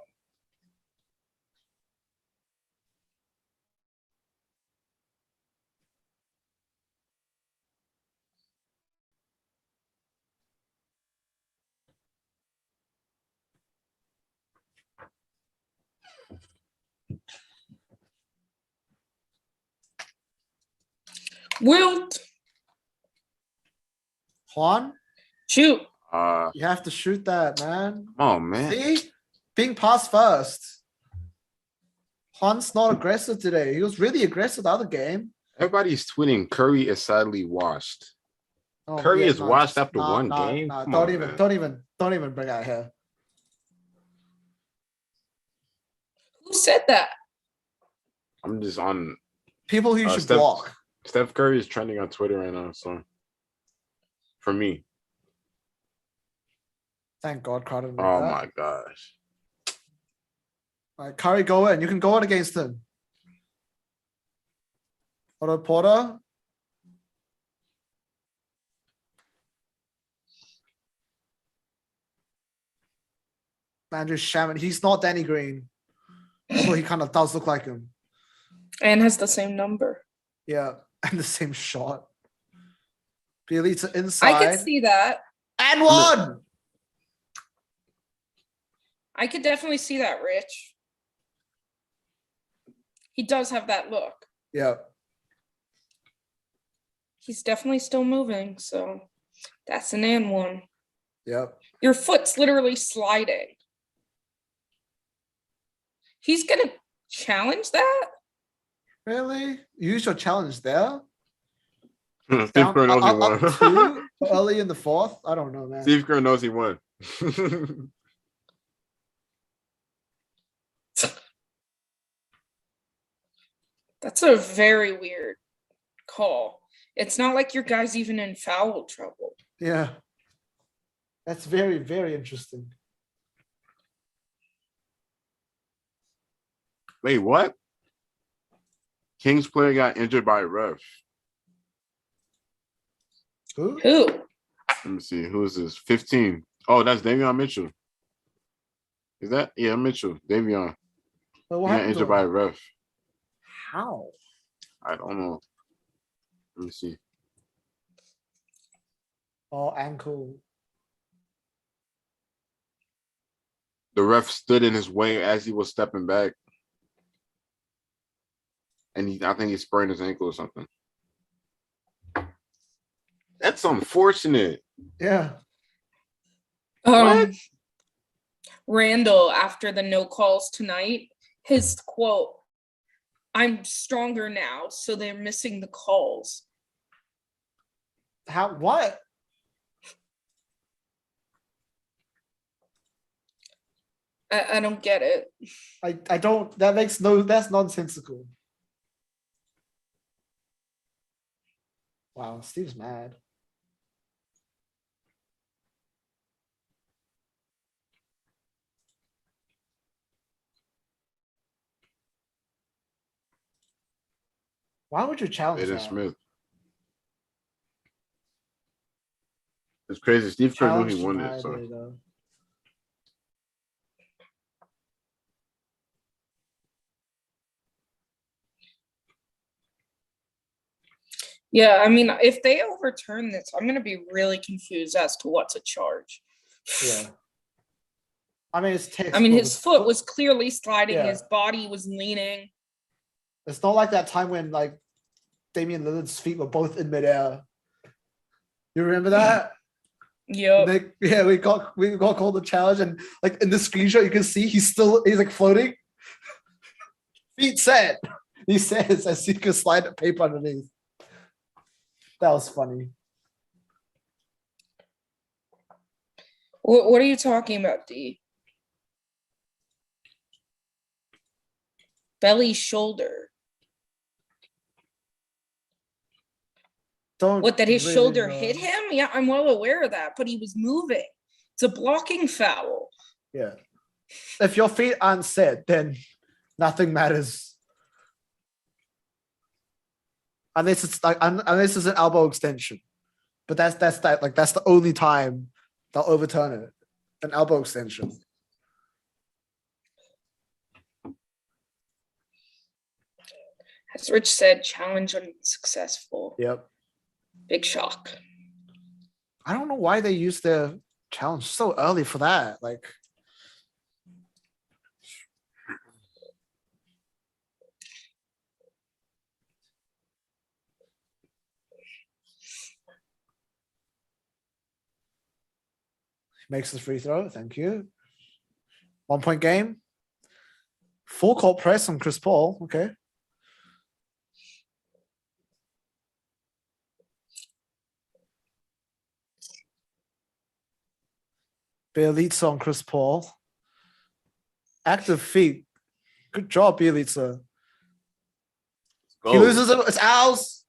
Wilt, Juan, shoot. you have to shoot that, man. Oh man. See? Being passed first. Juan's not aggressive today. He was really aggressive the other game. Everybody's tweeting Curry is sadly washed. Oh, Curry yeah, is no, washed just- after nah, one nah, game. nah, Come don't on, even, man. don't even bring out here. Who said that? I'm just on. People who you should Steph, block. Steph Curry is trending on Twitter right now. So for me, Thank God Crowder didn't make oh that. my gosh. All right, Curry, go in. You can go in against him. Otto Porter. Andrew Shaman. He's not Danny Green. Although he kind of does look like him. And has the same number. Yeah. And the same shot. Bielitsa inside. I could see that. And one. I could definitely see that, Rich. He does have that look. Yeah. He's definitely still moving, so that's an and one. Yep. Your foot's literally sliding. He's gonna challenge that? Really? Use your challenge there. Steve Down, Kerr knows he up won. 2 early in the 4th. I don't know, man. Steve Kerr knows he won. That's a very weird call. It's not like your guy's even in foul trouble. Yeah. That's very, very interesting. Wait, what? Kings player got injured by a ref. Who? Who? Let me see. Who is this? 15. Oh, that's Davion Mitchell. Is that? Yeah, Mitchell. Davion. But He what got happened to injured by a him? ref. How? I don't know. Let me see. Oh, ankle. The ref stood in his way as he was stepping back. And I think he sprained his ankle or something. That's unfortunate. Yeah. What? Randall, after the no calls tonight, his quote, "I'm stronger now, so they're missing the calls." How? What? I don't get it. I don't. That makes no. That's nonsensical. Wow, Steve's mad. Why would you challenge Aiden that? Smith. It's crazy. Steve Kerr knew Challenge he won it. denied, So there you go. Yeah, I mean, if they overturn this, I'm gonna be really confused as to what to charge. Yeah. I mean, it's text. I mean, his foot was clearly sliding, Yeah. his body was leaning. It's not like that time when like Damian Lillard's feet were both in midair. You remember that? Yep. Yeah, we got called the challenge, and like in the screenshot, you can see he's like floating. Feet set. He says as he can slide the paper underneath. That was funny. What are you talking about, D? Belly shoulder. Don't What, that his really shoulder know. hit him? Yeah, I'm well aware of that, but he was moving. It's a blocking foul. Yeah. If your feet aren't set, then nothing matters. Unless it's like unless it's an elbow extension. But that's the only time they'll overturn it. An elbow extension. As Rich said, challenge unsuccessful. Yep. Big shock. I don't know why they use the challenge so early for that. Like, makes the free throw. Thank you. 1 point game. Full court press on Chris Paul. Okay. Bielitsa on Chris Paul. Active feet. Good job, Bielitsa. go. He loses it. It's ours.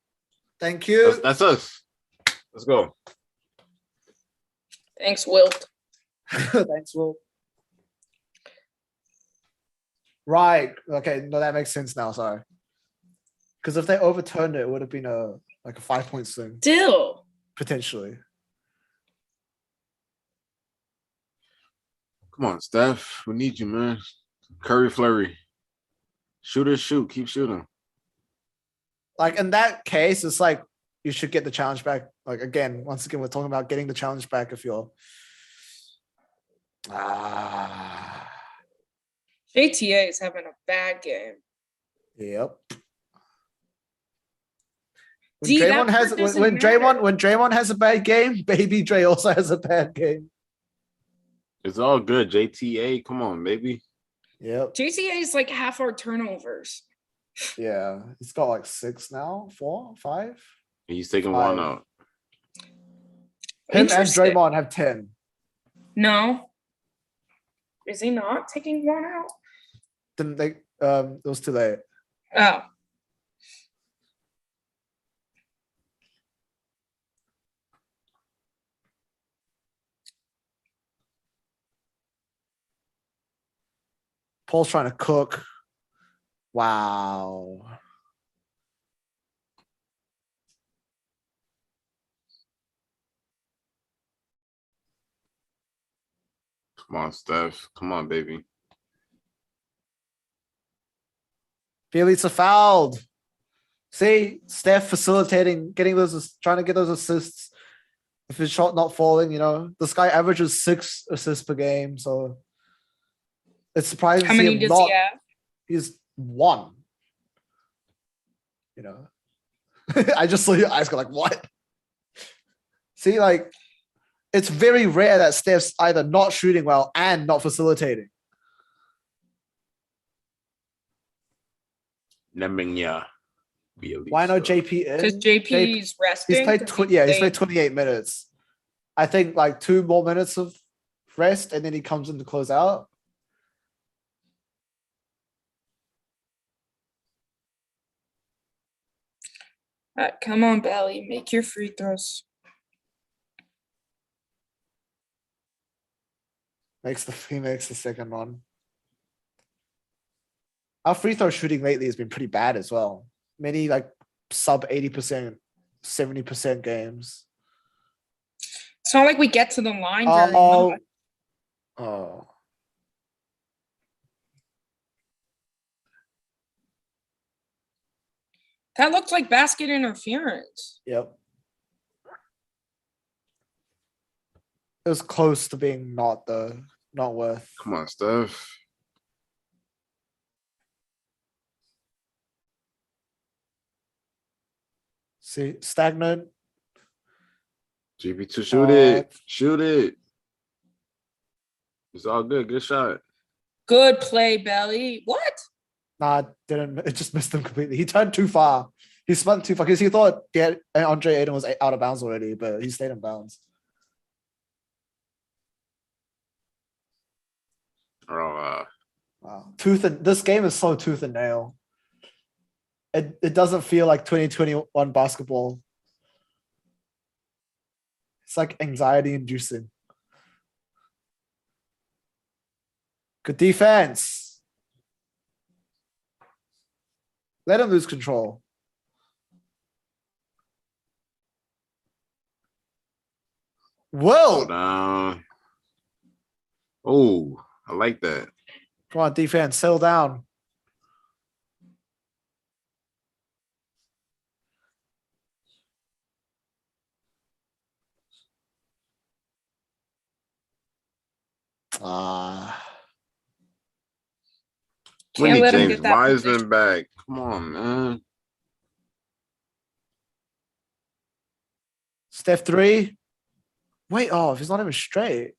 Thank you. That's us. Let's go. Thanks, Wilt. Thanks, Will. Right. Okay. No, that makes sense now. Sorry. Because if they overturned it, it would have been a 5-point swing Still. potentially. Come on, Steph. We need you, man. Curry flurry. Shooters shoot. Keep shooting. Like in that case, it's like you should get the challenge back. Like again, once again, we're talking about getting the challenge back if you're. JTA is having a bad game. Yep. When D, that Draymond has part doesn't when matter. Draymond has a bad game, Baby Dre also has a bad game. It's all good. JTA, come on, baby. Yep. JTA is like half our turnovers. Yeah. He's got like 6 now, 4, 5. He's taking 5. one out. Him and Interesting. Draymond have 10. No. Is he not taking one out? Then they it was too late. Oh. Paul's trying to cook. Wow. Come on, Steph. Come on, baby. Bielitsa fouled. See, Steph facilitating, getting those, trying to get those assists. If his shot not falling, this guy averages 6 assists per game. So it's surprising How to see many him does not. he have? He's 1. I just saw your eyes go like, what? See, like, it's very rare that Steph's either not shooting well and not facilitating. Nemanja. Why no JP in? Because JP's resting. He's played 'cause he's played 28 minutes. I think like 2 more minutes of rest and then he comes in to close out. Come on, Belly. Make your free throws. He makes the second one. Our free throw shooting lately has been pretty bad as well. Many like sub 80%, 70% games. It's not like we get to the line very Oh. much. Oh. That looked like basket interference. Yep. It was close to being not though. Not worth. Come on, Steph. See, stagnant. GP2, shoot it. Shoot it. It's all good. Good shot. Good play, Belly. What? Nah, didn't. It just missed him completely. He turned too far. He spun too far because he thought Andre Ayton was out of bounds already, but he stayed in bounds. Oh, Wow. This game is so tooth and nail. It doesn't feel like 2021 basketball. It's like anxiety inducing. Good defense. Let him lose control. Whoa! down. Oh, I like that. Come on, defense, settle down. Ah. Can't Winnie let him James get that position. Wiseman back. Come on, man. Steph 3. Wait, oh, if he's not even straight.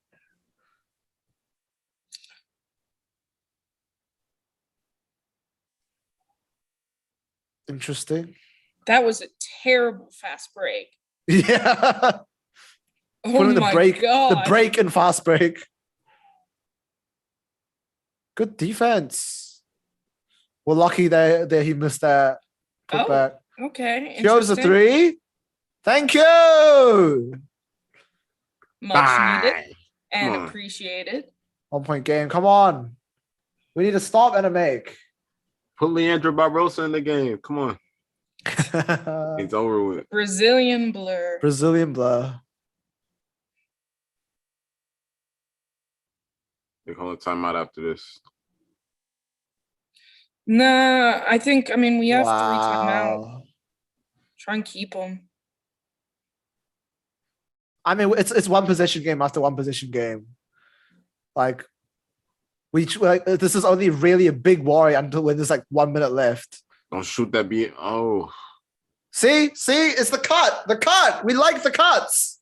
Interesting. That was a terrible fast break. Yeah. Oh Put in the my break, god. the break and fast break. Good defense. We're lucky that he missed that Oh, putback. okay. Shows a Interesting. 3. Thank you. Much needed Bye. and Come on. appreciated. 1 point game. Come on. We need to stop and a make. Put Leandro Barbosa in the game. Come on. It's over with. Brazilian blur. Brazilian blur. They call a timeout after this. Nah, I mean, we have 3 timeouts. Wow. Try and keep them. I mean, it's one possession game after one possession game. Like, this is only really a big worry until when there's like 1 minute left. Don't shoot that beat. Oh. See, it's the cut. The cut. We like the cuts.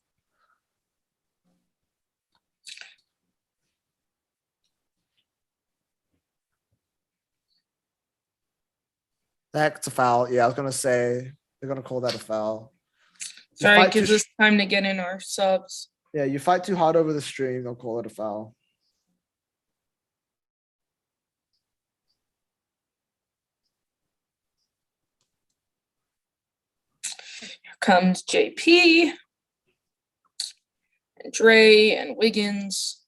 That's a foul. Yeah, I was gonna say they're gonna call that a foul. You Sorry, fight it gives too- us time to get in our subs. Yeah, you fight too hard over the stream, they'll call it a foul. Here comes JP, and Dre, and Wiggins.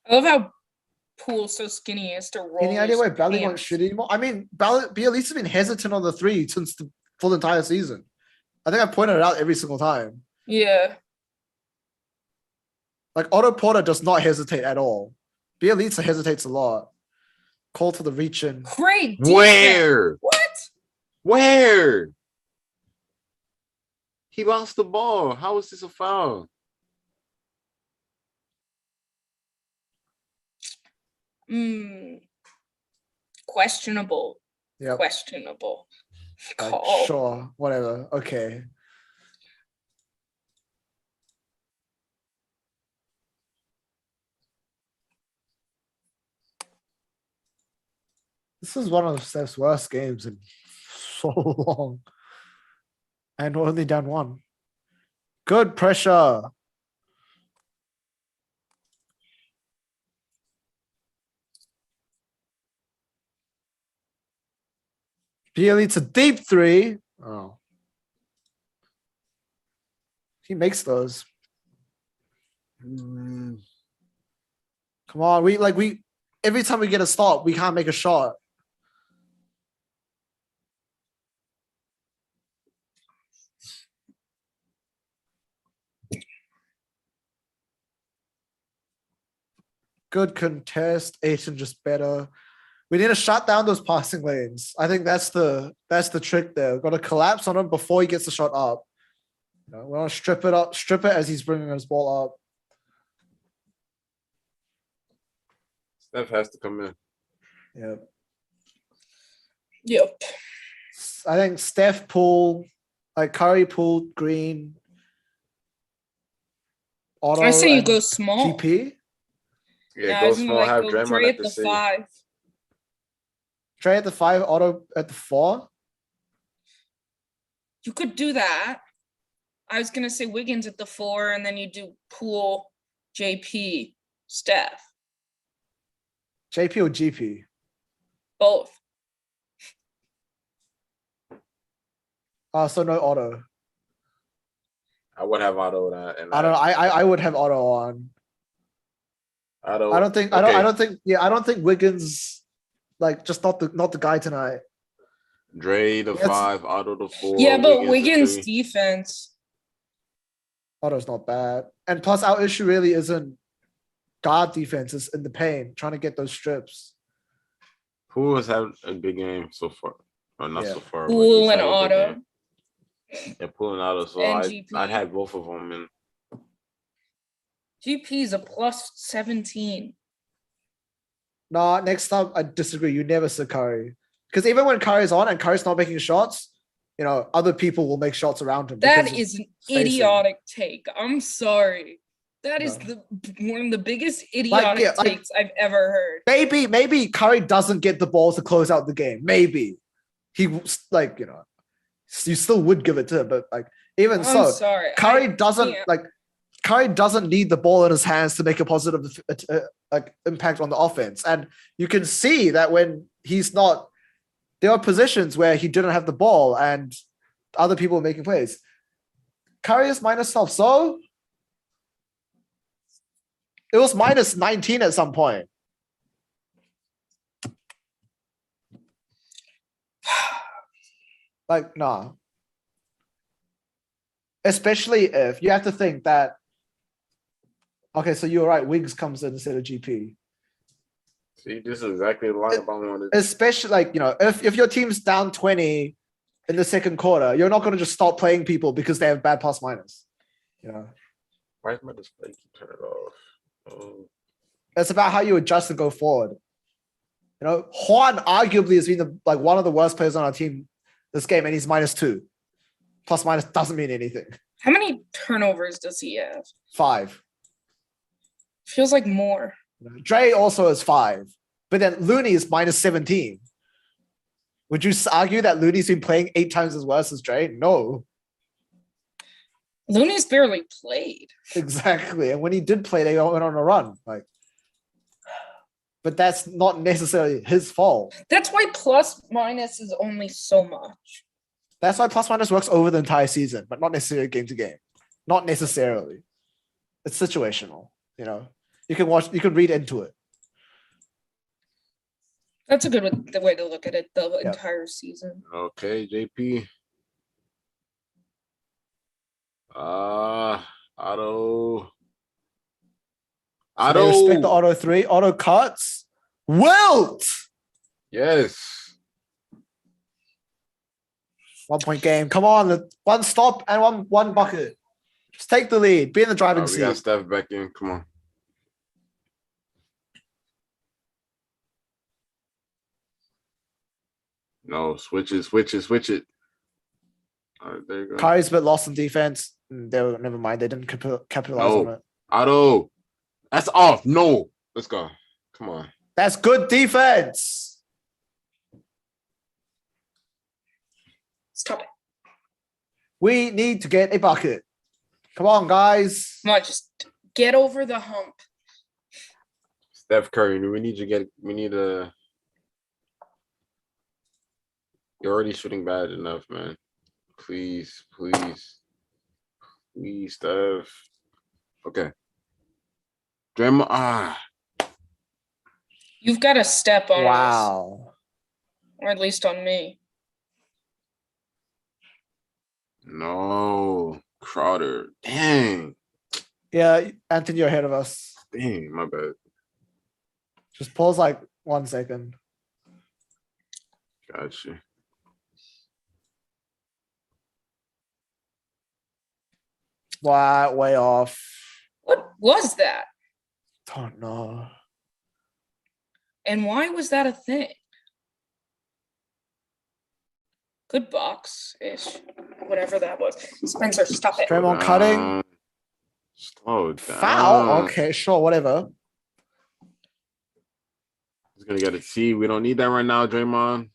I love how Poole's so skinny he has to roll. Any idea his why Bally won't pants. shoot anymore? I mean, Bielitsa's been hesitant on the 3 since the full entire season. I think I pointed it out every single time. Yeah. Like Otto Porter does not hesitate at all. Bielitsa hesitates a lot. Call for the reach in. Great defense. Where? What? Where? He lost the ball. How is this a foul? Questionable. Yeah, Questionable. like, Call. sure, whatever. Okay. This is one of Steph's worst games in so long. And we're only down 1. Good pressure. Bielitsa deep 3. Oh. He makes those. Come Come on, we every time we get a stop, we can't make a shot. Good contest. Aiton just better. We need to shut down those passing lanes. I think that's the trick there. We've got to collapse on him before he gets the shot up. We want to strip it as he's bringing his ball up. Steph has to come in. Yeah. Yep. I think Steph pull, like Curry pull Green. Otto I say you and go small. GP. Yeah, I go was gonna, small. like, Have go Draymond Dre at at the the C. 5. Trey at the 5, Otto at the 4. You could do that. I was gonna say Wiggins at the 4, and then you do Poole, JP, Steph, JP or GP? both. So no Otto. I would have Otto and I don't know. I would have Otto on. Otto. I don't think okay. I don't think Wiggins, like, just not the guy tonight. Dre the That's- 5, Otto the 4. Yeah, but the Wiggins' 3. defense. Otto's not bad. And plus our issue really isn't guard defense, it's in the paint, trying to get those strips. Who has had a good game so far? Or not Yeah. so far, but Poole he's and had a good Otto. game. Yeah, pulling Otto. So And I'd GP. have both of them in. GP's a plus 17. Nah, next time I disagree. You never said Curry. Because even when Curry's on and Curry's not making shots, other people will make shots around him. That because is an spacing. idiotic take. I'm sorry. That is one of the biggest idiotic takes I've ever heard. Maybe Curry doesn't get the ball to close out the game. Maybe he you still would give it to him, but even I'm so, sorry. Curry doesn't need the ball in his hands to make a positive impact on the offense. And you can see that when he's not, there are positions where he didn't have the ball and other people were making plays. Curry is minus 12, so it was minus 19 at some point. Nah. Especially if you have to think that, okay, so you're right, Wiggs comes in instead of GP. See, this is exactly the lineup I wanted. Especially, if your team's down 20 in the second quarter, you're not going to just stop playing people because they have bad plus minus. Why is my display keep turning off? Oh. It's about how you adjust and go forward. Juan arguably has been one of the worst players on our team this game, and he's -2. Plus minus doesn't mean anything. How many turnovers does he have? 5. Feels like more. Dre also has 5, but then Looney is -17. Would you argue that Looney's been playing 8 times as worse as Dre? No. Looney's barely played. Exactly. And when he did play, they went on a run. But that's not necessarily his fault. That's why plus minus is only so much. That's why plus minus works over the entire season, but not necessarily game to game. Not necessarily. It's situational. You can read into it. That's a good way to look at it, the entire season. Okay, JP. Otto. So they respect the Otto 3. Otto cuts. Wilt! Yes. 1 point game. Come on. 1 stop and one bucket. Just take the lead. Be in the driving We seat. got Steph back in. Come on. No, switch it. All right, there you go. Kyrie's a bit lost in defense. Never mind. They didn't capitalize on it. Otto. That's off. No. Let's go. Come on. That's good defense. Stop it. We need to get a bucket. Come on, guys. Come on, just get over the hump. Steph Curry, we need a. You're already shooting bad enough, man. Please, Steph. Okay. Draymond, You've got a step on us, Wow. or at least on me. No, Crowder. Dang, Yeah, Anthony, you're ahead of us. dang, my bad. Just pause like 1 second. Gotcha. Wow, way off. What was that? Don't know. And why was that a thing? Good box-ish. Whatever that was. Spencer, stop it. Draymond cutting. Slow down. Foul. Okay, sure, whatever. He's gonna get a T. We don't need that right now, Draymond.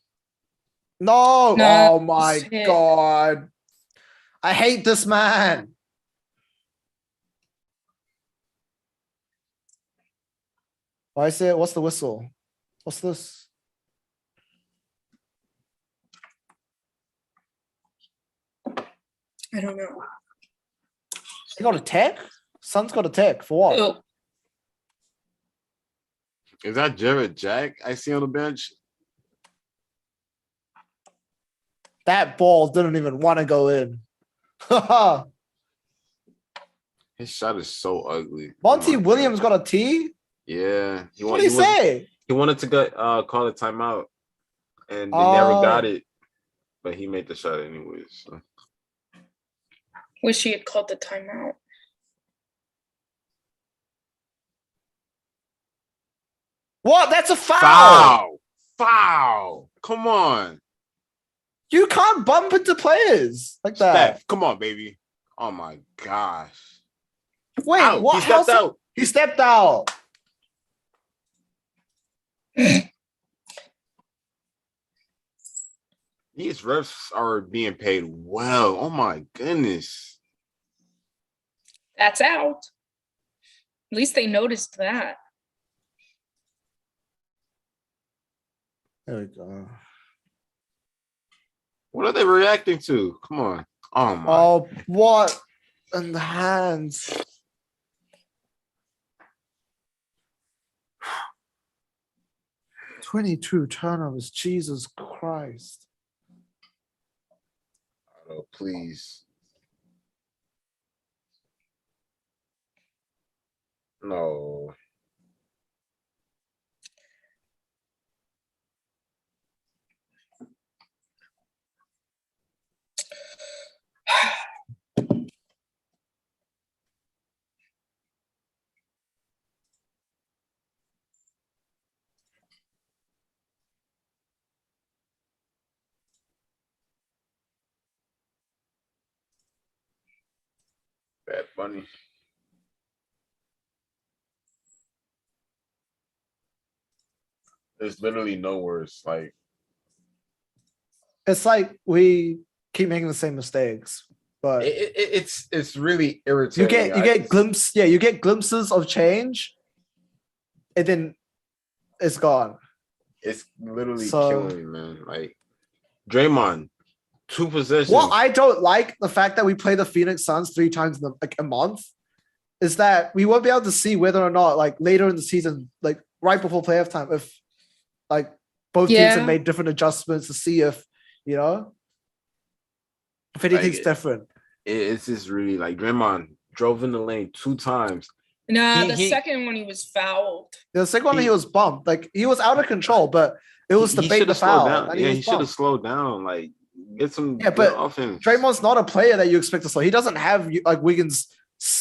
No. No, Oh my it's hit. god. I hate this man. Why is it? What's the whistle? What's this? I don't know. He got a tech? Son's got a tech for what? Oh, Is that Jared Jack I see on the bench? That ball didn't even want to go in. His shot is so ugly. Monty Oh my Williams God. got a T? Yeah. What did he say? He wanted to get call a timeout, and they never got Oh. it, but he made the shot anyways. So. wish he had called the timeout. What? That's a foul. Foul! Foul! Come on, You can't bump into players like that. Steph! Come on, baby! Oh my gosh! Wait, Out. what? He stepped How's it- out. He stepped out. These refs are being paid well. Oh my goodness! That's out. At least they noticed that. There we go. What are they reacting to? Come on! Oh my! Oh, what in the hands? "22 turnovers, Jesus Christ." Oh, please! No. Bad Bunny. There's literally no worse. Like, It's like we keep making the same mistakes, but it's really irritating. you get glimpses of change, and then it's gone. It's literally So- killing me, man. Like Draymond, 2 possessions. What I don't like the fact that we play the Phoenix Suns 3 times in a month is that we won't be able to see whether or not like later in the season, like right before playoff time, if like both teams Yeah. have made different adjustments to see if if anything's Like, different. It's just really like Draymond drove in the lane 2 times. Nah, He- the he- second one he was fouled. The second one he He- was bumped, like he was out of control, but it was to He bait should the have slowed foul. down. And Yeah, he he should have bumped. slowed down. Like get some Yeah, good but offense. Draymond's not a player that you expect to slow. He doesn't have like Wiggins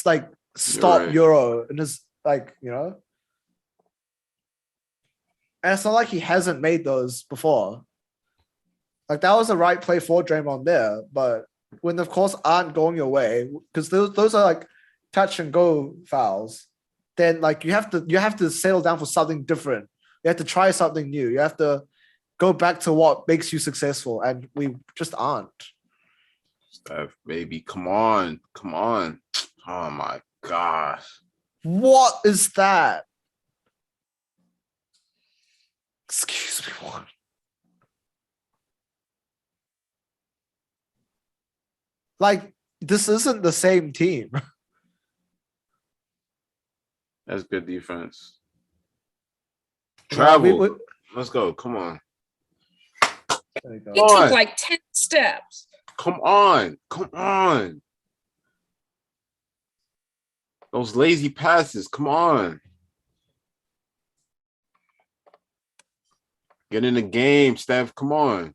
like stop right. Euro and his like and it's not like he hasn't made those before. Like that was the right play for Draymond there, but when the calls aren't going your way, because those are like touch and go fouls, then like you have to settle down for something different. You have to try something new. You have to go back to what makes you successful, and we just aren't. Steph, baby, come on. Oh my gosh. What is that? Excuse me, what? Like, this isn't the same team. That's good defense. Travel. Let's go. Come on. There you go. He took like 10 steps. Come on. Come on. Those lazy passes. Come on. Get in the game, Steph. Come on.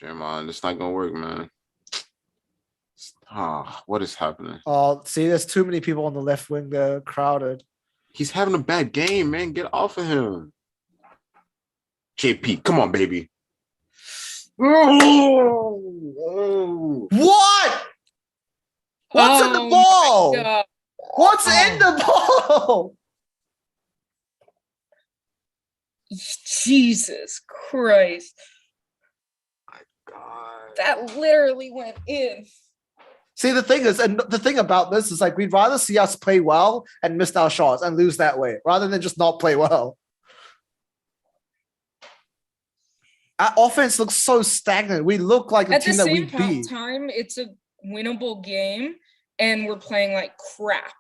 Draymond, it's not gonna work, man. What is happening? Oh, see, there's too many people on the left wing there, crowded. He's having a bad game, man. Get off of him. JP, come on, baby. Oh. What? What's in the Oh my ball? God. What's in the ball? Jesus Christ. God. That literally went in. See, the thing is, and the thing about this is like, we'd rather see us play well and miss our shots and lose that way rather than just not play well. Our offense looks so stagnant. We look like a At the team that we same beat. time, it's a winnable game and we're playing like crap.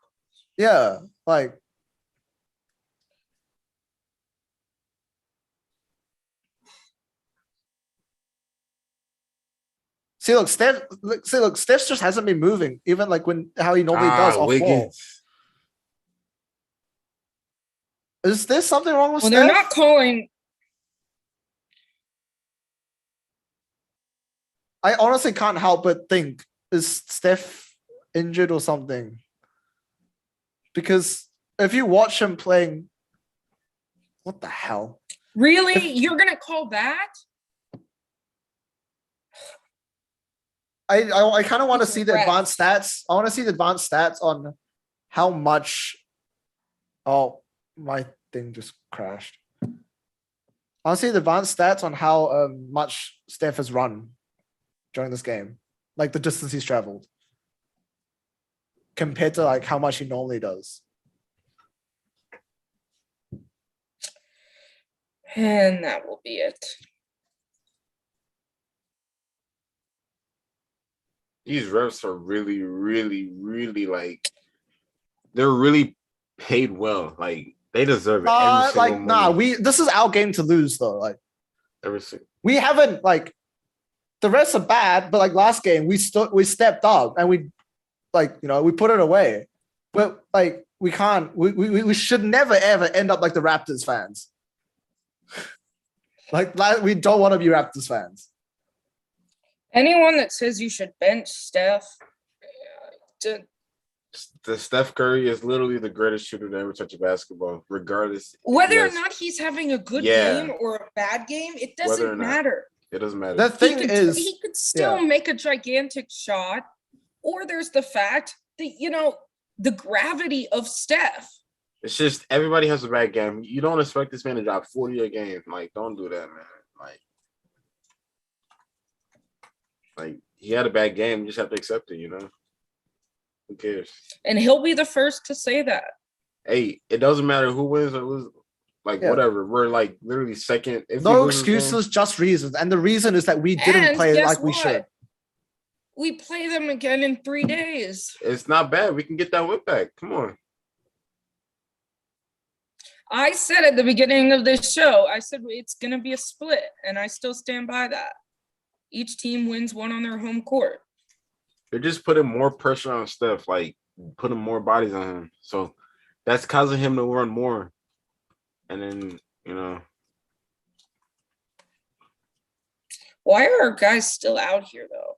Yeah, like. See, look, Steph just hasn't been moving, even like when how he normally does off ball. Wiggins. Is there something wrong with Well, Steph? they're not calling. I honestly can't help but think, is Steph injured or something? Because if you watch him playing, what the hell? Really? You're going to call that? I kind of want to He's see the wrecked. advanced stats. I want to see the advanced stats on how much. Oh, my thing just crashed. I want to see the advanced stats on how much Steph has run during this game, like the distance he's traveled, compared to like how much he normally does. And that will be it. These refs are really, really, really like they're really paid well. Like they deserve it. Every single Like, nah, moment. this is our game to lose though. Like, Every single. we haven't like the rest are bad, but like last game we stepped up and we like, you know, we put it away. But like we can't we should never ever end up like the Raptors fans. Like we don't want to be Raptors fans. Anyone that says you should bench Steph, The Steph Curry is literally the greatest shooter to ever touch a basketball, regardless. whether or not he's having a good Yeah. game or a bad game, it Whether or doesn't not. matter. It doesn't matter. The thing is, He could still make a gigantic shot, or there's the fact that, you know, the gravity of Steph. It's just everybody has a bad game. You don't expect this man to drop 40 a game. Like, don't do that, man. Like he had a bad game. You just have to accept it, you know? Who cares? And he'll be the first to say that. Hey, it doesn't matter who wins or loses. Like, Yeah. whatever. We're like literally second. If we no lose this game- excuses, just reasons. And the reason is that we didn't And play guess like we what? should. We play them again in 3 days. It's not bad. We can get that whip back. Come on. I said at the beginning of this show, I said it's going to be a split, and I still stand by that. Each team wins one on their home court. They're just putting more pressure on Steph, like putting more bodies on him. So that's causing him to run more. And then, you know. Why are our guys still out here, though?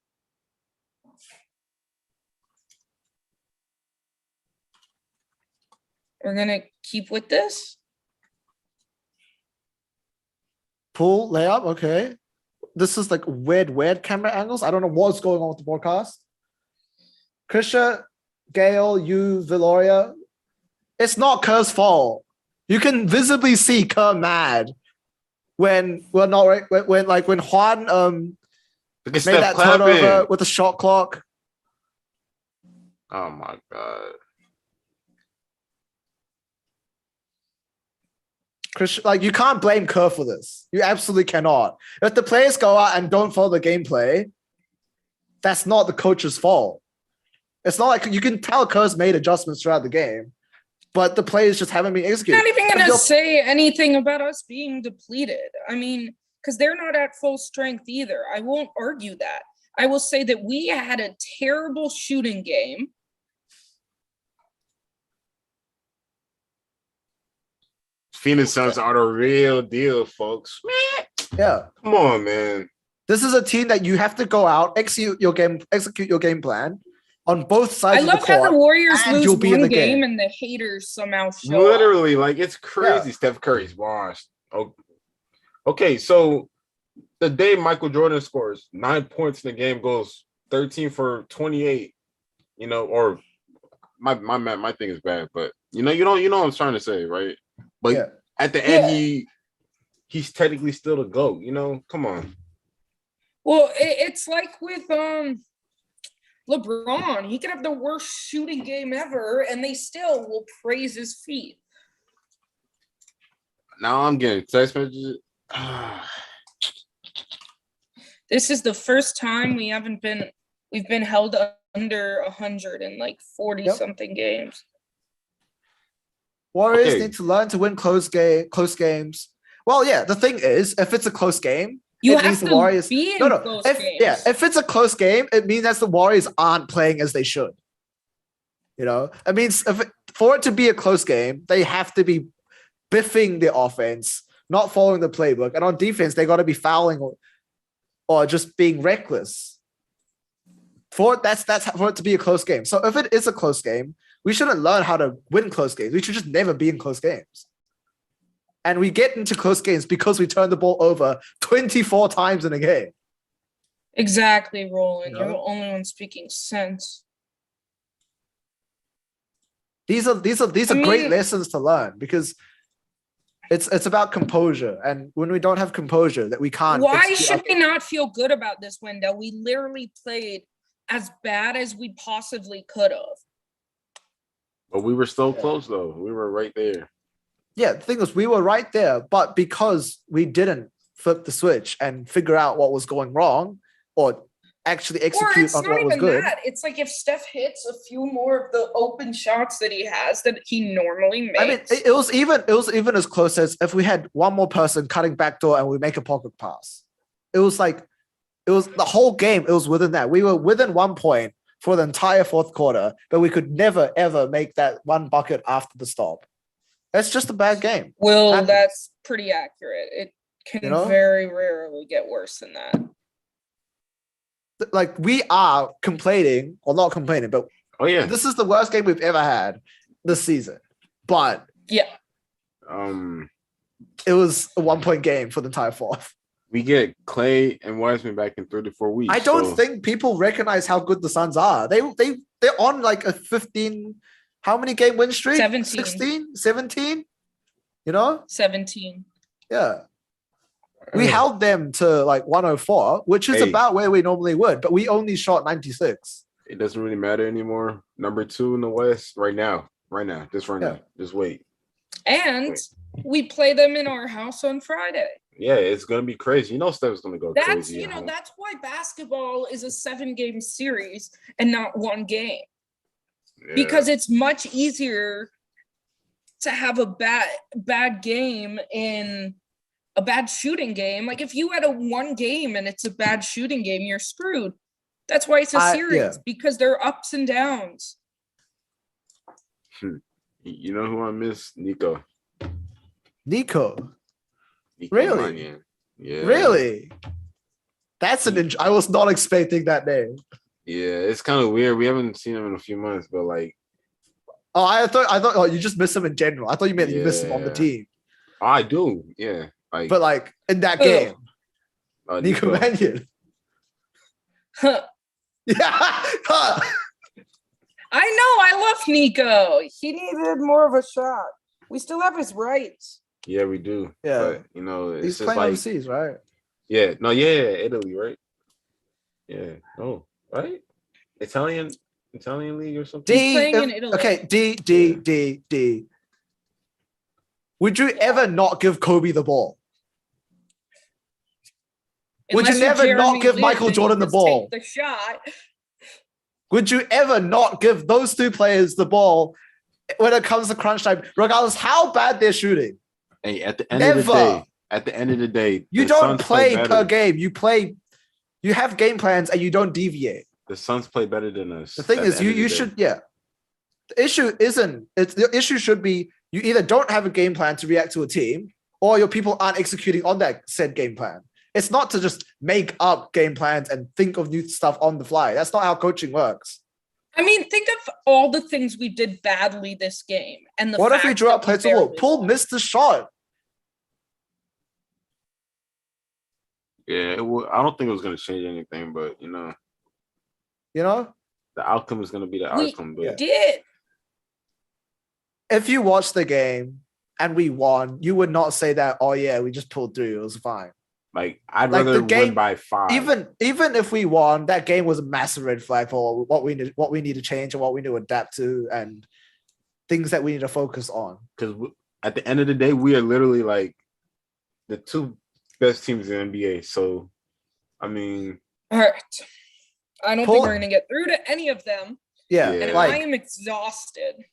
We're going to keep with this? Pull layup, okay. This is like weird camera angles. I don't know what's going on with the broadcast. Krisha, Gail, you, Viloria. It's not Kerr's fault. You can visibly see Kerr mad when Juan Look at made Steph that clapping. turnover with the shot clock. Oh my God. Chris, like you can't blame Kerr for this. You absolutely cannot. If the players go out and don't follow the gameplay, that's not the coach's fault. It's not like you can tell Kerr's made adjustments throughout the game. but the players just haven't been I'm executed. not even If going to you're- say anything about us being depleted. I mean, because they're not at full strength either. I won't argue that. I will say that we had a terrible shooting game. Phoenix Suns are the real deal, folks. Yeah. Come on, man. This is a team that you have to go out, execute your game plan on both sides I of the love how court. the Warriors and lose you'll be in one the game game. and the haters somehow show up. Literally, like it's crazy. Yeah. Steph Curry's washed. Oh, okay, so the day Michael Jordan scores 9 points in the game, goes 13 for 28. You know, or my thing is bad, but you know what I'm trying to say, right? But Yeah. at the end, Yeah. he's technically still the GOAT. You know, come on. Well, it's like with LeBron. He could have the worst shooting game ever, and they still will praise his feet. Now I'm getting text messages. This is the first time we've been held under 100 in like 40 something games. Warriors Okay. need to learn to win close games. Well, yeah, the thing is, if it's a close game, You it means have the to Warriors. be in No, close if, games. yeah, if it's a close game, it means that the Warriors aren't playing as they should. You know, it means for it to be a close game, they have to be biffing the offense, not following the playbook, and on defense, they got to be fouling or just being reckless. That's for it to be a close game. So if it is a close game, we shouldn't learn how to win close games. We should just never be in close games. And we get into close games because we turn the ball over 24 times in a game. Exactly, Roland. You You're know? the only one speaking sense. These are I great mean- lessons to learn because it's about composure. And when we don't have composure, that we can't. Why execute should our- we not feel good about this window? We literally played as bad as we possibly could have. But we were so close, though. We were right there. Yeah, the thing was, we were right there, but because we didn't flip the switch and figure out what was going wrong or actually Or execute it's on not what was even good. that. It's like if Steph hits a few more of the open shots that he has that he normally makes. I mean, it was even as close as if we had one more person cutting backdoor and we make a pocket pass. It was the whole game. It was within that. We were within 1 point for the entire fourth quarter, but we could never ever make that one bucket after the stop. That's just a bad game. Well, happens. that's pretty accurate. It can You know? very rarely get worse than that. Like we are complaining, or not complaining, but Oh yeah. this is the worst game we've ever had this season. But Yeah. it was a 1 point game for the entire fourth. We get Clay and Wiseman back in 3 to 4 weeks. I don't so- think people recognize how good the Suns are. They're on like a 15, how many game win streak? 17. 16, 17? You know? 17. Yeah. We held them to like 104, which is Hey. about where we normally would, but we only shot 96. It doesn't really matter anymore. Number 2 in the West right now. Just right Yeah. now. Just wait. And we play them in our house on Friday. Yeah, it's gonna be crazy. You know, Steph's gonna go That's, crazy. you at know, home. that's why basketball is a 7-game series and not one game. Yeah. Because it's much easier to have a bad game in a bad shooting game. Like if you had a one game and it's a bad shooting game, you're screwed. That's why it's a series, yeah. because there are ups and downs. You know who I miss? Nico. Nico. Nico Really? Mannion. Yeah. Really? That's I was not expecting that name. Yeah, it's kind of weird. We haven't seen him in a few months, but like, Oh, I thought you just miss him in general. I thought you meant you miss him on the Yeah. team. I do. Yeah. Like, But like in that Ugh. game, Nico Nico. Mannion. Yeah. I know, I love Nico. He needed more of a shot. We still have his rights. Yeah, we do. Yeah. But, you know, it's He's just playing like, overseas, right? yeah. No, yeah, Italy, right? Yeah. Oh, right? Italian league or something? playing in Italy. Okay, D. Would you ever not give Kobe the ball? Would you Unless you're never not Jeremy give Lin, Michael then you Jordan the just ball? take the shot. Would you ever not give those two players the ball when it comes to crunch time, regardless how bad they're shooting. Hey, at the end of the day, You the don't Suns play better. per game. You have game plans and you don't deviate. The Suns play better than us. The thing is, you should, yeah. The issue isn't, the issue should be you either don't have a game plan to react to a team or your people aren't executing on that said game plan. It's not to just make up game plans and think of new stuff on the fly. That's not how coaching works. I mean, think of all the things we did badly this game. And What if we drew out plays to wall? Poole missed the shot. Yeah, I don't think it was going to change anything, but you know, the outcome is going to be the outcome. We did. If you watch the game and we won, you would not say that. Oh yeah, we just pulled through. It was fine. Like I'd rather win by 5. Even if we won, that game was a massive red flag for what we need to change and what we need to adapt to and things that we need to focus on. Because at the end of the day, we are literally like the 2 best teams in the NBA. So, I mean, all right. I don't think we're gonna get through to any of them. Yeah, and I am exhausted.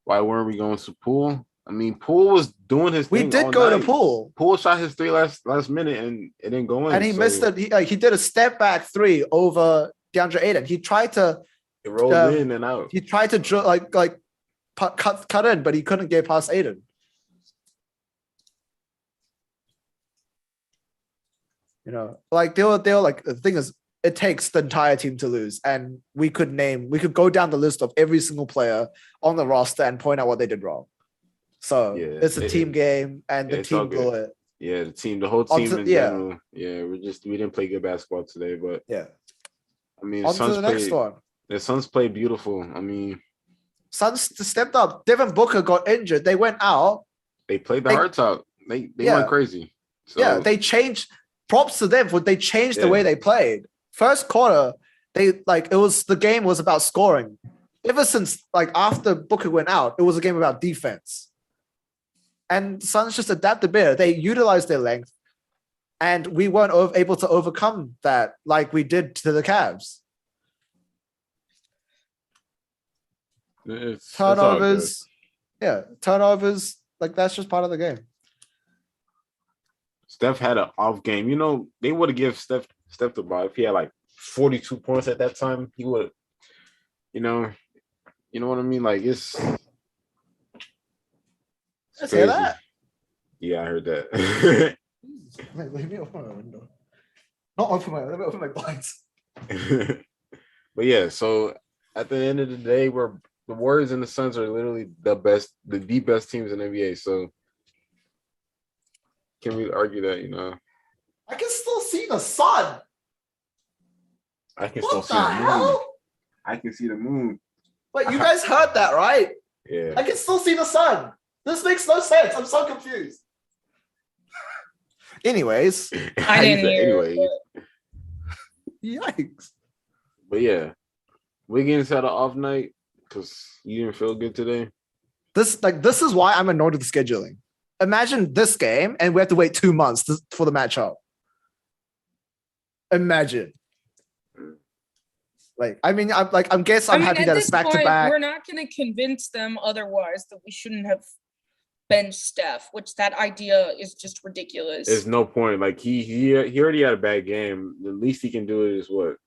Why weren't we going to Poole? I mean, Poole was doing his thing. We did go to Poole. Poole shot his 3 last minute and it didn't go in. And he missed it. He did a step back 3 over DeAndre Ayton. He tried to. It rolled in and out. He tried to cut in, but he couldn't get past Ayton. You know, like they were like, the thing is, it takes the entire team to lose, and we could go down the list of every single player on the roster and point out what they did wrong. So it's a team game, and the team blew it. Yeah, the whole team in general. Yeah, we didn't play good basketball today, but I mean, the Suns played beautiful. I mean, Suns stepped up. Devin Booker got injured. They went out. They played the hearts out. They went crazy. So, they changed. Props to them for they changed the way they played. First quarter, the game was about scoring. Ever since after Booker went out, it was a game about defense. And Suns just adapted better. They utilized their length, and we weren't able to overcome that like we did to the Cavs. Turnovers, that's just part of the game. Steph had an off game. You know, they would have given Steph the ball if he had like 42 points at that time. He would, you know what I mean? Like it's. Let's hear that. Yeah, I heard that. Wait, let me open my window. Let me open my blinds. But yeah, so at the end of the day, the Warriors and the Suns are literally the best teams in the NBA. So can we argue that, you know? I can still see the sun. I can still see the moon. I can see the moon. Wait, you guys heard that, right? Yeah. I can still see the sun. This makes no sense. I'm so confused. Anyways. I didn't hear anyways. Yikes. But yeah. Wiggins had an off night because you didn't feel good today. This is why I'm annoyed with the scheduling. Imagine this game and we have to wait 2 months for the matchup. Imagine. I'm happy that it's back to back. We're not going to convince them otherwise that we shouldn't have benched Steph, which that idea is just ridiculous. There's no point. Like he already had a bad game. The least he can do is what?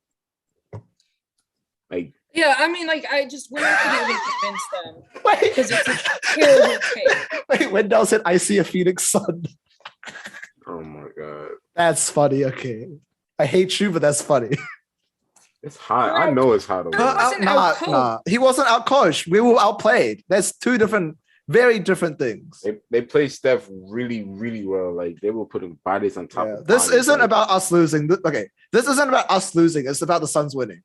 Like yeah, I mean, we're not going to convince them because it's a terrible take. Wait, Wendell said, "I see a Phoenix Sun." Oh my god, that's funny. Okay, I hate you, but that's funny. It's hot. I know it's hot. He wasn't out coached. We were outplayed. That's 2 very different things. They play Steph really, really well. Like they will put bodies on top. Of this isn't about us losing. This isn't about us losing. It's about the Suns winning.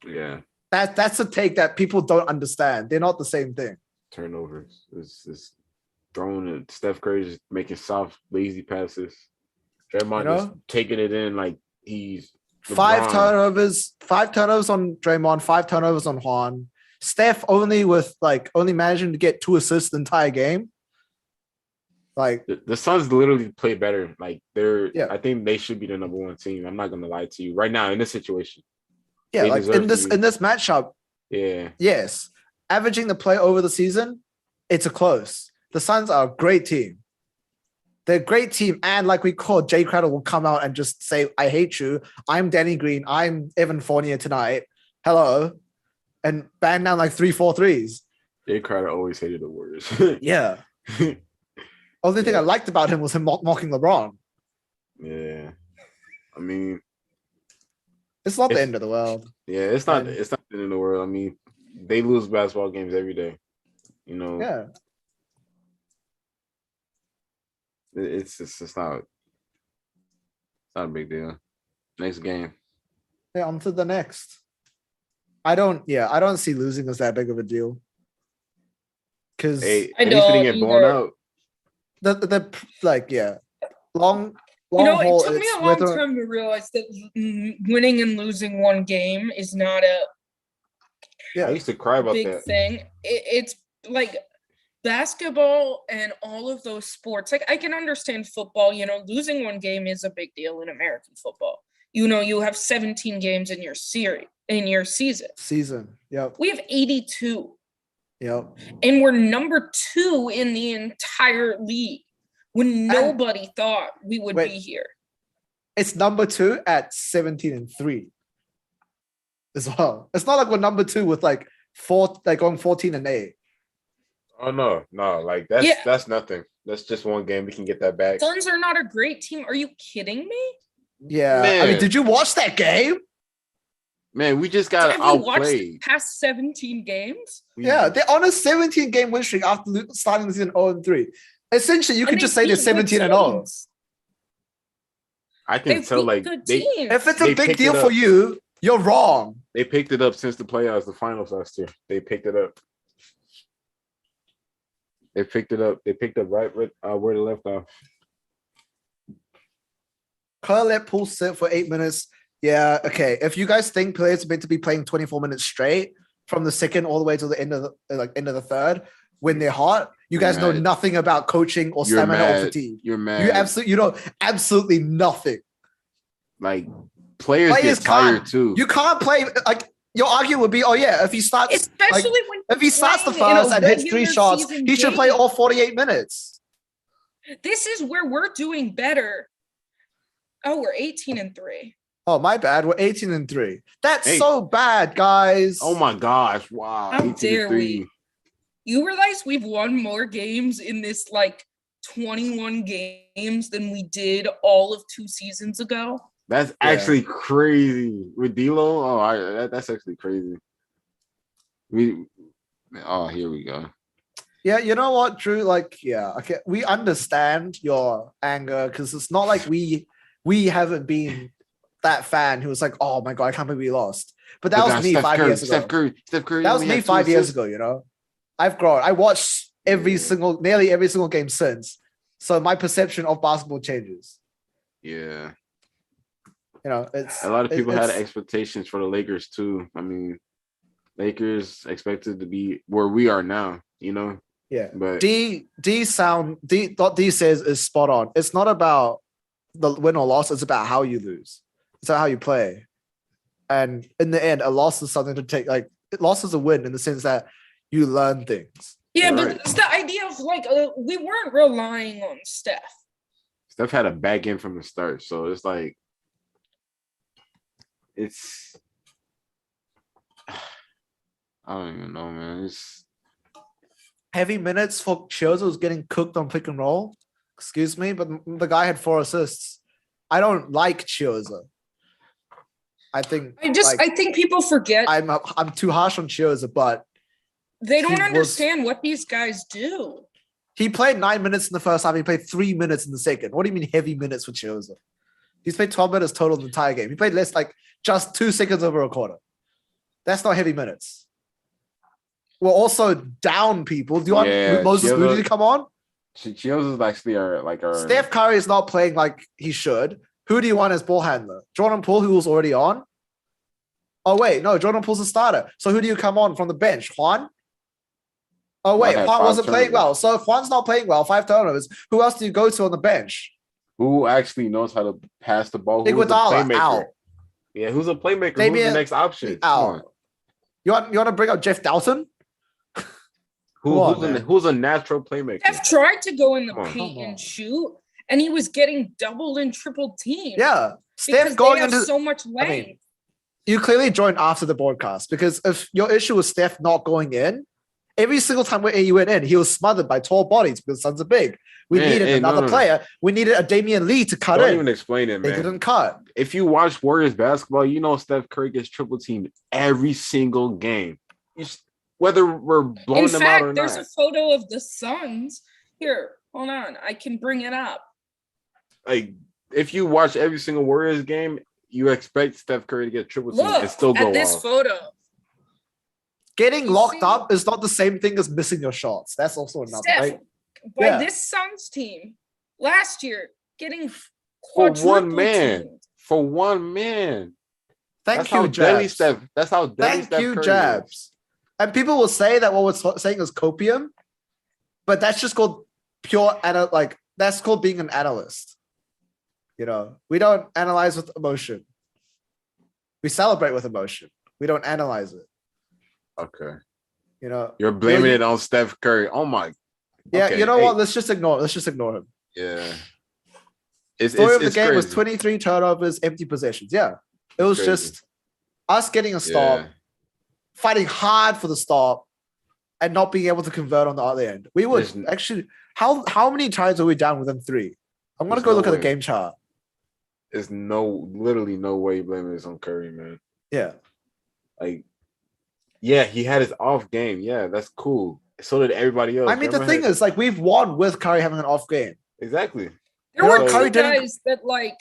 Yeah. That's a take that people don't understand. They're not the same thing. Turnovers. It's throwing it. Steph Curry just making soft, lazy passes. Draymond just taking it in like he's LeBron. 5 turnovers on Draymond, 5 turnovers on Juan. Steph only managing to get 2 assists the entire game. Like the Suns literally play better. Like I think they should be the number 1 team. I'm not gonna lie to you right now in this situation. Yeah, like in this matchup. Yeah. Yes. averaging the play over the season, it's a close. The Suns are a great team. They're a great team. And like we called, Jay Crowder will come out and just say, I hate you. I'm Danny Green. I'm Evan Fournier tonight. Hello. And bang down like 3-4 threes. Jay Crowder always hated the Warriors. Yeah. Only thing I liked about him was him mocking LeBron. Yeah. I mean, it's not the end of the world. Yeah, it's not the end of the world. I mean, they lose basketball games every day. You know. Yeah. It's not a big deal. Next game. Yeah, on to the next. I don't see losing as that big of a deal. Because at least we didn't get blown out. The long it took me a long time to realize that winning and losing one game is not a I used to cry about big that thing. It's like basketball and all of those sports. Like I can understand football, losing one game is a big deal in American football. You have 17 games in your season. Yep. We have 82. Yep. And we're number 2 in the entire league when nobody thought we would be here. It's number 2 at 17-3 as well. It's not like we're number 2 with like going 14-8. Oh no, like that's nothing. That's just one game. We can get that back. Suns are not a great team. Are you kidding me? Yeah. Man. I mean, did you watch that game? Man, we just got outplayed. Past 17 games? Yeah, they're on a 17-game win streak after starting the season 0-3. Essentially, you could just say they're 17-0. I can tell, like, if it's a big deal for you, you're wrong. They picked it up since the playoffs, the finals last year. They picked it up. They picked it up. They picked up right where they left off. Kerr let Poole sit for 8 minutes. Yeah, okay. If you guys think players are meant to be playing 24 minutes straight from the second all the way to the end of the third when they're hot, you guys know nothing about coaching or stamina or fatigue. You're mad. You know absolutely nothing. Like players get tired too. You can't play like your argument would be, oh yeah, if he starts especially if he starts the first and hits 3 shots, he should play all 48 minutes. This is where we're doing better. Oh, we're 18-3. Oh, my bad. We're 18-3. That's so bad, guys. Oh my gosh. Wow. How dare we? You realize we've won more games in this 21 games than we did all of 2 seasons ago? That's actually crazy. With D'Lo? Oh, that's actually crazy. Here we go. Yeah, you know what, Drew? Okay, we understand your anger because it's not like we haven't been that fan who was like, oh my God, I can't believe we lost. But that was me 5 years ago. Steph Curry. That was me 5 years ago, I've grown. I watched nearly every single game since. So my perception of basketball changes. Yeah. It's a lot of people had expectations for the Lakers too. I mean, Lakers expected to be where we are now, Yeah. But what D says is spot on. It's not about the win or loss, it's about how you lose. It's about how you play. And in the end, a loss is something to take, loss is a win in the sense that you learn things. Yeah, but it's the idea of we weren't relying on Steph. Steph had a bad game from the start, so it's I don't even know, man. It's heavy minutes for Chioza was getting cooked on pick and roll. Excuse me, but the guy had 4 assists. I don't like Chioza. I think people forget. I'm too harsh on Chioza, but they don't understand what these guys do. He played 9 minutes in the first half. He played 3 minutes in the second. What do you mean heavy minutes for Chioza? He's played 12 minutes total in the entire game. He played less, just 2 seconds over a quarter. That's not heavy minutes. We're also down people. Do you want Moses Moody to come on? Chioza is actually our Steph Curry is not playing like he should. Who do you want as ball handler? Jordan Poole, who was already on? Oh, wait. No, Jordan Poole's a starter. So who do you come on from the bench? Juan? Oh, wait. Juan wasn't playing well. So if Juan's not playing well, 5 turnovers, who else do you go to on the bench? Who actually knows how to pass the ball? Who's a playmaker? Out. Yeah, who's a playmaker? Who's the next option? Out. You want to bring up Jeff Dalton? Who's a natural playmaker? Steph tried to go in the Come on. paint Come on. and shoot, and he was getting doubled and triple teamed. Yeah, because Steph going they have into. so much length. mean, You clearly joined after the broadcast because if your issue was Steph not going in, every single time he went in, he was smothered by tall bodies because the Suns are big. We needed another player. We needed a Damian Lee to cut Don't in. even explain it, They man. didn't cut. If you watch Warriors basketball, you know Steph Curry gets triple teamed every single game. Whether we're blowing In them fact, out or there's not. a photo of the Suns. Here, hold on. I can bring it up. Like, if you watch every single Warriors game, you expect Steph Curry to get triple teamed Look and still go at this off. photo. Getting You locked see- up is not the same thing as missing your shots. That's also another Steph, right? by Yeah. this Suns team last year, getting For quadruple one man. teamed. For one man. Thank That's how you, deadly Jabs. Steph. That's how deadly Thank Steph you, Curry is. Jabs. And people will say that what we're saying is copium, but that's just called that's called being an analyst. You know, we don't analyze with emotion. We celebrate with emotion. We don't analyze it. Okay. You know, You're blaming it on Steph Curry. Oh my. yeah. Okay, You know hey, what? Let's just ignore him. Yeah. It's Story of the it's game was crazy. 23 turnovers, empty possessions. Yeah, it was crazy. just us getting a stop, Yeah. fighting hard for the stop, and not being able to convert on the other end. We were There's- actually how many times are we down within 3? I'm gonna There's go no look at the way. game chart. There's literally no way blaming this on Curry, man. Yeah, Like, yeah, he had his off game. Yeah, that's cool. So did everybody else. I mean the thing is, like, we've won with Curry having an off game. exactly. There You were know, two Curry didn't- guys that, like,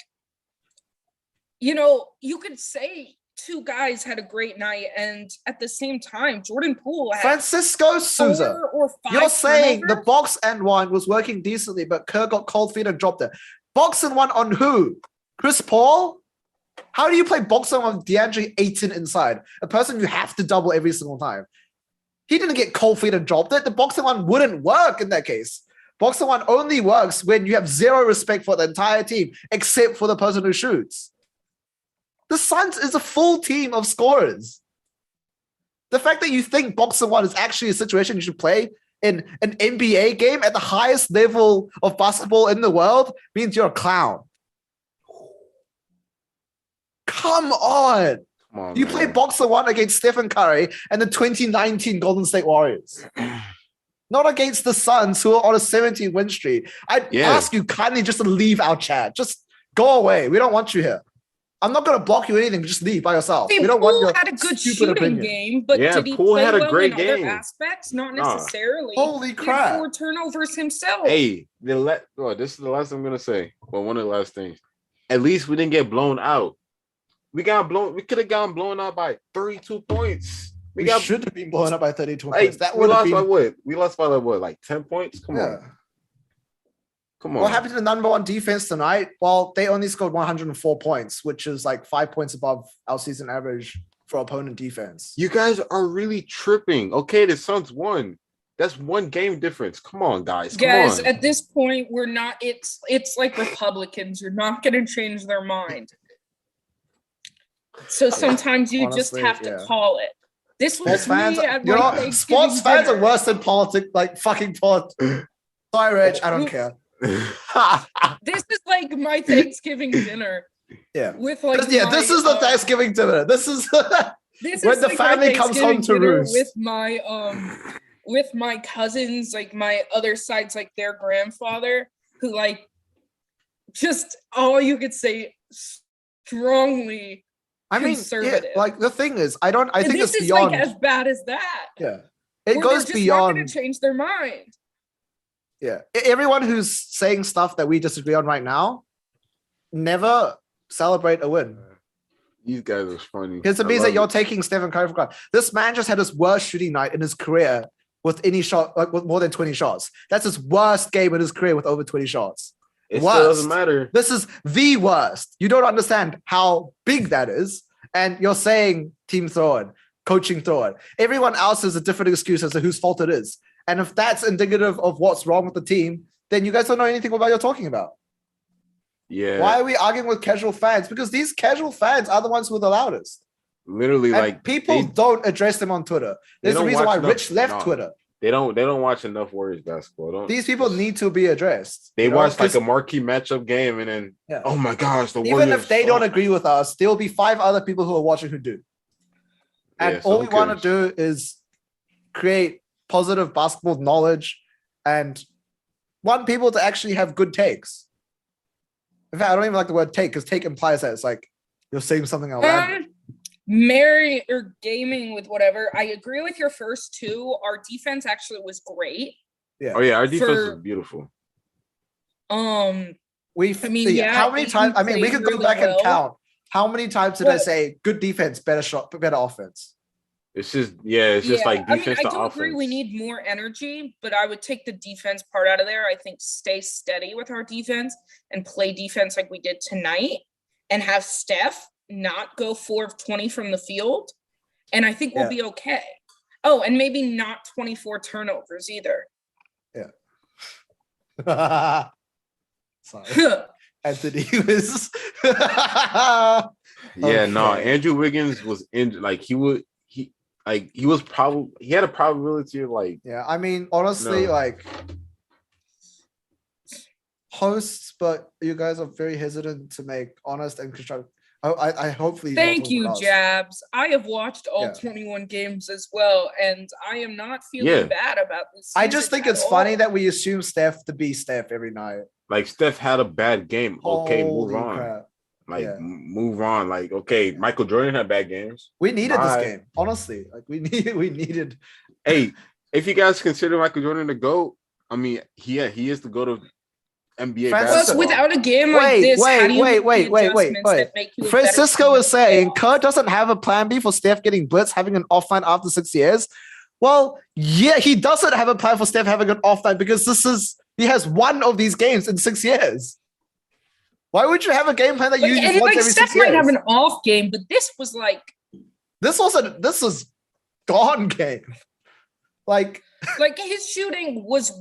you know, you could say two guys had a great night, and at the same time, Jordan Poole had Francisco Souza. 4 or 5 You're saying the turnovers. box and one was working decently, but Kerr got cold feet and dropped it. Box and one on who? Chris Paul? How do you play box and one with DeAndre Ayton inside? A person you have to double every single time. He didn't get cold feet and dropped it. The box and one wouldn't work in that case. Box and one only works when you have zero respect for the entire team, except for the person who shoots. The Suns is a full team of scorers. The fact that you think box and one is actually a situation you should play in an NBA game at the highest level of basketball in the world means you're a clown. Come on. Come on, You man. play box and one against Stephen Curry and the 2019 Golden State Warriors. Not against the Suns, who are on a 17 win streak. I Yeah. ask you kindly just to leave our chat. Just go away. We don't want you here. I'm not going to block you or anything. Just leave by yourself. See, We don't want Poole your had a good stupid shooting opinion. game, but Yeah, did he Poole play had a well great in game. other aspects? Not Nah. necessarily. Holy He had crap. 4 turnovers himself. Hey, this is the last thing I'm gonna say. Well, one of the last things. At least we didn't get blown out. We could have gotten blown out by 32 points. We got should have been blown up by 32 like, points. That we would have lost by been. what? We lost by like 10 points? Come Yeah. on. Come on. What happened to the number one defense tonight? Well, they only scored 104 points, which is like 5 points above our season average for opponent defense. You guys are really tripping. Okay, the Suns won. That's one game difference. Come on, guys. Come Guys, on. at this point, we're not. It's like Republicans. You're not going to change their mind. So sometimes you Honestly, just have to yeah. call it. This Sports was fans, me at you my know, Thanksgiving sports fans are dinner. worse than politics, like fucking politics. Sorry, Rich, I don't care. This is like my Thanksgiving dinner Yeah. with like. This is the Thanksgiving dinner. This is This when is the like my family comes home Thanksgiving to dinner roost. with my cousins, like my other side's like their grandfather, who like just all you could say strongly. I mean, yeah, conservative. like the thing is, I And think this it's is beyond. like as bad as that. Yeah, it where goes they're just not beyond. going to change their mind. Yeah, everyone who's saying stuff that we disagree on right now, never celebrate a win. These guys are funny. Because it I means that love you're it. taking Stephen Curry for granted. This man just had his worst shooting night in his career with any shot, like with more than 20 shots. That's his worst game in his career with over 20 shots. It still doesn't worst. matter. This is the worst. You don't understand how big that is. And you're saying team throw it, coaching throw it. Everyone else has a different excuse as to whose fault it is. And if that's indicative of what's wrong with the team, then you guys don't know anything about what you're talking about. Yeah. Why are we arguing with casual fans? Because these casual fans are the ones who are the loudest. Literally, And like people don't address them on Twitter. There's a don't reason why watch Rich enough- left no. Twitter. They don't watch enough Warriors basketball. Don't These people just- need to be addressed. They you know, watch like 'cause a marquee matchup game and then Yeah. oh my gosh, the even Warriors if they don't suck. agree with us, there will be 5 other people who are watching who do. And Yeah, so all who we want to cares? do is create positive basketball knowledge and want people to actually have good takes. In fact, I don't even like the word take because take implies that it's like you're saying something outlandish. Marry or gaming with whatever. I agree with your first two. Our defense actually was great. Oh yeah, our defense For- is beautiful. How many times? I mean, we could go back and count. How many times did I But- say good defense, better shot, better offense? It's just like defense I to do offense. agree we need more energy, but I would take the defense part out of there. I think stay steady with our defense and play defense like we did tonight and have Steph not go 4 of 20 from the field. And I think we'll be okay. Oh, and maybe not 24 turnovers either. Sorry, Anthony was. Yeah, no, Okay. Andrew Wiggins was injured. Like he had a probability of like Yeah, I mean, honestly, No. like hosts, but you guys are very hesitant to make honest and constructive. I hopefully. you're not Thank talking you, about us. Jabs. I have watched all Yeah. 21 games as well, and I am not feeling Yeah. bad about this. I just season think at it's funny all. that we assume Steph to be Steph every night. like Steph had a bad game. Okay, move Holy on. crap. Like Yeah. move on. Like okay, Michael Jordan had bad games. We needed Bye. this game, honestly. Like we needed. Hey, if you guys consider Michael Jordan the GOAT, I mean, he is the GOAT of NBA Francisco- Plus, basketball. without a game like this, how do you make the adjustments that make you a better Francisco team was in saying playoffs? Kerr doesn't have a plan B for Steph getting blitzed, having an off night after 6 years. Well, yeah, he doesn't have a plan for Steph having an off night because he has one of these games in 6 years. Why would you have a game plan that you use once every Steph 6 might years? have an off game, but this was like This was gone game. Like his shooting was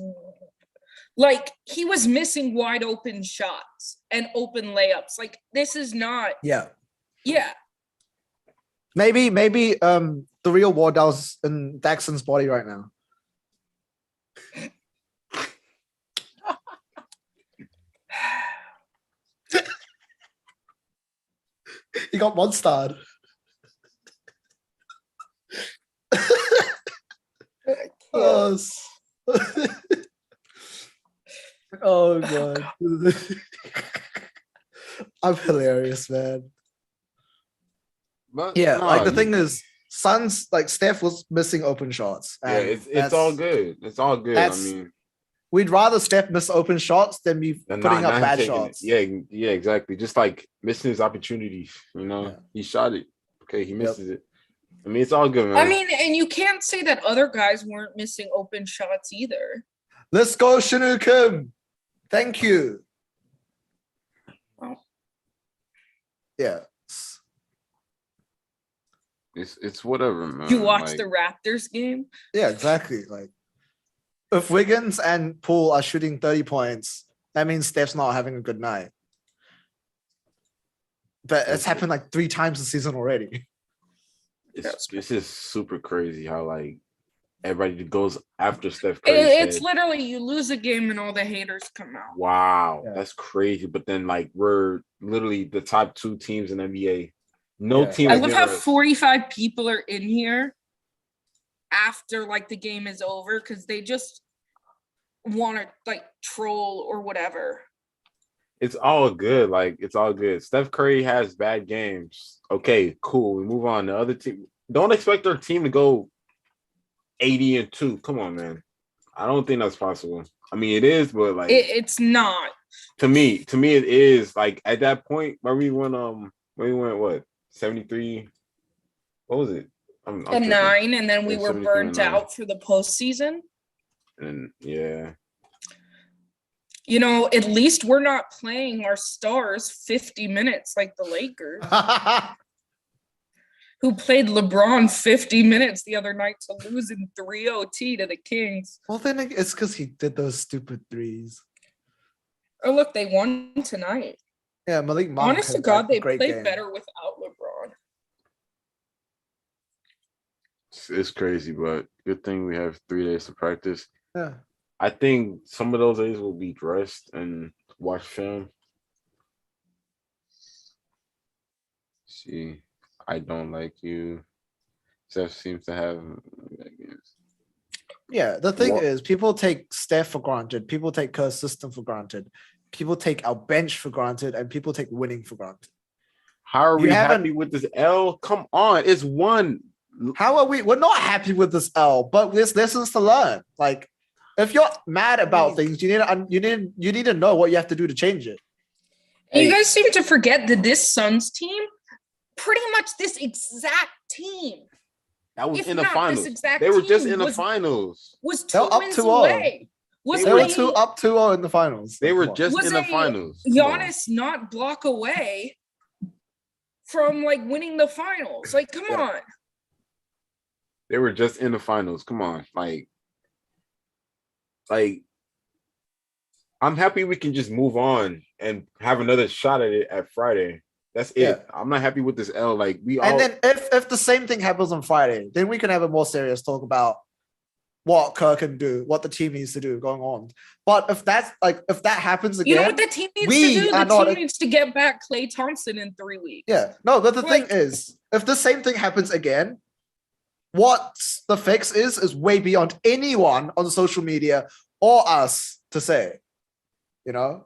like he was missing wide open shots and open layups. Like this is not yeah. yeah. Maybe the real Wardell's in Daxon's body right now. He got monstered. Oh, oh god. I'm hilarious, man. But, Yeah, no, like the thing is, Suns, like Steph was missing open shots. yeah, and it's all good. It's all good. I that's- mean, We'd rather Steph miss open shots than be and putting not up him bad taking it. shots. Yeah, exactly. Just like missing his opportunities. You know, Yeah. he shot it. Okay, he misses it. I mean, it's all good, man. I mean, and you can't say that other guys weren't missing open shots either. Let's go, Shinu Kim. Thank you. Well. Yeah. it's whatever, man. You watched Like, the Raptors game? Yeah, exactly. Like if Wiggins and Poole are shooting 30 points, that means Steph's not having a good night. But it's happened like 3 times this season already. This is super crazy how like everybody goes after Steph Curry. It's literally you lose a game and all the haters come out. Wow, Yeah. that's crazy. But then like we're literally the top 2 teams in NBA. No Yeah. team. I is love near how us. 45 people are in here after like the game is over because they just want to like troll or whatever. It's all good. Like it's all good. Steph Curry has bad games. Okay, cool. We move on. The other team. Don't expect our team to go 80-2. Come on, man. I don't think that's possible. I mean, it is, but like It's not. to me, it is. Like at that point where we went what 73. What was it? I'm A tripping. 9, and then we Yeah, were 73 burnt and 9. out for the postseason. And yeah. You know, at least we're not playing our stars 50 minutes like the Lakers, who played LeBron 50 minutes the other night to lose in 3 OT to the Kings. Well, then it's because he did those stupid threes. Oh, look, they won tonight. Yeah, Malik Monk. Honest to had, God, like, a they great played game. better without LeBron. It's crazy, but good thing we have 3 days to practice. Yeah. I think some of those days will be dressed and watch film. See, I don't like you. Steph seems to have. Yeah, the thing What- is, people take Steph for granted. People take Kerr's system for granted. People take our bench for granted, and people take winning for granted. How are You we haven't- happy with this L? Come on, it's one. How are we? We're not happy with this L, but there's lessons to learn. Like, if you're mad about things, you need to know what you have to do to change it. And you Hey. guys seem to forget that this Suns team, pretty much this exact team, That was if in the not this finals. exact They were just team in the was- finals. was They were 2 up wins 2-0. away. Was They were a- up 2-0 in the finals. They were Come on. just Was in the a finals. Come on. Giannis not block away from like winning the finals. Like, come Yeah. on. They were just in the finals. Come on, like. I'm happy we can just move on and have another shot at it at Friday. That's it. Yeah. I'm not happy with this L. Like we all. And then if the same thing happens on Friday, then we can have a more serious talk about what Kerr can do, what the team needs to do going on. But if that happens again, You know what the team needs we to do? are The not team a- needs to get back Klay Thompson in 3 weeks. yeah, no. But the Like- thing is, if the same thing happens again, what the fix is way beyond anyone on social media or us to say. You know,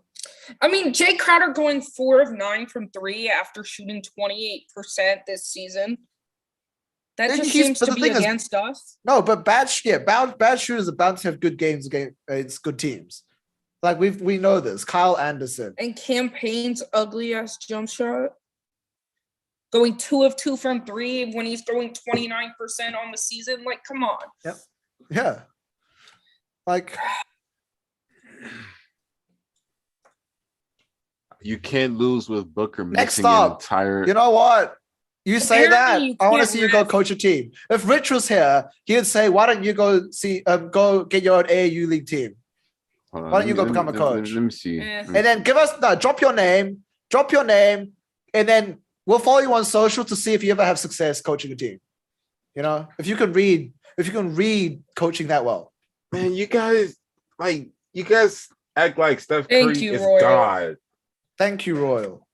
I mean, Jay Crowder going 4 of 9 from 3 after shooting 28% this season. That And just he's- seems but to the be thing is- against us. no, but bad shooters are bound to have good games against good teams. Like we know this. Kyle Anderson. And Campaign's ugly ass jump shot. Going 2 of 2 from 3 when he's throwing 29% on the season. Like, come on. Yeah. Like, You can't lose with Booker Next missing an up, entire. you know what? You say Apparently you that. I want to can't see you go rest. coach a team. If Rich was here, he would say, "Why don't you go get your own AAU league team, Hold on, why don't you let go me- become a let me- coach? Let me see. Eh. Let me and then drop your name, and then we'll follow you on social to see if you ever have success coaching a team. You know, if you can read coaching that well. Man, you guys act like Steph Thank Curry you, is Royal. God. Thank you, Royal.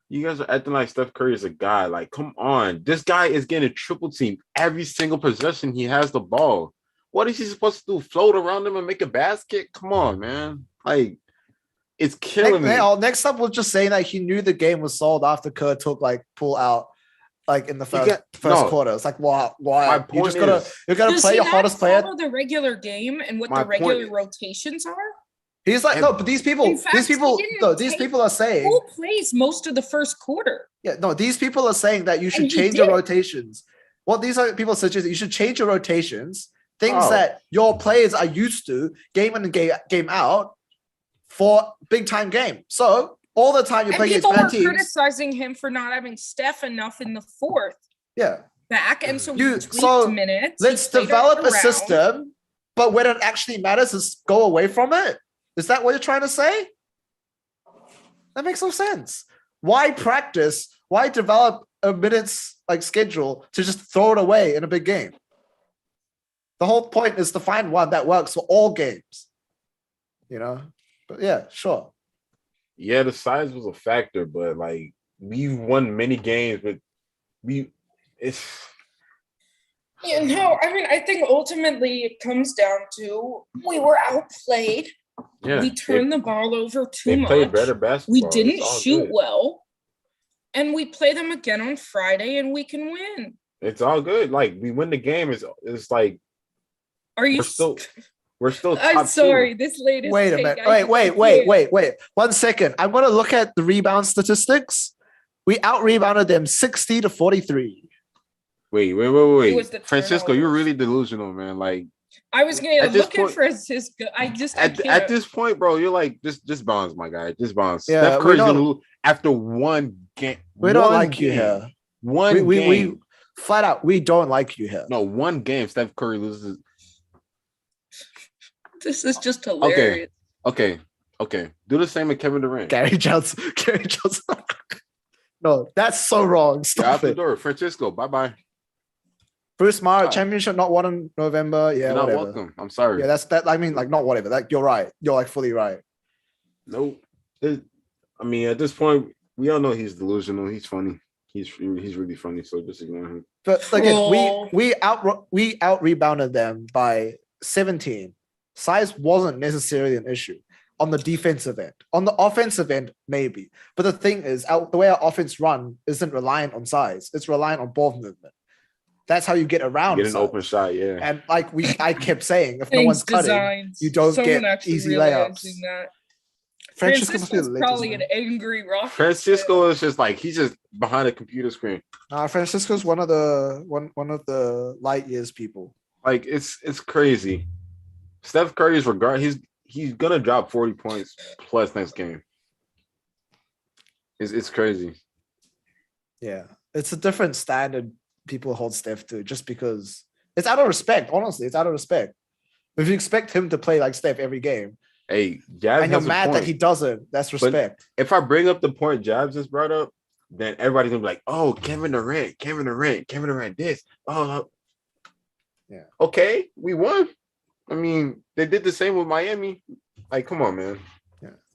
You guys are acting like Steph Curry is a guy. Like, come on. This guy is getting a triple team every single possession he has the ball. What is he supposed to do? Float around him and make a basket? Come on, man. Like, it's killing me. Next up was just saying that he knew the game was sold after Kerr took pull out in the first quarter. It's like, why? My You point just gotta Does play he your not hottest player. follow the regular game and what My the regular point- rotations are? He's like, And- no, but these people In fact, he didn't these take people are saying, Who plays most of the first quarter? yeah, no, these people are saying that you should And he change your did. rotations. What these are people suggest that you should change your rotations, things Oh. that your players are used to, game in and game out, for big time game. So all the time you're And playing people against were bad teams. criticizing him for not having Steph enough in the fourth Yeah. back, and so You- he tweaked so minutes. he Let's played develop a around. system, but when it actually matters, is go away from it. Is that what you're trying to say? That makes no sense. Why practice? Why develop a minutes schedule to just throw it away in a big game? The whole point is to find one that works for all games. You know? But yeah, sure. Yeah, the size was a factor, but like we won many games, but it's Yeah, no, I mean, I think ultimately it comes down to we were outplayed. yeah. We turned the ball over too they much. played better basketball. We It's didn't all shoot good. well. And we play them again on Friday and we can win. It's all good. Like we win the game. It's like Are you we're still. I'm top sorry, two. this latest Wait a take, minute. I Wait. 1 second. I'm going to look at the rebound statistics. We out rebounded them 60 to 43. Wait. It was the Francisco, you're turnovers. really delusional, man. Like I was gonna At this look at point- Francisco. I at can't. this point, bro, you're like just bounce, my guy. Just bounce. Yeah, Steph we Curry's don't- gonna lose after one game. We don't One like you game. here. One We game. flat out, we don't like you here. No, one game. Steph Curry loses. This is just hilarious. Okay. Do the same with Kevin Durant. Gary Johnson. No, that's so wrong. You're out Stop the it. door. Francisco, bye. Bruce Smart, Alright. championship not won in November. Yeah, You're not whatever. welcome. I'm sorry. Yeah, that's that. I mean, like, not whatever. Like, you're right. You're like fully right. Nope. I mean, at this point, we all know he's delusional. He's funny. He's really funny. So just ignore him. But again, Troll. we out rebounded them by 17. Size wasn't necessarily an issue on the defensive end. On the offensive end, maybe. But the thing is, the way our offense run isn't reliant on size. It's reliant on ball movement. That's how you get around. Get an size. open shot, yeah. And like I kept saying, if no Things one's cutting, designed. you don't Someone get actually easy realizing layups. that. Francisco must be the Francisco's latest probably one. an angry rock. Francisco is just like he's just behind a computer screen. Francisco's one of the light years people. Like it's crazy. Steph Curry's he's gonna drop 40 points plus next game. It's crazy. Yeah, it's a different standard people hold Steph to, just because it's out of respect. Honestly, it's out of respect. If you expect him to play like Steph every game, Hey, Jabs and you're has a mad that point. he doesn't, that's respect. If I bring up the point Jabs just brought up, then everybody's gonna be like, "Oh, Kevin Durant, this." Oh, Yeah. Okay, we won. I mean, they did the same with Miami. Like, come on, man.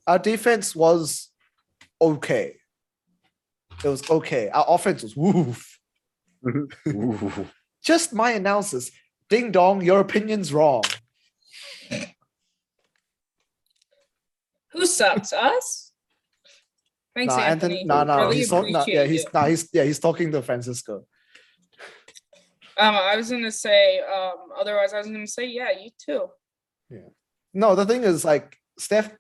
Our defense was okay. It was okay. Our offense was woof. Ooh. Just my analysis. Ding dong, your opinion's wrong. Who sucks? Us? Thanks, Nah, Anthony. No, Really he's appreciate he's talking to Francisco. I was gonna say, otherwise I was gonna say, yeah, you too. No, the thing is, like, Steph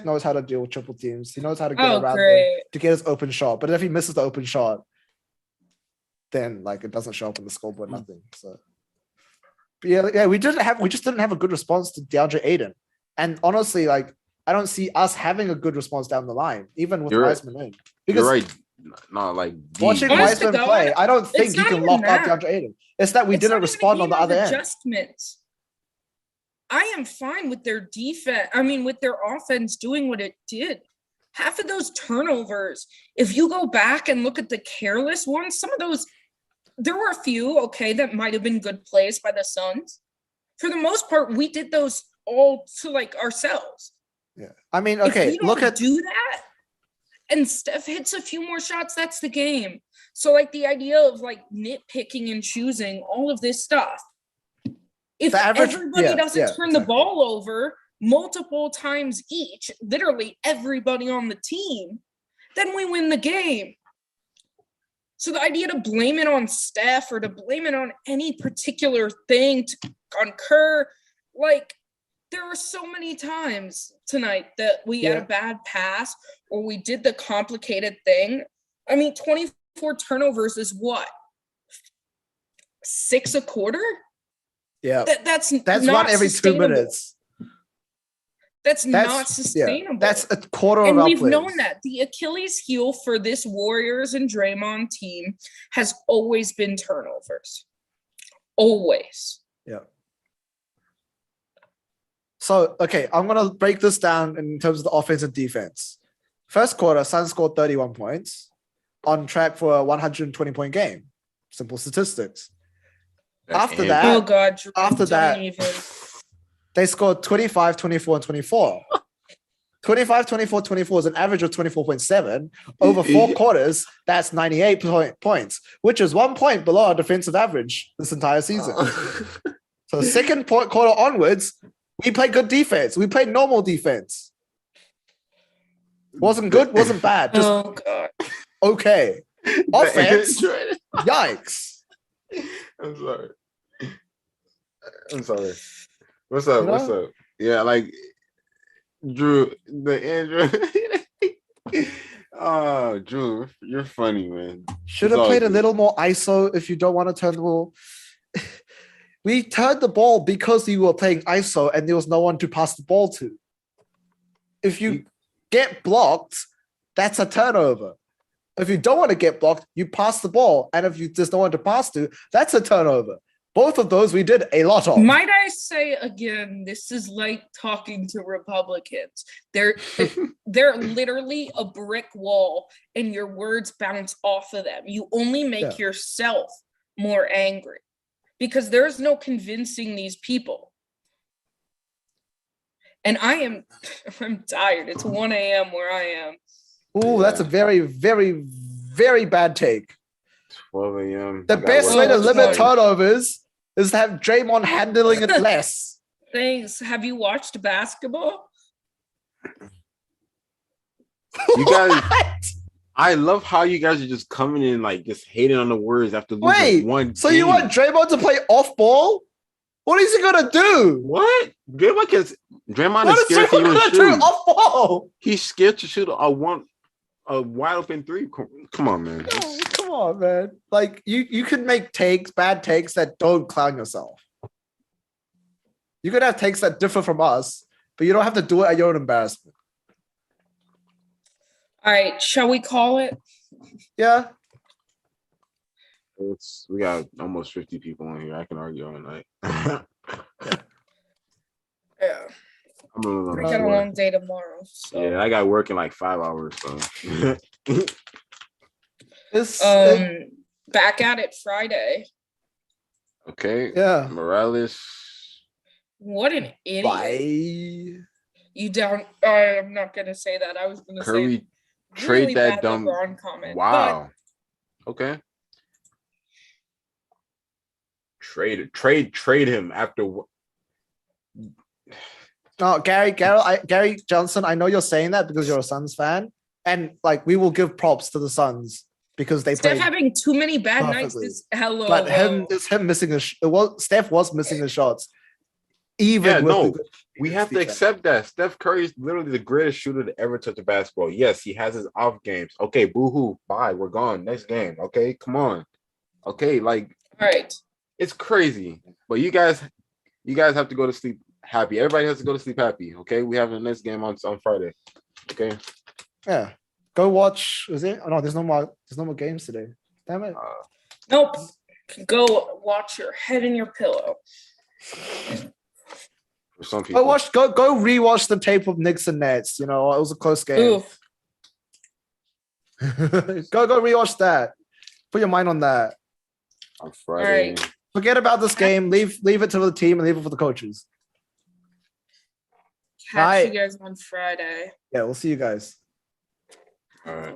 knows how to deal with triple teams. He knows how to get Oh, around them great. to get his open shot. But if he misses the open shot, then like it doesn't show up on the scoreboard, nothing. So but yeah, we just didn't have a good response to DeAndre Ayton. And honestly, like, I don't see us having a good response down the line, even with You're right. Wiseman in. Because You're right. No, like watching Honest to Wiseman God, play, I don't think it's he not can even lock up that. DeAndre Ayton. It's that we It's not didn't even a respond on game the of other end. adjustments. I am fine with their defense. I mean, with their offense doing what it did. Half of those turnovers, if you go back and look at the careless ones, some of those, there were a few, okay, that might have been good plays by the Suns. For the most part, we did those all to like ourselves. Yeah, I mean, If okay, we don't look at do that, and Steph hits a few more shots, that's the game. So like the idea of like nitpicking and choosing all of this stuff. If everybody doesn't turn the ball over multiple times each, literally everybody on the team, then we win the game. So the idea to blame it on Steph or to blame it on any particular thing, on Kerr, like, there were so many times tonight that we had a bad pass or we did the complicated thing. I mean, 24 turnovers is what? 6 a quarter? Yeah, That's one every 2 minutes. That's not sustainable. That's a quarter and of our we've plays. known that. The Achilles heel for this Warriors and Draymond team has always been turnovers. Always. Yeah. So, okay, I'm going to break this down in terms of the offense and defense. First quarter, Suns scored 31 points, on track for a 120-point game. Simple statistics. After that, oh God, Drew, after that, even. They scored 25, 24, and 24. 25, 24, 24 is an average of 24.7. Over 4 quarters, that's 98 points, which is 1 point below our defensive average this entire season. So second quarter onwards, we played good defense. We played normal defense. Wasn't good, wasn't bad. Just God. Okay. Offense, yikes. I'm sorry. What's up? What's up? Yeah, like Drew, the Andrew. Oh, Drew, you're funny, man. Should have played a little more ISO if you don't want to turn the ball. We turned the ball because we were playing ISO and there was no one to pass the ball to. If you get blocked, that's a turnover. If you don't want to get blocked, you pass the ball. And if you just don't want to pass to, that's a turnover. Both of those we did a lot of. Might I say again, this is like talking to Republicans. They're literally a brick wall and your words bounce off of them. You only make yourself more angry. because there's no convincing these people. And I'm tired. It's 1 a.m. where I am. Ooh, that's a very, very, very bad take. 12 a.m. The best way to Well, limit it's turnovers is to have Draymond handling it less. Thanks. Have you watched basketball? You guys, What? I love how you guys are just coming in like just hating on the words after losing Wait, one so game. you want Draymond to play off ball? What is he gonna do? What? Draymond What is is scared to Draymond even gonna do shoot. off ball? He's scared to shoot a wide open three. Come on, man. Oh, come on, man. Like you can make bad takes that don't clown yourself. You could have takes that differ from us, but you don't have to do it at your own embarrassment. All right, shall we call it? Yeah. We got almost 50 people on here. I can argue all night. I'm Yeah. a little I got a sore. long day tomorrow. So. Yeah, I got work in like 5 hours. So Back at it Friday. okay. Yeah. Morales. What an idiot. Bye. You down I'm not gonna say that. I was gonna Curry say trade really that bad dumb. LeBron comment. Wow. Okay. Trade him after. No, Gary Johnson, I know you're saying that because you're a Suns fan. And like we will give props to the Suns because they Steph played. having too many bad nights perfectly. this hello. But it's him missing Steph was missing his shots. Even with we have to accept that Steph Curry is literally the greatest shooter to ever touch a basketball. Yes, he has his off games. Okay, boo-hoo. Bye. We're gone. Next game. Okay, come on. Okay, like all right. It's crazy. But you guys have to go to sleep happy. Everybody has to go to sleep happy. Okay, we have the next game on Friday. Okay. Yeah. Go watch. Is it? Oh no, there's no more games today. Damn it. Nope. Go watch your head in your pillow. For some people. Go rewatch the tape of Knicks and Nets. You know, it was a close game. Oof. go rewatch that. Put your mind on that. On Friday. All right. Forget about this game. Leave it to the team and leave it for the coaches. Catch you guys on Friday. Yeah, we'll see you guys. All right.